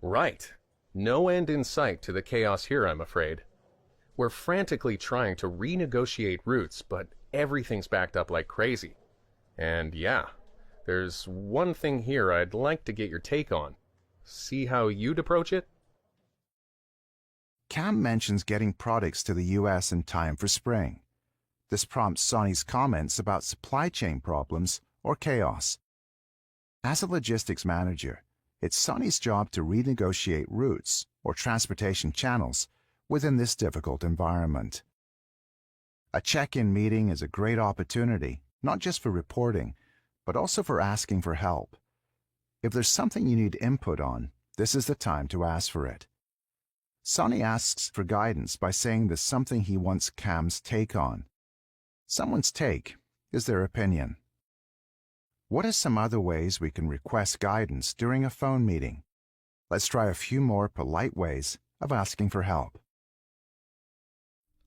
Right. No end in sight to the chaos here, I'm afraid. We're frantically trying to renegotiate routes, but everything's backed up like crazy. And yeah, there's one thing here I'd like to get your take on. See how you'd approach it? Cam mentions getting products to the U.S. in time for spring. This prompts Sonny's comments about supply chain problems or chaos. As a logistics manager, it's Sonny's job to renegotiate routes or transportation channels within this difficult environment. A check-in meeting is a great opportunity, not just for reporting, but also for asking for help. If there's something you need input on, this is the time to ask for it. Sonny asks for guidance by saying there's something he wants Cam's take on. Someone's take is their opinion. What are some other ways we can request guidance during a phone meeting? Let's try a few more polite ways of asking for help.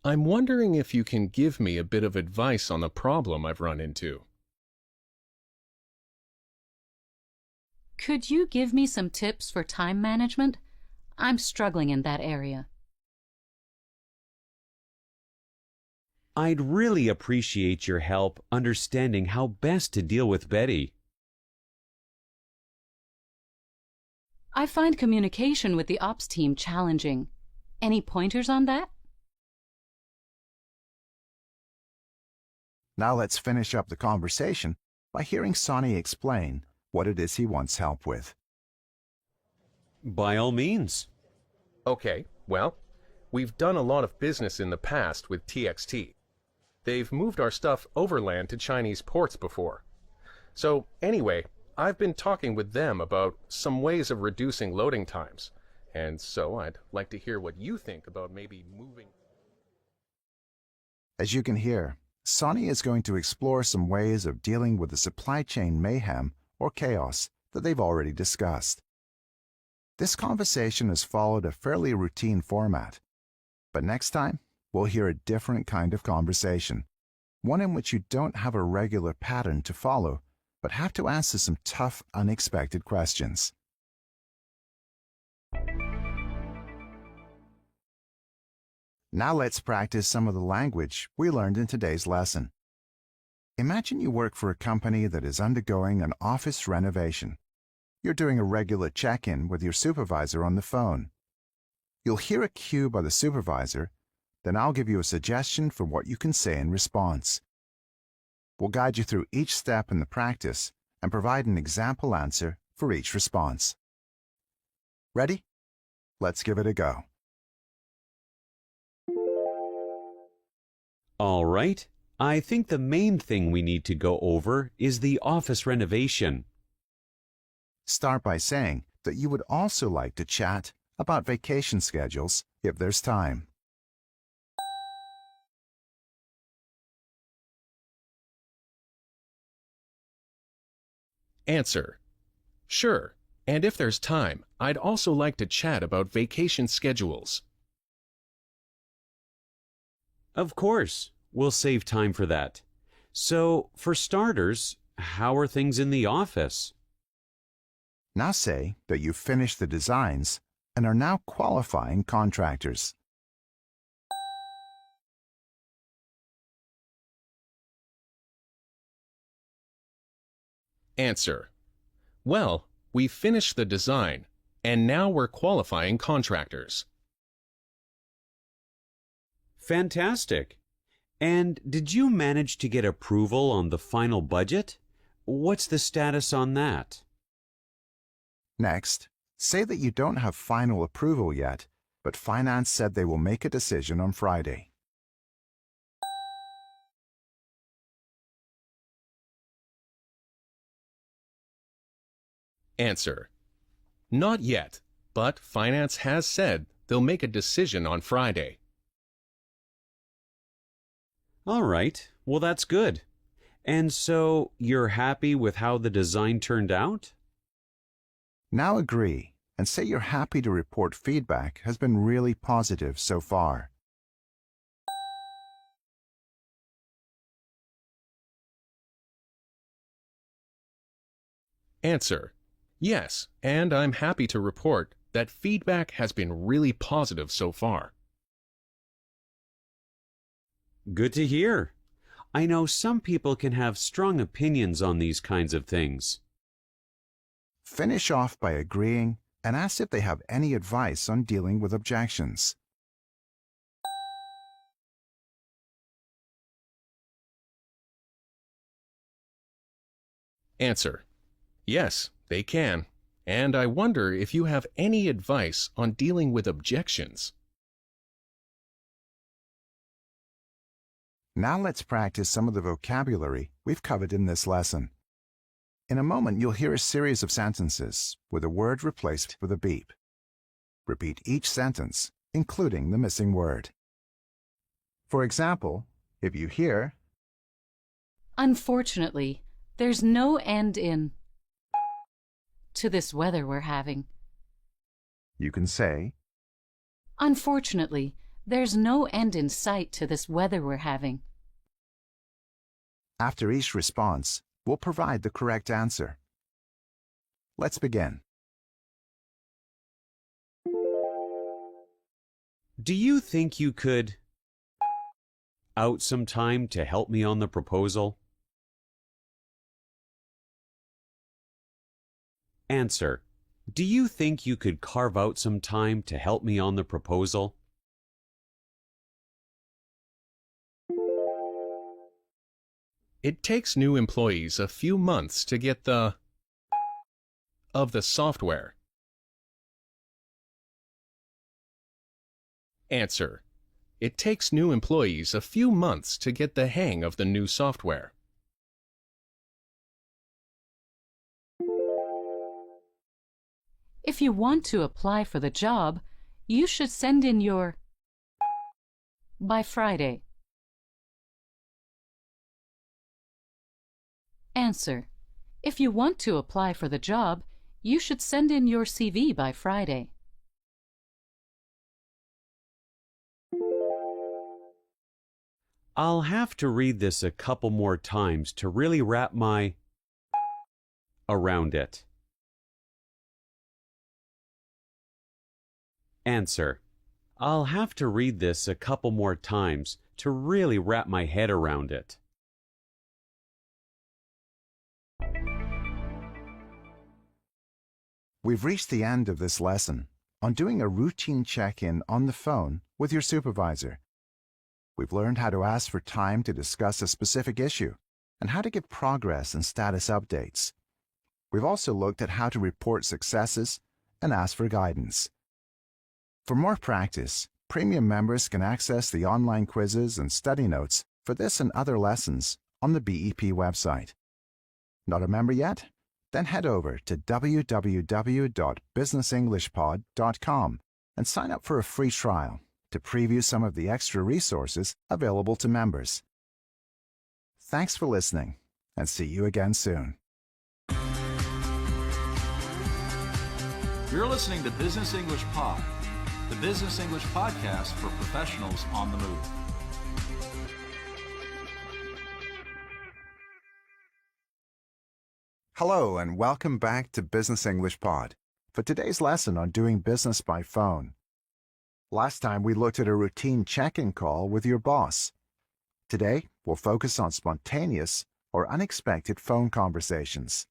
I'm wondering if you can give me a bit of advice on the problem I've run into. Could you give me some tips for time management? I'm struggling in that area. I'd really appreciate your help understanding how best to deal with Betty. I find communication with the ops team challenging. Any pointers on that? Now let's finish up the conversation by hearing Sonny explain what it is he wants help with. By all means. Okay, well, we've done a lot of business in the past with TXT. They've moved our stuff overland to Chinese ports before. So anyway, I've been talking with them about some ways of reducing loading times. And so I'd like to hear what you think about maybe moving. As you can hear, Sonny is going to explore some ways of dealing with the supply chain mayhem or chaos that they've already discussed. This conversation has followed a fairly routine format, but next time we'll hear a different kind of conversation, one in which you don't have a regular pattern to follow, but have to answer some tough, unexpected questions. Now let's practice some of the language we learned in today's lesson. Imagine you work for a company that is undergoing an office renovation. You're doing a regular check-in with your supervisor on the phone. You'll hear a cue by the supervisor, then I'll give you a suggestion for what you can say in response. We'll guide you through each step in the practice and provide an example answer for each response. Ready? Let's give it a go. All right. I think the main thing we need to go over is the office renovation. Start by saying that you would also like to chat about vacation schedules if there's time. Answer. Sure, and if there's time, I'd also like to chat about vacation schedules. Of course, we'll save time for that. So, for starters, how are things in the office? Now say that you've finished the designs and are now qualifying contractors. Answer. Well, we finished the design, and now we're qualifying contractors. Fantastic. And did you manage to get approval on the final budget? What's the status on that? Next, say that you don't have final approval yet, but finance said they will make a decision on Friday. Answer. Not yet, but finance has said they'll make a decision on Friday. All right, well that's good. And so, you're happy with how the design turned out? Now agree and say you're happy to report feedback has been really positive so far. Answer. Yes, and I'm happy to report that feedback has been really positive so far. Good to hear. I know some people can have strong opinions on these kinds of things. Finish off by agreeing and ask if they have any advice on dealing with objections. Answer. Yes, they can. And I wonder if you have any advice on dealing with objections. Now let's practice some of the vocabulary we've covered in this lesson. In a moment, you'll hear a series of sentences with a word replaced with a beep. Repeat each sentence, including the missing word. For example, if you hear, Unfortunately, there's no end in to this weather we're having. you can say, Unfortunately, there's no end in sight to this weather we're having. after each response, we'll provide the correct answer. Let's begin. Do you think you could out some time to help me on the proposal? Answer. Do you think you could carve out some time to help me on the proposal? It takes new employees a few months to get the software. Answer. It takes new employees a few months to get the hang of the new software. If you want to apply for the job, you should send in your by Friday. Answer. If you want to apply for the job, you should send in your CV by Friday. I'll have to read this a couple more times to really wrap my around it. Answer. I'll have to read this a couple more times to really wrap my head around it. We've reached the end of this lesson on doing a routine check-in on the phone with your supervisor. We've learned how to ask for time to discuss a specific issue and how to give progress and status updates. We've also looked at how to report successes and ask for guidance. For more practice, premium members can access the online quizzes and study notes for this and other lessons on the BEP website. Not a member yet? Then head over to www.businessenglishpod.com and sign up for a free trial to preview some of the extra resources available to members. Thanks for listening, and see you again soon. You're listening to Business English Pod, the Business English podcast for professionals on the move. Hello, and welcome back to Business English Pod for today's lesson on doing business by phone. Last time we looked at a routine check-in call with your boss. Today, we'll focus on spontaneous or unexpected phone conversations.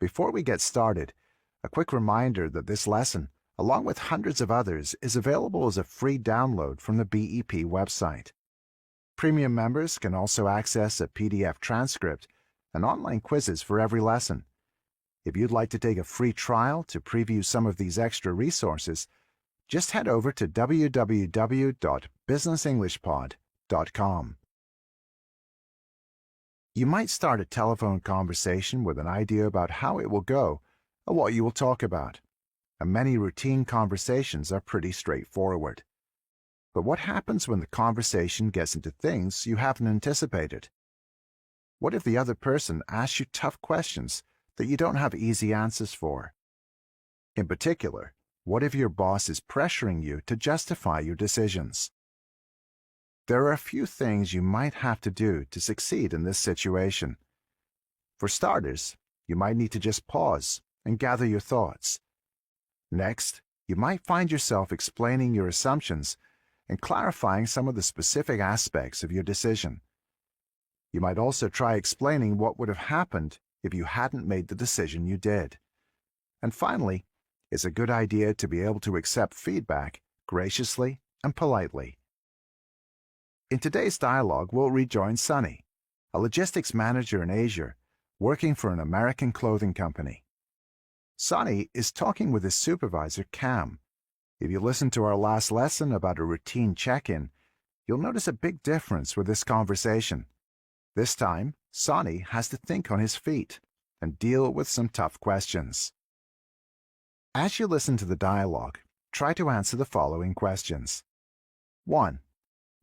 Before we get started, a quick reminder that this lesson, along with hundreds of others, is available as a free download from the BEP website. Premium members can also access a PDF transcript and online quizzes for every lesson. If you'd like to take a free trial to preview some of these extra resources, just head over to www.businessenglishpod.com. You might start a telephone conversation with an idea about how it will go or what you will talk about, and many routine conversations are pretty straightforward. But what happens when the conversation gets into things you haven't anticipated? What if the other person asks you tough questions that you don't have easy answers for? In particular, what if your boss is pressuring you to justify your decisions? There are a few things you might have to do to succeed in this situation. For starters, you might need to just pause and gather your thoughts. Next, you might find yourself explaining your assumptions and clarifying some of the specific aspects of your decision. You might also try explaining what would have happened if you hadn't made the decision you did. And finally, it's a good idea to be able to accept feedback graciously and politely. In today's dialogue, we'll rejoin Sunny, a logistics manager in Asia, working for an American clothing company. Sunny is talking with his supervisor, Cam. If you listen to our last lesson about a routine check-in, you'll notice a big difference with this conversation. This time, Sunny has to think on his feet and deal with some tough questions. As you listen to the dialogue, try to answer the following questions. 1.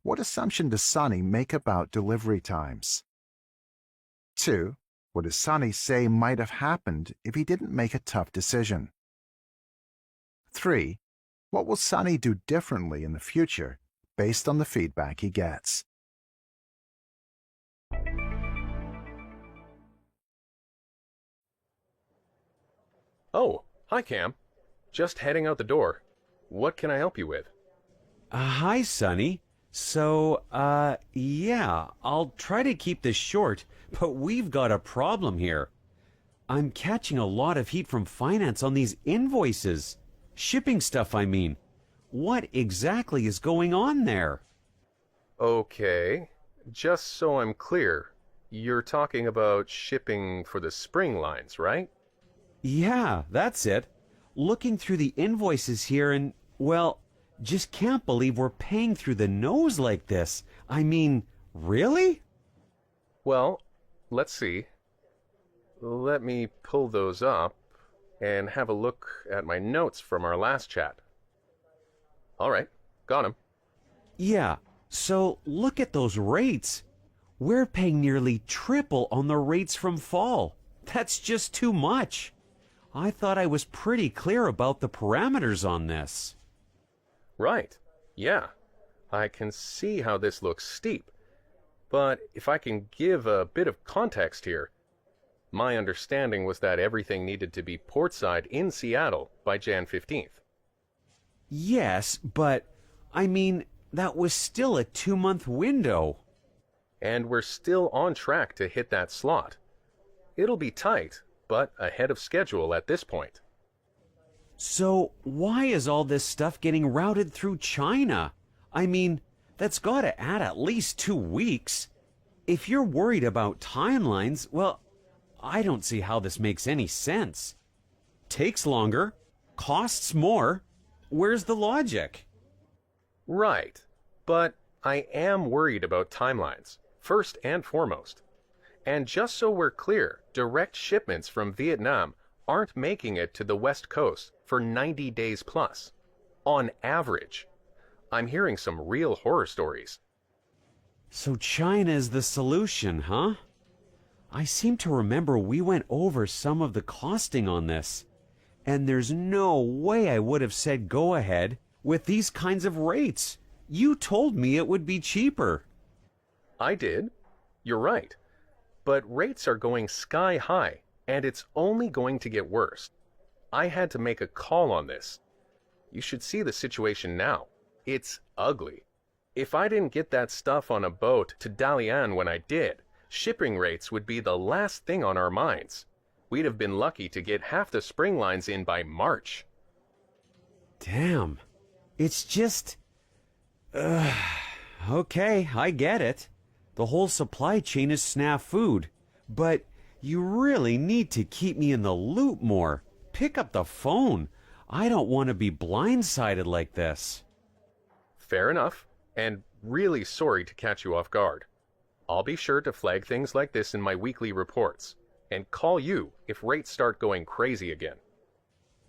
What assumption does Sunny make about delivery times? 2. What does Sunny say might have happened if he didn't make a tough decision? 3. What will Sunny do differently in the future based on the feedback he gets? Oh, hi Cam. Just heading out the door. What can I help you with? Hi, Sonny. So, yeah, I'll try to keep this short, but we've got a problem here. I'm catching a lot of heat from finance on these invoices. Shipping stuff, I mean. What exactly is going on there? Okay, just so I'm clear, you're talking about shipping for the spring lines, right? Yeah, that's it. Looking through the invoices here and, well, just can't believe we're paying through the nose like this. I mean, really? Well, let's see. Let me pull those up and have a look at my notes from our last chat. All right, got 'em. Yeah, so look at those rates. We're paying nearly triple on the rates from fall. That's just too much. I thought I was pretty clear about the parameters on this. Right, yeah. I can see how this looks steep. But if I can give a bit of context here, my understanding was that everything needed to be portside in Seattle by Jan 15th. Yes, but, I mean, that was still a 2-month window. And we're still on track to hit that slot. It'll be tight, but ahead of schedule at this point. So why is all this stuff getting routed through China? I mean, that's got to add at least 2 weeks. If you're worried about timelines, well, I don't see how this makes any sense. Takes longer, costs more. Where's the logic? Right, but I am worried about timelines, first and foremost. And just so we're clear, direct shipments from Vietnam aren't making it to the West Coast for 90 days plus. On average. I'm hearing some real horror stories. So China's the solution, huh? I seem to remember we went over some of the costing on this. And there's no way I would have said go ahead with these kinds of rates. You told me it would be cheaper. I did. You're right. But rates are going sky high, and it's only going to get worse. I had to make a call on this. You should see the situation now. It's ugly. If I didn't get that stuff on a boat to Dalian when I did, shipping rates would be the last thing on our minds. We'd have been lucky to get half the spring lines in by March. Damn. It's just... okay, I get it. The whole supply chain is snafu'd. But you really need to keep me in the loop more. Pick up the phone. I don't want to be blindsided like this. Fair enough, and really sorry to catch you off guard. I'll be sure to flag things like this in my weekly reports, and call you if rates start going crazy again.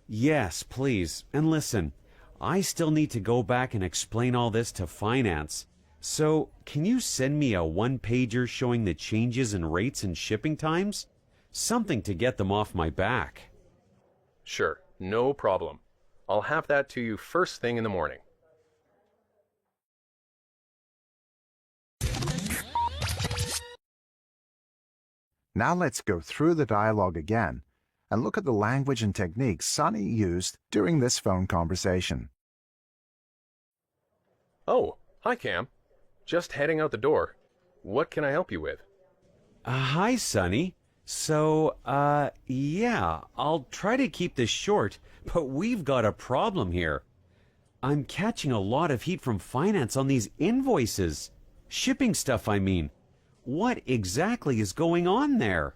Yes, please. And listen, I still need to go back and explain all this to finance. So, can you send me a one-pager showing the changes in rates and shipping times? Something to get them off my back. Sure, no problem. I'll have that to you first thing in the morning. Now let's go through the dialogue again and look at the language and techniques Sonny used during this phone conversation. Oh, hi Cam. Just heading out the door. What can I help you with? Hi, Sonny. So, yeah, I'll try to keep this short, but we've got a problem here. I'm catching a lot of heat from finance on these invoices. Shipping stuff, I mean. What exactly is going on there?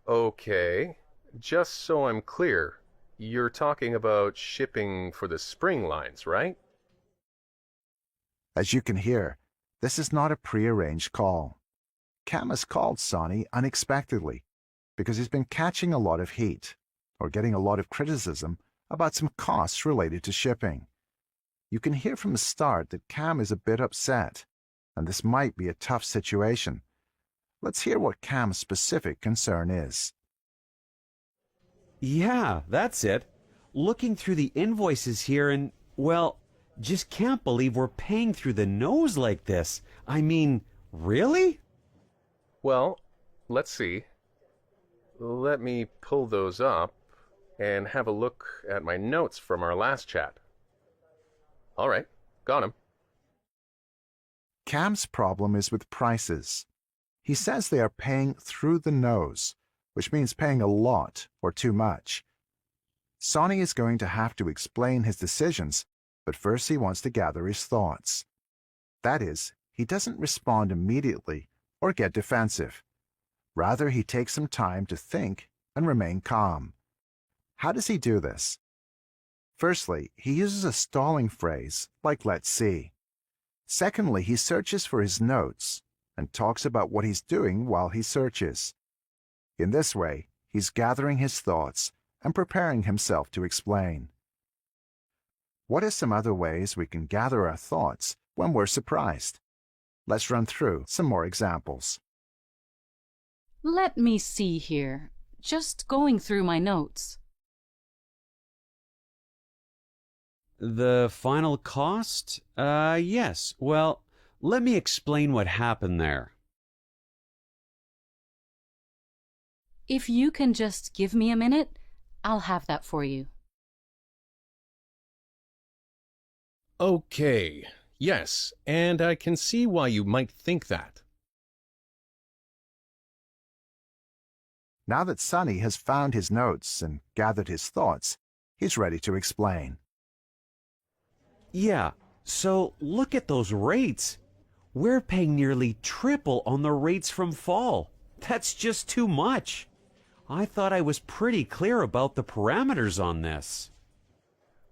Okay, just so I'm clear, you're talking about shipping for the spring lines, right? As you can hear, this is not a pre-arranged call. Cam has called Sonny unexpectedly because he's been catching a lot of heat or getting a lot of criticism about some costs related to shipping. You can hear from the start that Cam is a bit upset, and this might be a tough situation. Let's hear what Cam's specific concern is. Yeah, that's it. Looking through the invoices here and, well, just can't believe we're paying through the nose like this. I mean, really? Well, let's see. Let me pull those up and have a look at my notes from our last chat. All right, got 'em. Cam's problem is with prices. He says they are paying through the nose, which means paying a lot or too much. Sonny is going to have to explain his decisions, but first he wants to gather his thoughts. That is, he doesn't respond immediately or get defensive. Rather, he takes some time to think and remain calm. How does he do this? Firstly, he uses a stalling phrase like "let's see." Secondly, he searches for his notes and talks about what he's doing while he searches. In this way, he's gathering his thoughts and preparing himself to explain. What are some other ways we can gather our thoughts when we're surprised? Let's run through some more examples. Let me see here. Just going through my notes. The final cost? Yes. Well, let me explain what happened there. If you can just give me a minute, I'll have that for you. Okay, yes, and I can see why you might think that. Now that Sonny has found his notes and gathered his thoughts, he's ready to explain. Yeah, so look at those rates. We're paying nearly triple on the rates from fall. That's just too much. I thought I was pretty clear about the parameters on this.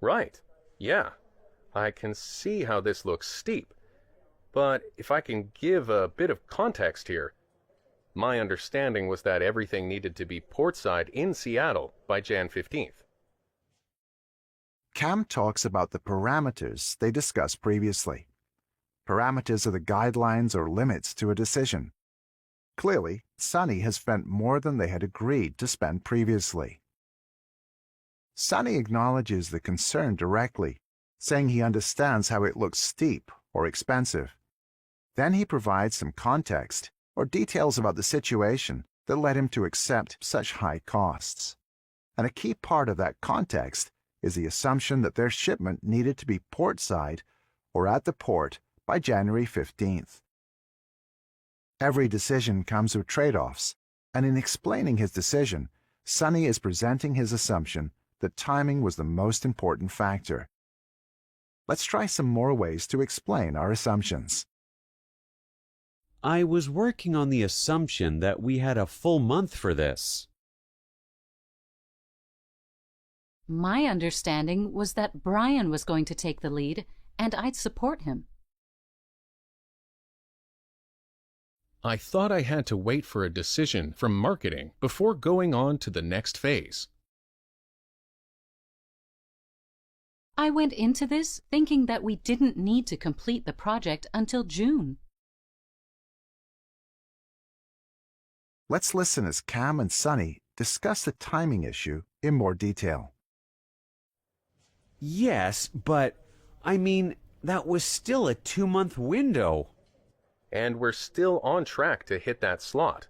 Right, yeah. I can see how this looks steep. But if I can give a bit of context here, my understanding was that everything needed to be portside in Seattle by Jan 15th. Cam talks about the parameters they discussed previously. Parameters are the guidelines or limits to a decision. Clearly, Sonny has spent more than they had agreed to spend previously. Sonny acknowledges the concern directly, saying he understands how it looks steep or expensive. Then he provides some context or details about the situation that led him to accept such high costs. And a key part of that context is the assumption that their shipment needed to be portside or at the port by January 15th. Every decision comes with trade-offs, and in explaining his decision, Sonny is presenting his assumption that timing was the most important factor. Let's try some more ways to explain our assumptions. I was working on the assumption that we had a full month for this. My understanding was that Brian was going to take the lead, and I'd support him. I thought I had to wait for a decision from marketing before going on to the next phase. I went into this thinking that we didn't need to complete the project until June. Let's listen as Cam and Sonny discuss the timing issue in more detail. Yes, but, I mean, that was still a 2-month window. And we're still on track to hit that slot.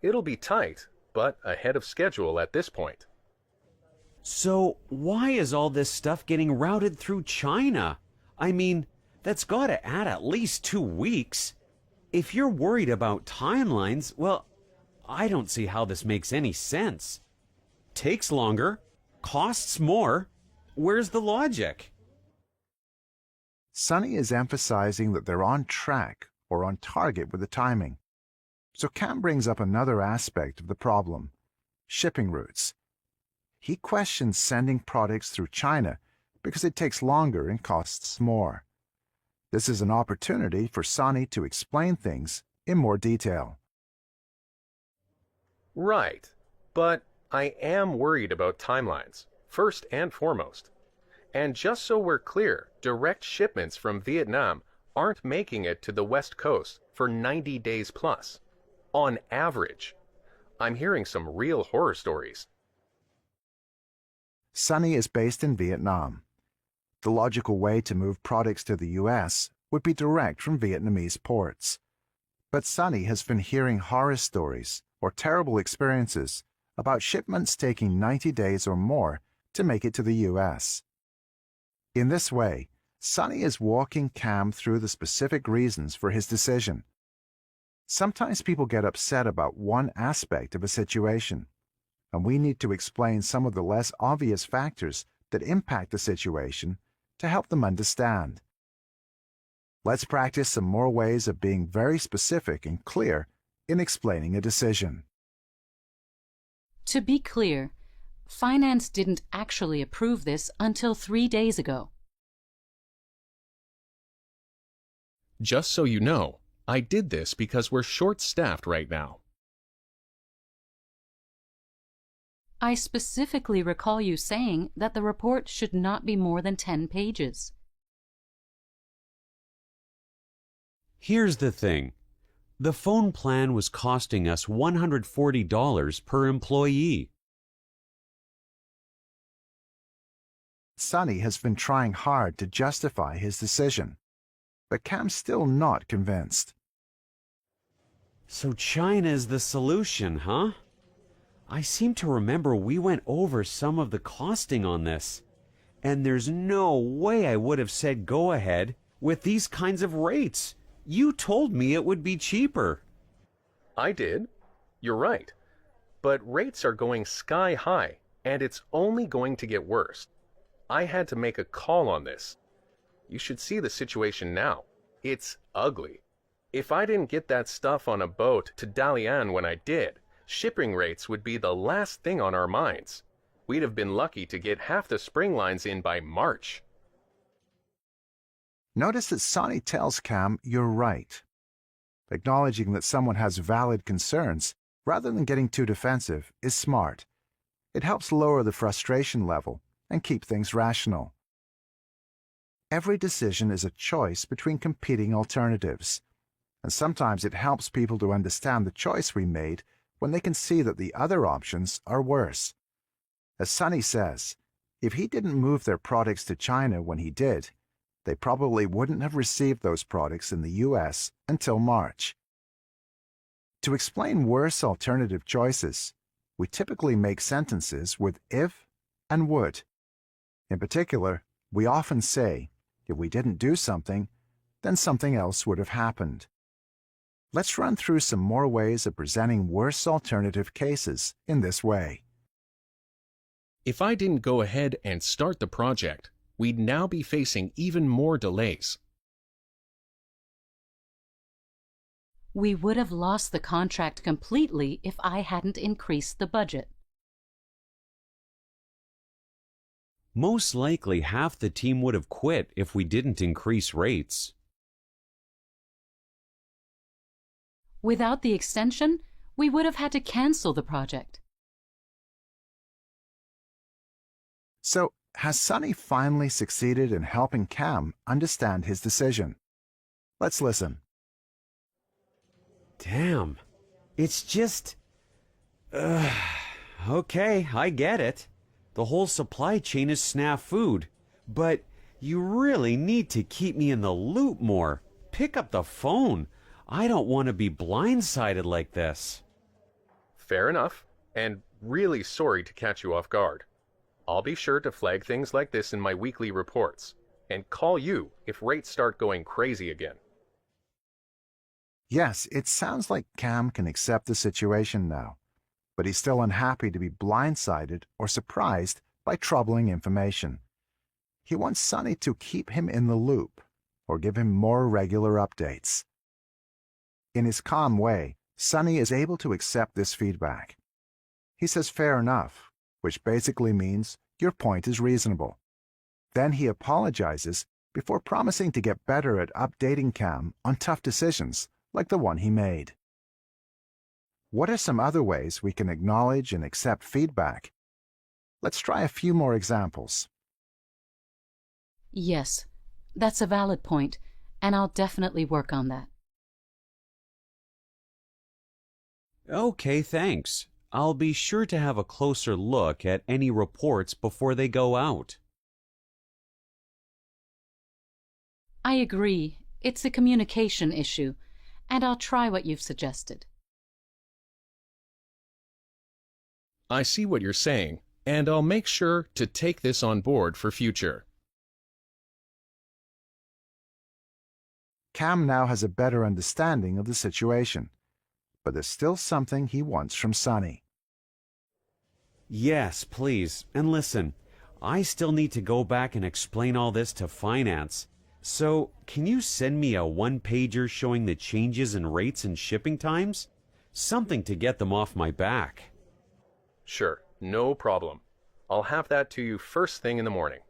It'll be tight, but ahead of schedule at this point. So, why is all this stuff getting routed through China? I mean, that's got to add at least 2 weeks. If you're worried about timelines, well, I don't see how this makes any sense. Takes longer, costs more. Where's the logic? Sonny is emphasizing that they're on track or on target with the timing. So Cam brings up another aspect of the problem: shipping routes. He questions sending products through China because it takes longer and costs more. This is an opportunity for Sonny to explain things in more detail. Right, but I am worried about timelines, first and foremost. And just so we're clear, direct shipments from Vietnam aren't making it to the West Coast for 90 days plus. On average. I'm hearing some real horror stories. Sonny is based in Vietnam. The logical way to move products to the U.S. would be direct from Vietnamese ports. But Sonny has been hearing horror stories or terrible experiences about shipments taking 90 days or more to make it to the U.S. In this way, Sonny is walking Cam through the specific reasons for his decision. Sometimes people get upset about one aspect of a situation, and we need to explain some of the less obvious factors that impact the situation to help them understand. Let's practice some more ways of being very specific and clear in explaining a decision. To be clear, Finance didn't actually approve this until 3 days ago. Just so you know, I did this because we're short-staffed right now. I specifically recall you saying that the report should not be more than 10 pages. Here's the thing. The phone plan was costing us $140 per employee. Sonny has been trying hard to justify his decision, but Cam's still not convinced. So China is the solution, huh? I seem to remember we went over some of the costing on this, and there's no way I would have said go ahead with these kinds of rates. You told me it would be cheaper. I did. You're right. But rates are going sky high, and it's only going to get worse. I had to make a call on this. You should see the situation now. It's ugly. If I didn't get that stuff on a boat to Dalian when I did, shipping rates would be the last thing on our minds. We'd have been lucky to get half the spring lines in by March. Notice that Sonny tells Cam you're right. Acknowledging that someone has valid concerns, rather than getting too defensive, is smart. It helps lower the frustration level and keep things rational. Every decision is a choice between competing alternatives, and sometimes it helps people to understand the choice we made when they can see that the other options are worse. As Sonny says, if he didn't move their products to China when he did, they probably wouldn't have received those products in the US until March. To explain worse alternative choices, we typically make sentences with if and would. In particular, we often say, if we didn't do something, then something else would have happened. Let's run through some more ways of presenting worse alternative cases in this way. If I didn't go ahead and start the project, we'd now be facing even more delays. We would have lost the contract completely if I hadn't increased the budget. Most likely half the team would have quit if we didn't increase rates. Without the extension, we would have had to cancel the project. So, has Sonny finally succeeded in helping Cam understand his decision? Let's listen. Damn. It's just... okay, I get it. The whole supply chain is snafu'd. But you really need to keep me in the loop more. Pick up the phone. I don't want to be blindsided like this. Fair enough, and really sorry to catch you off guard. I'll be sure to flag things like this in my weekly reports, and call you if rates start going crazy again. Yes, it sounds like Cam can accept the situation now, but he's still unhappy to be blindsided or surprised by troubling information. He wants Sonny to keep him in the loop or give him more regular updates. In his calm way, Sonny is able to accept this feedback. He says fair enough, which basically means your point is reasonable. Then he apologizes before promising to get better at updating Cam on tough decisions like the one he made. What are some other ways we can acknowledge and accept feedback? Let's try a few more examples. Yes, that's a valid point, and I'll definitely work on that. Okay, thanks. I'll be sure to have a closer look at any reports before they go out. I agree. It's a communication issue, and I'll try what you've suggested. I see what you're saying, and I'll make sure to take this on board for future. Cam now has a better understanding of the situation, but there's still something he wants from Sonny. Yes, please. And listen, I still need to go back and explain all this to finance. So, can you send me a one-pager showing the changes in rates and shipping times? Something to get them off my back. Sure, no problem. I'll have that to you first thing in the morning.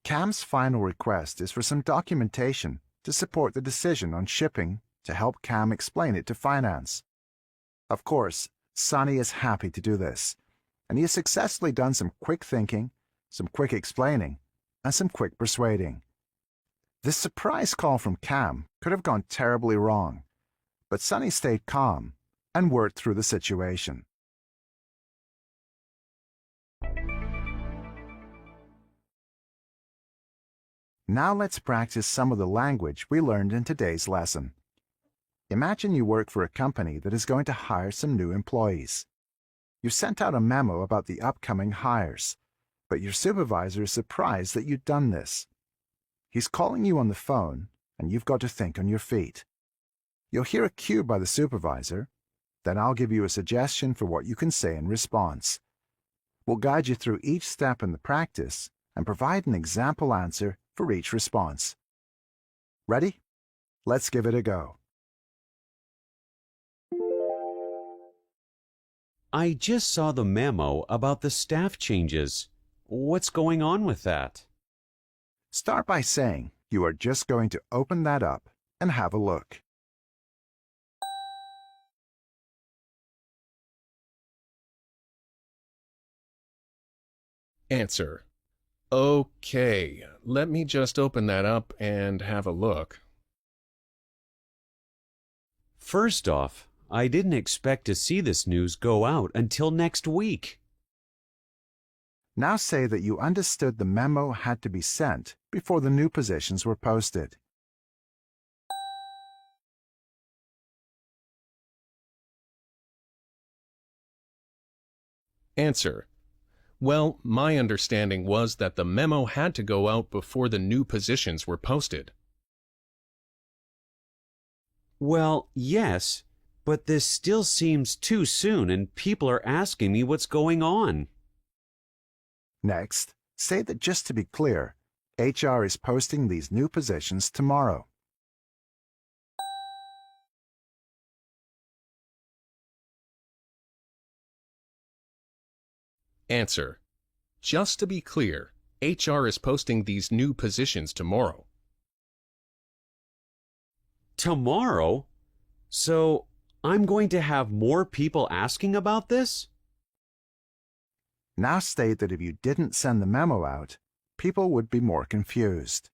Cam's final request is for some documentation to support the decision on shipping to help Cam explain it to finance. Of course, Sonny is happy to do this, and he has successfully done some quick thinking, some quick explaining, and some quick persuading. This surprise call from Cam could have gone terribly wrong, but Sonny stayed calm and worked through the situation. Now let's practice some of the language we learned in today's lesson. Imagine you work for a company that is going to hire some new employees. You sent out a memo about the upcoming hires, but your supervisor is surprised that you've done this. He's calling you on the phone, and you've got to think on your feet. You'll hear a cue by the supervisor, then I'll give you a suggestion for what you can say in response. We'll guide you through each step in the practice and provide an example answer for each response. Ready? Let's give it a go. I just saw the memo about the staff changes. What's going on with that? Start by saying you are just going to open that up and have a look. Answer. Okay, let me just open that up and have a look. First off, I didn't expect to see this news go out until next week. Now say that you understood the memo had to be sent before the new positions were posted. Answer. Well, my understanding was that the memo had to go out before the new positions were posted. Well, yes, but this still seems too soon and people are asking me what's going on. Next, say that just to be clear, HR is posting these new positions tomorrow. Answer. Just to be clear, HR is posting these new positions tomorrow. Tomorrow? So I'm going to have more people asking about this? Now state that if you didn't send the memo out, people would be more confused.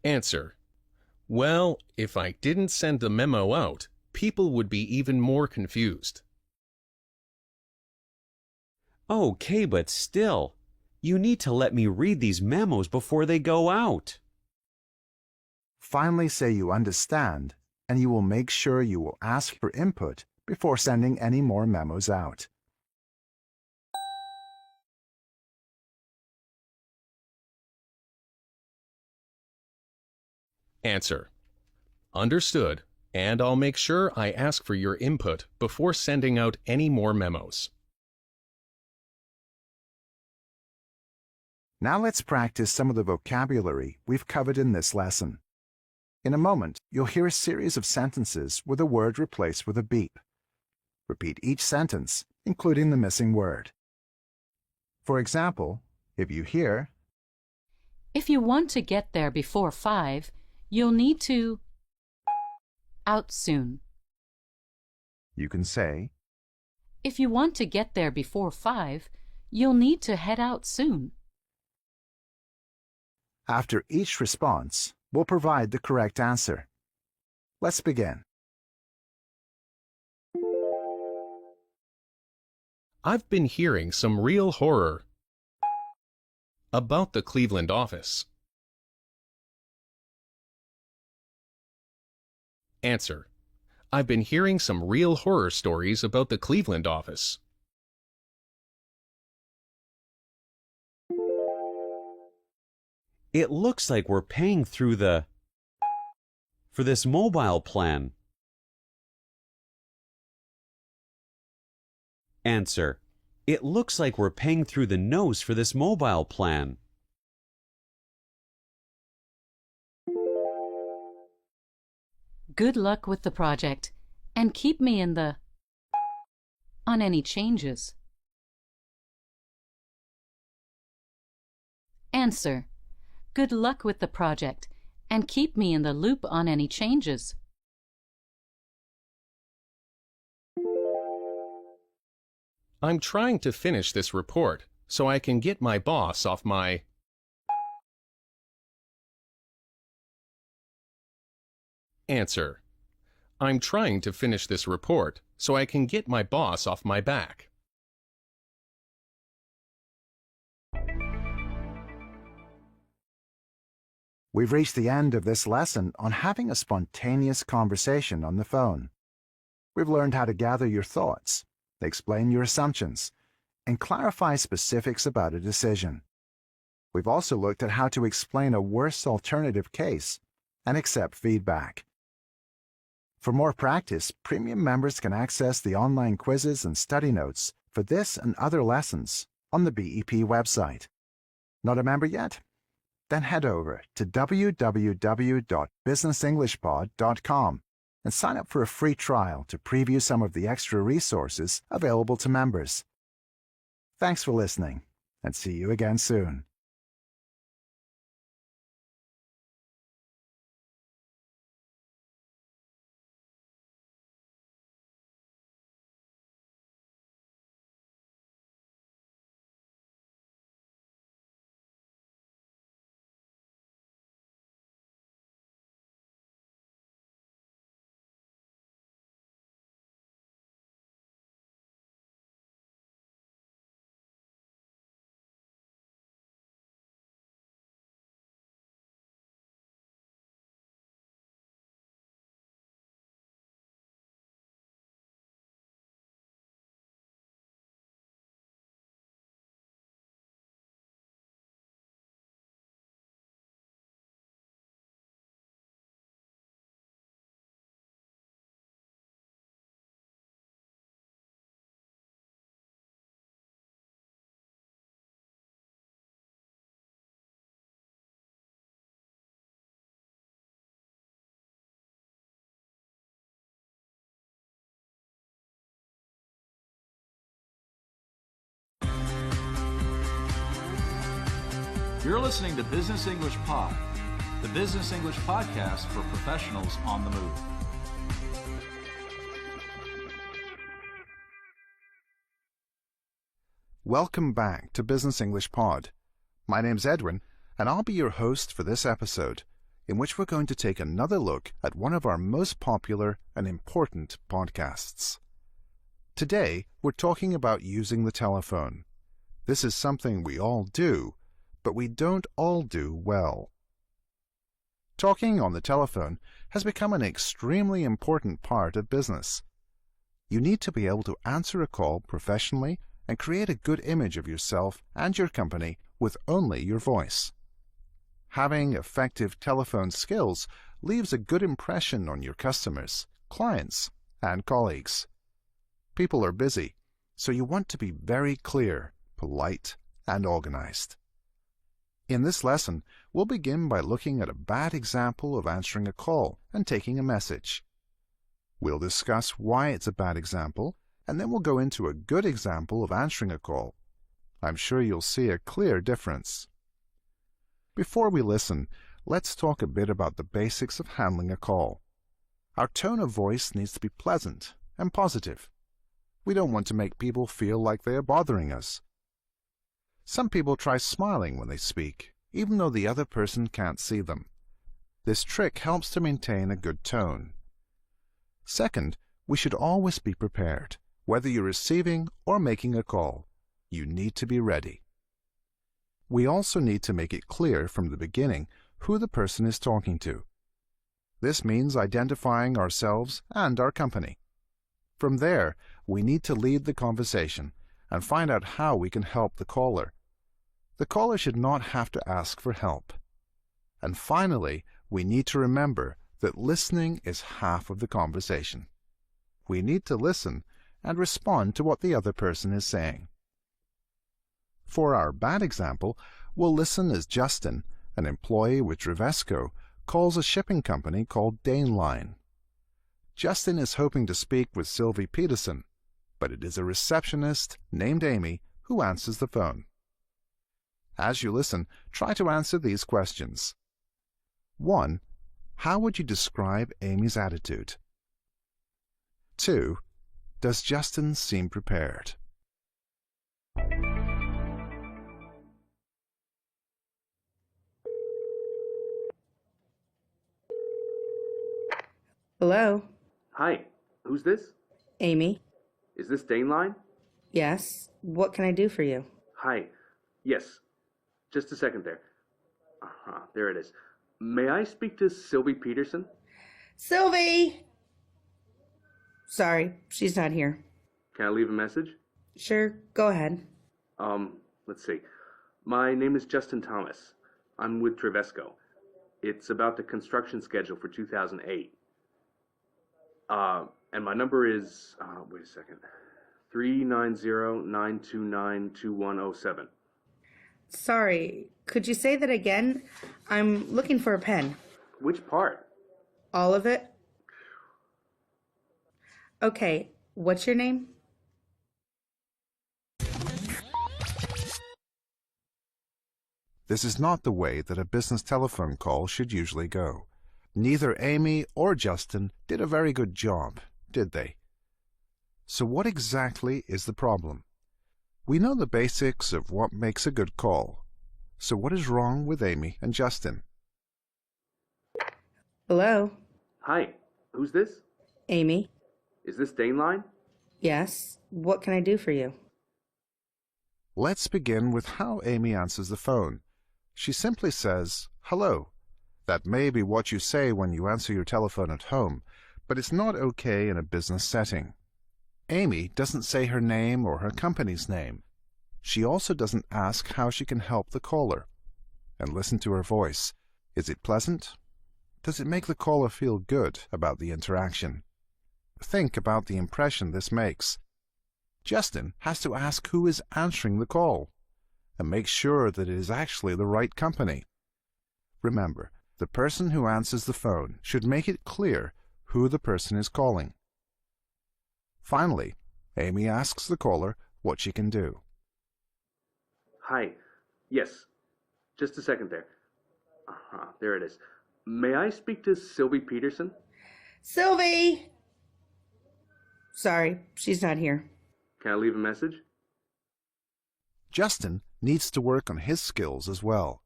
Answer. Well, if I didn't send the memo out, people would be even more confused. Okay, but still, you need to let me read these memos before they go out. Finally say you understand, and you will make sure you will ask for input before sending any more memos out. Answer. Understood, and I'll make sure I ask for your input before sending out any more memos. Now let's practice some of the vocabulary we've covered in this lesson. In a moment, you'll hear a series of sentences with a word replaced with a beep. Repeat each sentence, including the missing word. For example, if you hear, If you want to get there before 5, you'll need to out soon. you can say, If you want to get there before 5, you'll need to head out soon. After each response, we'll provide the correct answer. Let's begin. I've been hearing some real horror about the Cleveland office. Answer. I've been hearing some real horror stories about the Cleveland office. It looks like we're paying through for this mobile plan. Answer. It looks like we're paying through the nose for this mobile plan. Good luck with the project, and keep me in the on any changes. Answer. Good luck with the project, and keep me in the loop on any changes. I'm trying to finish this report so I can get my boss off my... Answer. I'm trying to finish this report so I can get my boss off my back. We've reached the end of this lesson on having a spontaneous conversation on the phone. We've learned how to gather your thoughts, explain your assumptions, and clarify specifics about a decision. We've also looked at how to explain a worse alternative case and accept feedback. For more practice, premium members can access the online quizzes and study notes for this and other lessons on the BEP website. Not a member yet? Then head over to www.businessenglishpod.com and sign up for a free trial to preview some of the extra resources available to members. Thanks for listening, and see you again soon. You're listening to Business English Pod, the Business English podcast for professionals on the move. Welcome back to Business English Pod. My name's Edwin, and I'll be your host for this episode, in which we're going to take another look at one of our most popular and important podcasts. Today, we're talking about using the telephone. This is something we all do, but we don't all do well. Talking on the telephone has become an extremely important part of business. You need to be able to answer a call professionally and create a good image of yourself and your company with only your voice. Having effective telephone skills leaves a good impression on your customers, clients, and colleagues. People are busy, so you want to be very clear, polite, and organized. In this lesson, we'll begin by looking at a bad example of answering a call and taking a message. We'll discuss why it's a bad example, and then we'll go into a good example of answering a call. I'm sure you'll see a clear difference. Before we listen, let's talk a bit about the basics of handling a call. Our tone of voice needs to be pleasant and positive. We don't want to make people feel like they are bothering us. Some people try smiling when they speak, even though the other person can't see them. This trick helps to maintain a good tone. Second, we should always be prepared. Whether you're receiving or making a call, you need to be ready. We also need to make it clear from the beginning who the person is talking to. This means identifying ourselves and our company. From there, we need to lead the conversation and find out how we can help the caller. The caller should not have to ask for help. And finally, we need to remember that listening is half of the conversation. We need to listen and respond to what the other person is saying. For our bad example, we'll listen as Justin, an employee with Drivesco, calls a shipping company called Dane Line. Justin is hoping to speak with Sylvie Peterson, but it is a receptionist named Amy who answers the phone. As you listen, try to answer these questions. 1. How would you describe Amy's attitude? 2. Does Justin seem prepared? Hello? Hi, who's this? Amy? Is this Dane Line? Yes. What can I do for you? Hi. Yes. Just a second there. There it is. May I speak to Sylvie Peterson? Sylvie! Sorry, she's not here. Can I leave a message? Sure, go ahead. Let's see. My name is Justin Thomas. I'm with Drivesco. It's about the construction schedule for 2008. And my number is, wait a second, 390-929-2107. Sorry, could you say that again? I'm looking for a pen. Which part? All of it? Okay, what's your name? This is not the way that a business telephone call should usually go. Neither Amy or Justin did a very good job, did they? So what exactly is the problem? We know the basics of what makes a good call. So what is wrong with Amy and Justin? Hello? Hi, who's this? Amy? Is this Dane Line? Yes. What can I do for you? Let's begin with how Amy answers the phone. She simply says, hello. That may be what you say when you answer your telephone at home, but it's not okay in a business setting. Amy doesn't say her name or her company's name. She also doesn't ask how she can help the caller. And listen to her voice. Is it pleasant? Does it make the caller feel good about the interaction? Think about the impression this makes. Justin has to ask who is answering the call and make sure that it is actually the right company. Remember, the person who answers the phone should make it clear who the person is calling. Finally, Amy asks the caller what she can do. Hi. Yes. Just a second there. There it is. May I speak to Sylvie Peterson? Sylvie! Sorry, she's not here. Can I leave a message? Justin needs to work on his skills as well.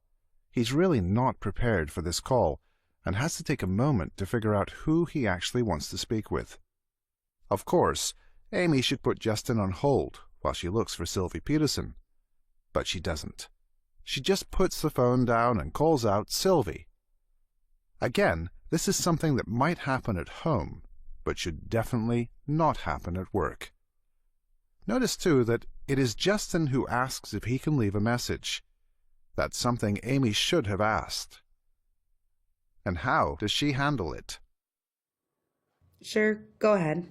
He's really not prepared for this call and has to take a moment to figure out who he actually wants to speak with. Of course, Amy should put Justin on hold while she looks for Sylvie Peterson. But she doesn't. She just puts the phone down and calls out Sylvie. Again, this is something that might happen at home, but should definitely not happen at work. Notice, too, that it is Justin who asks if he can leave a message. That's something Amy should have asked. And how does she handle it? Sure, go ahead.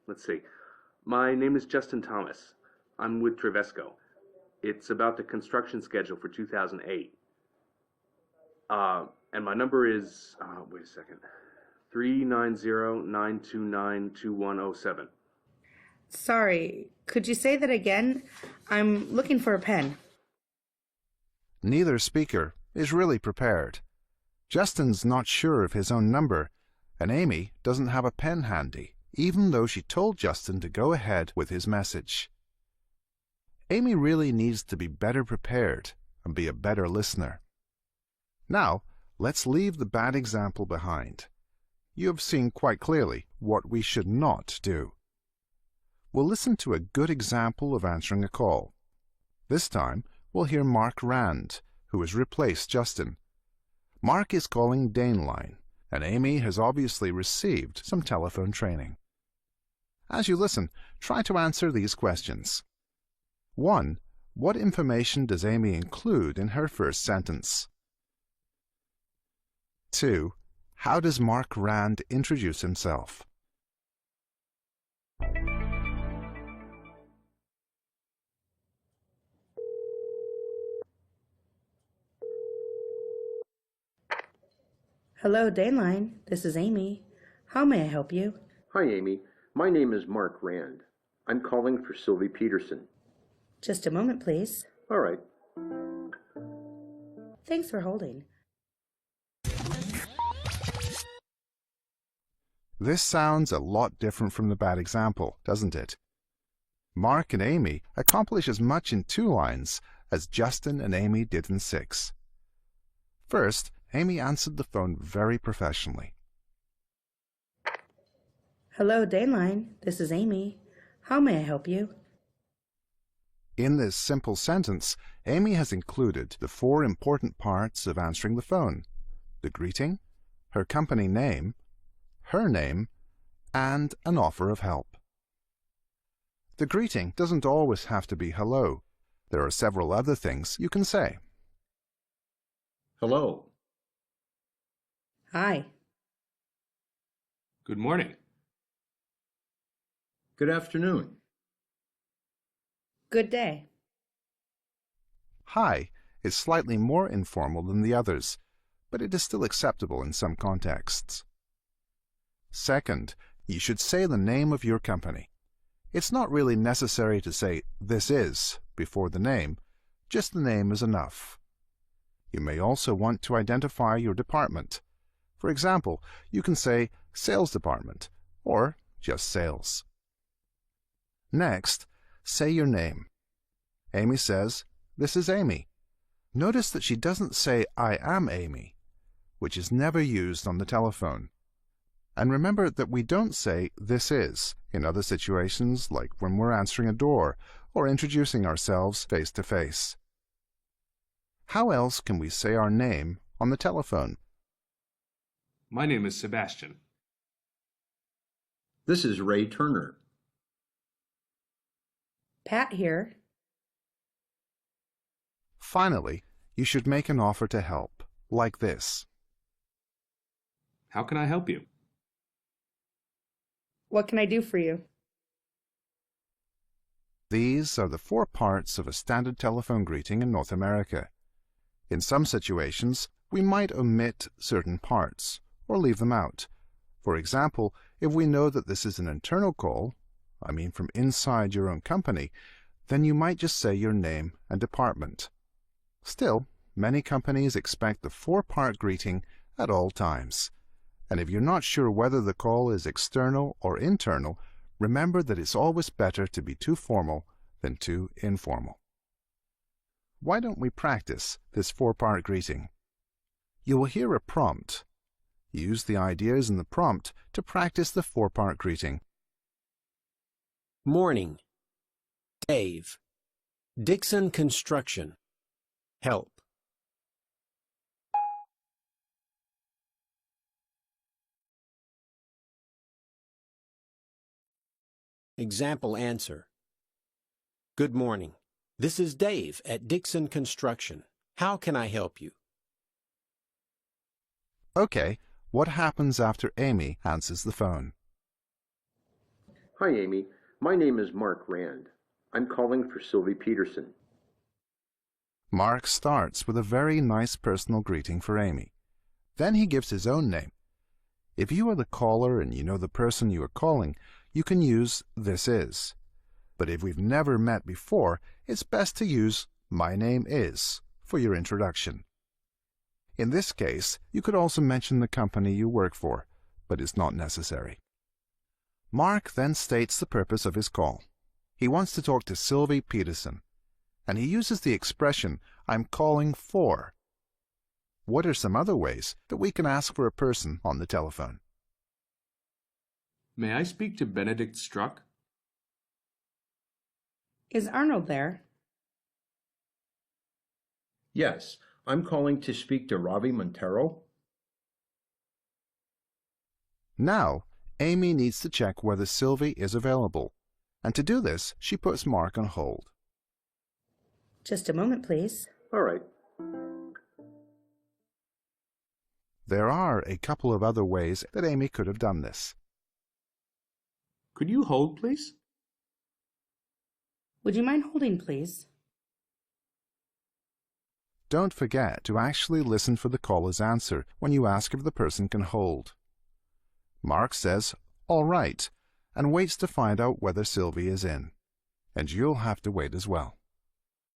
Let's see. My name is Justin Thomas. I'm with Trevesco. It's about the construction schedule for 2008. And my number is, wait a second, 390-929-2107. Sorry, could you say that again? I'm looking for a pen. Neither speaker is really prepared. Justin's not sure of his own number, and Amy doesn't have a pen handy, even though she told Justin to go ahead with his message. Amy really needs to be better prepared and be a better listener. Now, let's leave the bad example behind. You have seen quite clearly what we should not do. We'll listen to a good example of answering a call. This time, we'll hear Mark Rand, who has replaced Justin. Mark is calling Daneline, and Amy has obviously received some telephone training. As you listen, try to answer these questions. 1. What information does Amy include in her first sentence? 2. How does Mark Rand introduce himself? Hello, Daneline. This is Amy. How may I help you? Hi, Amy. My name is Mark Rand. I'm calling for Sylvie Peterson. Just a moment, please. All right. Thanks for holding. This sounds a lot different from the bad example, doesn't it? Mark and Amy accomplish as much in 2 lines as Justin and Amy did in 6. First, Amy answered the phone very professionally. Hello, Daneline. This is Amy. How may I help you? In this simple sentence, Amy has included the 4 important parts of answering the phone: the greeting, her company name, her name, and an offer of help. The greeting doesn't always have to be hello. There are several other things you can say. Hello. Hi. Good morning. Good afternoon. Good day. Hi is slightly more informal than the others, but it is still acceptable in some contexts. Second, you should say the name of your company. It's not really necessary to say "this is" before the name, just the name is enough. You may also want to identify your department. For example, you can say Sales Department or just Sales. Next, say your name. Amy says, "This is Amy." Notice that she doesn't say "I am Amy," which is never used on the telephone. And remember that we don't say "this is" in other situations, like when we're answering a door or introducing ourselves face to face. How else can we say our name on the telephone? My name is Sebastian. This is Ray Turner. Pat here. Finally, you should make an offer to help, like this. How can I help you? What can I do for you? These are the 4 parts of a standard telephone greeting in North America. In some situations, we might omit certain parts or leave them out. For example, if we know that this is an internal call, I mean from inside your own company, then you might just say your name and department. Still, many companies expect the four-part greeting at all times. And if you're not sure whether the call is external or internal, remember that it's always better to be too formal than too informal. Why don't we practice this four-part greeting? You will hear a prompt. Use the ideas in the prompt to practice the four-part greeting. Morning. Dave. Dixon Construction. Help. Example answer. Good morning. This is Dave at Dixon Construction. How can I help you? Okay, what happens after Amy answers the phone? Hi, Amy. My name is Mark Rand. I'm calling for Sylvie Peterson. Mark starts with a very nice personal greeting for Amy. Then he gives his own name. If you are the caller and you know the person you are calling, you can use "this is." But if we've never met before, it's best to use "my name is" for your introduction. In this case, you could also mention the company you work for, but it's not necessary. Mark then states the purpose of his call. He wants to talk to Sylvie Peterson, and he uses the expression, "I'm calling for." What are some other ways that we can ask for a person on the telephone? May I speak to Benedict Struck? Is Arnold there? Yes, I'm calling to speak to Ravi Montero. Now, Amy needs to check whether Sylvie is available, and to do this, she puts Mark on hold. Just a moment, please. All right. There are a couple of other ways that Amy could have done this. Could you hold, please? Would you mind holding, please? Don't forget to actually listen for the caller's answer when you ask if the person can hold. Mark says, "All right," and waits to find out whether Sylvie is in. And you'll have to wait as well.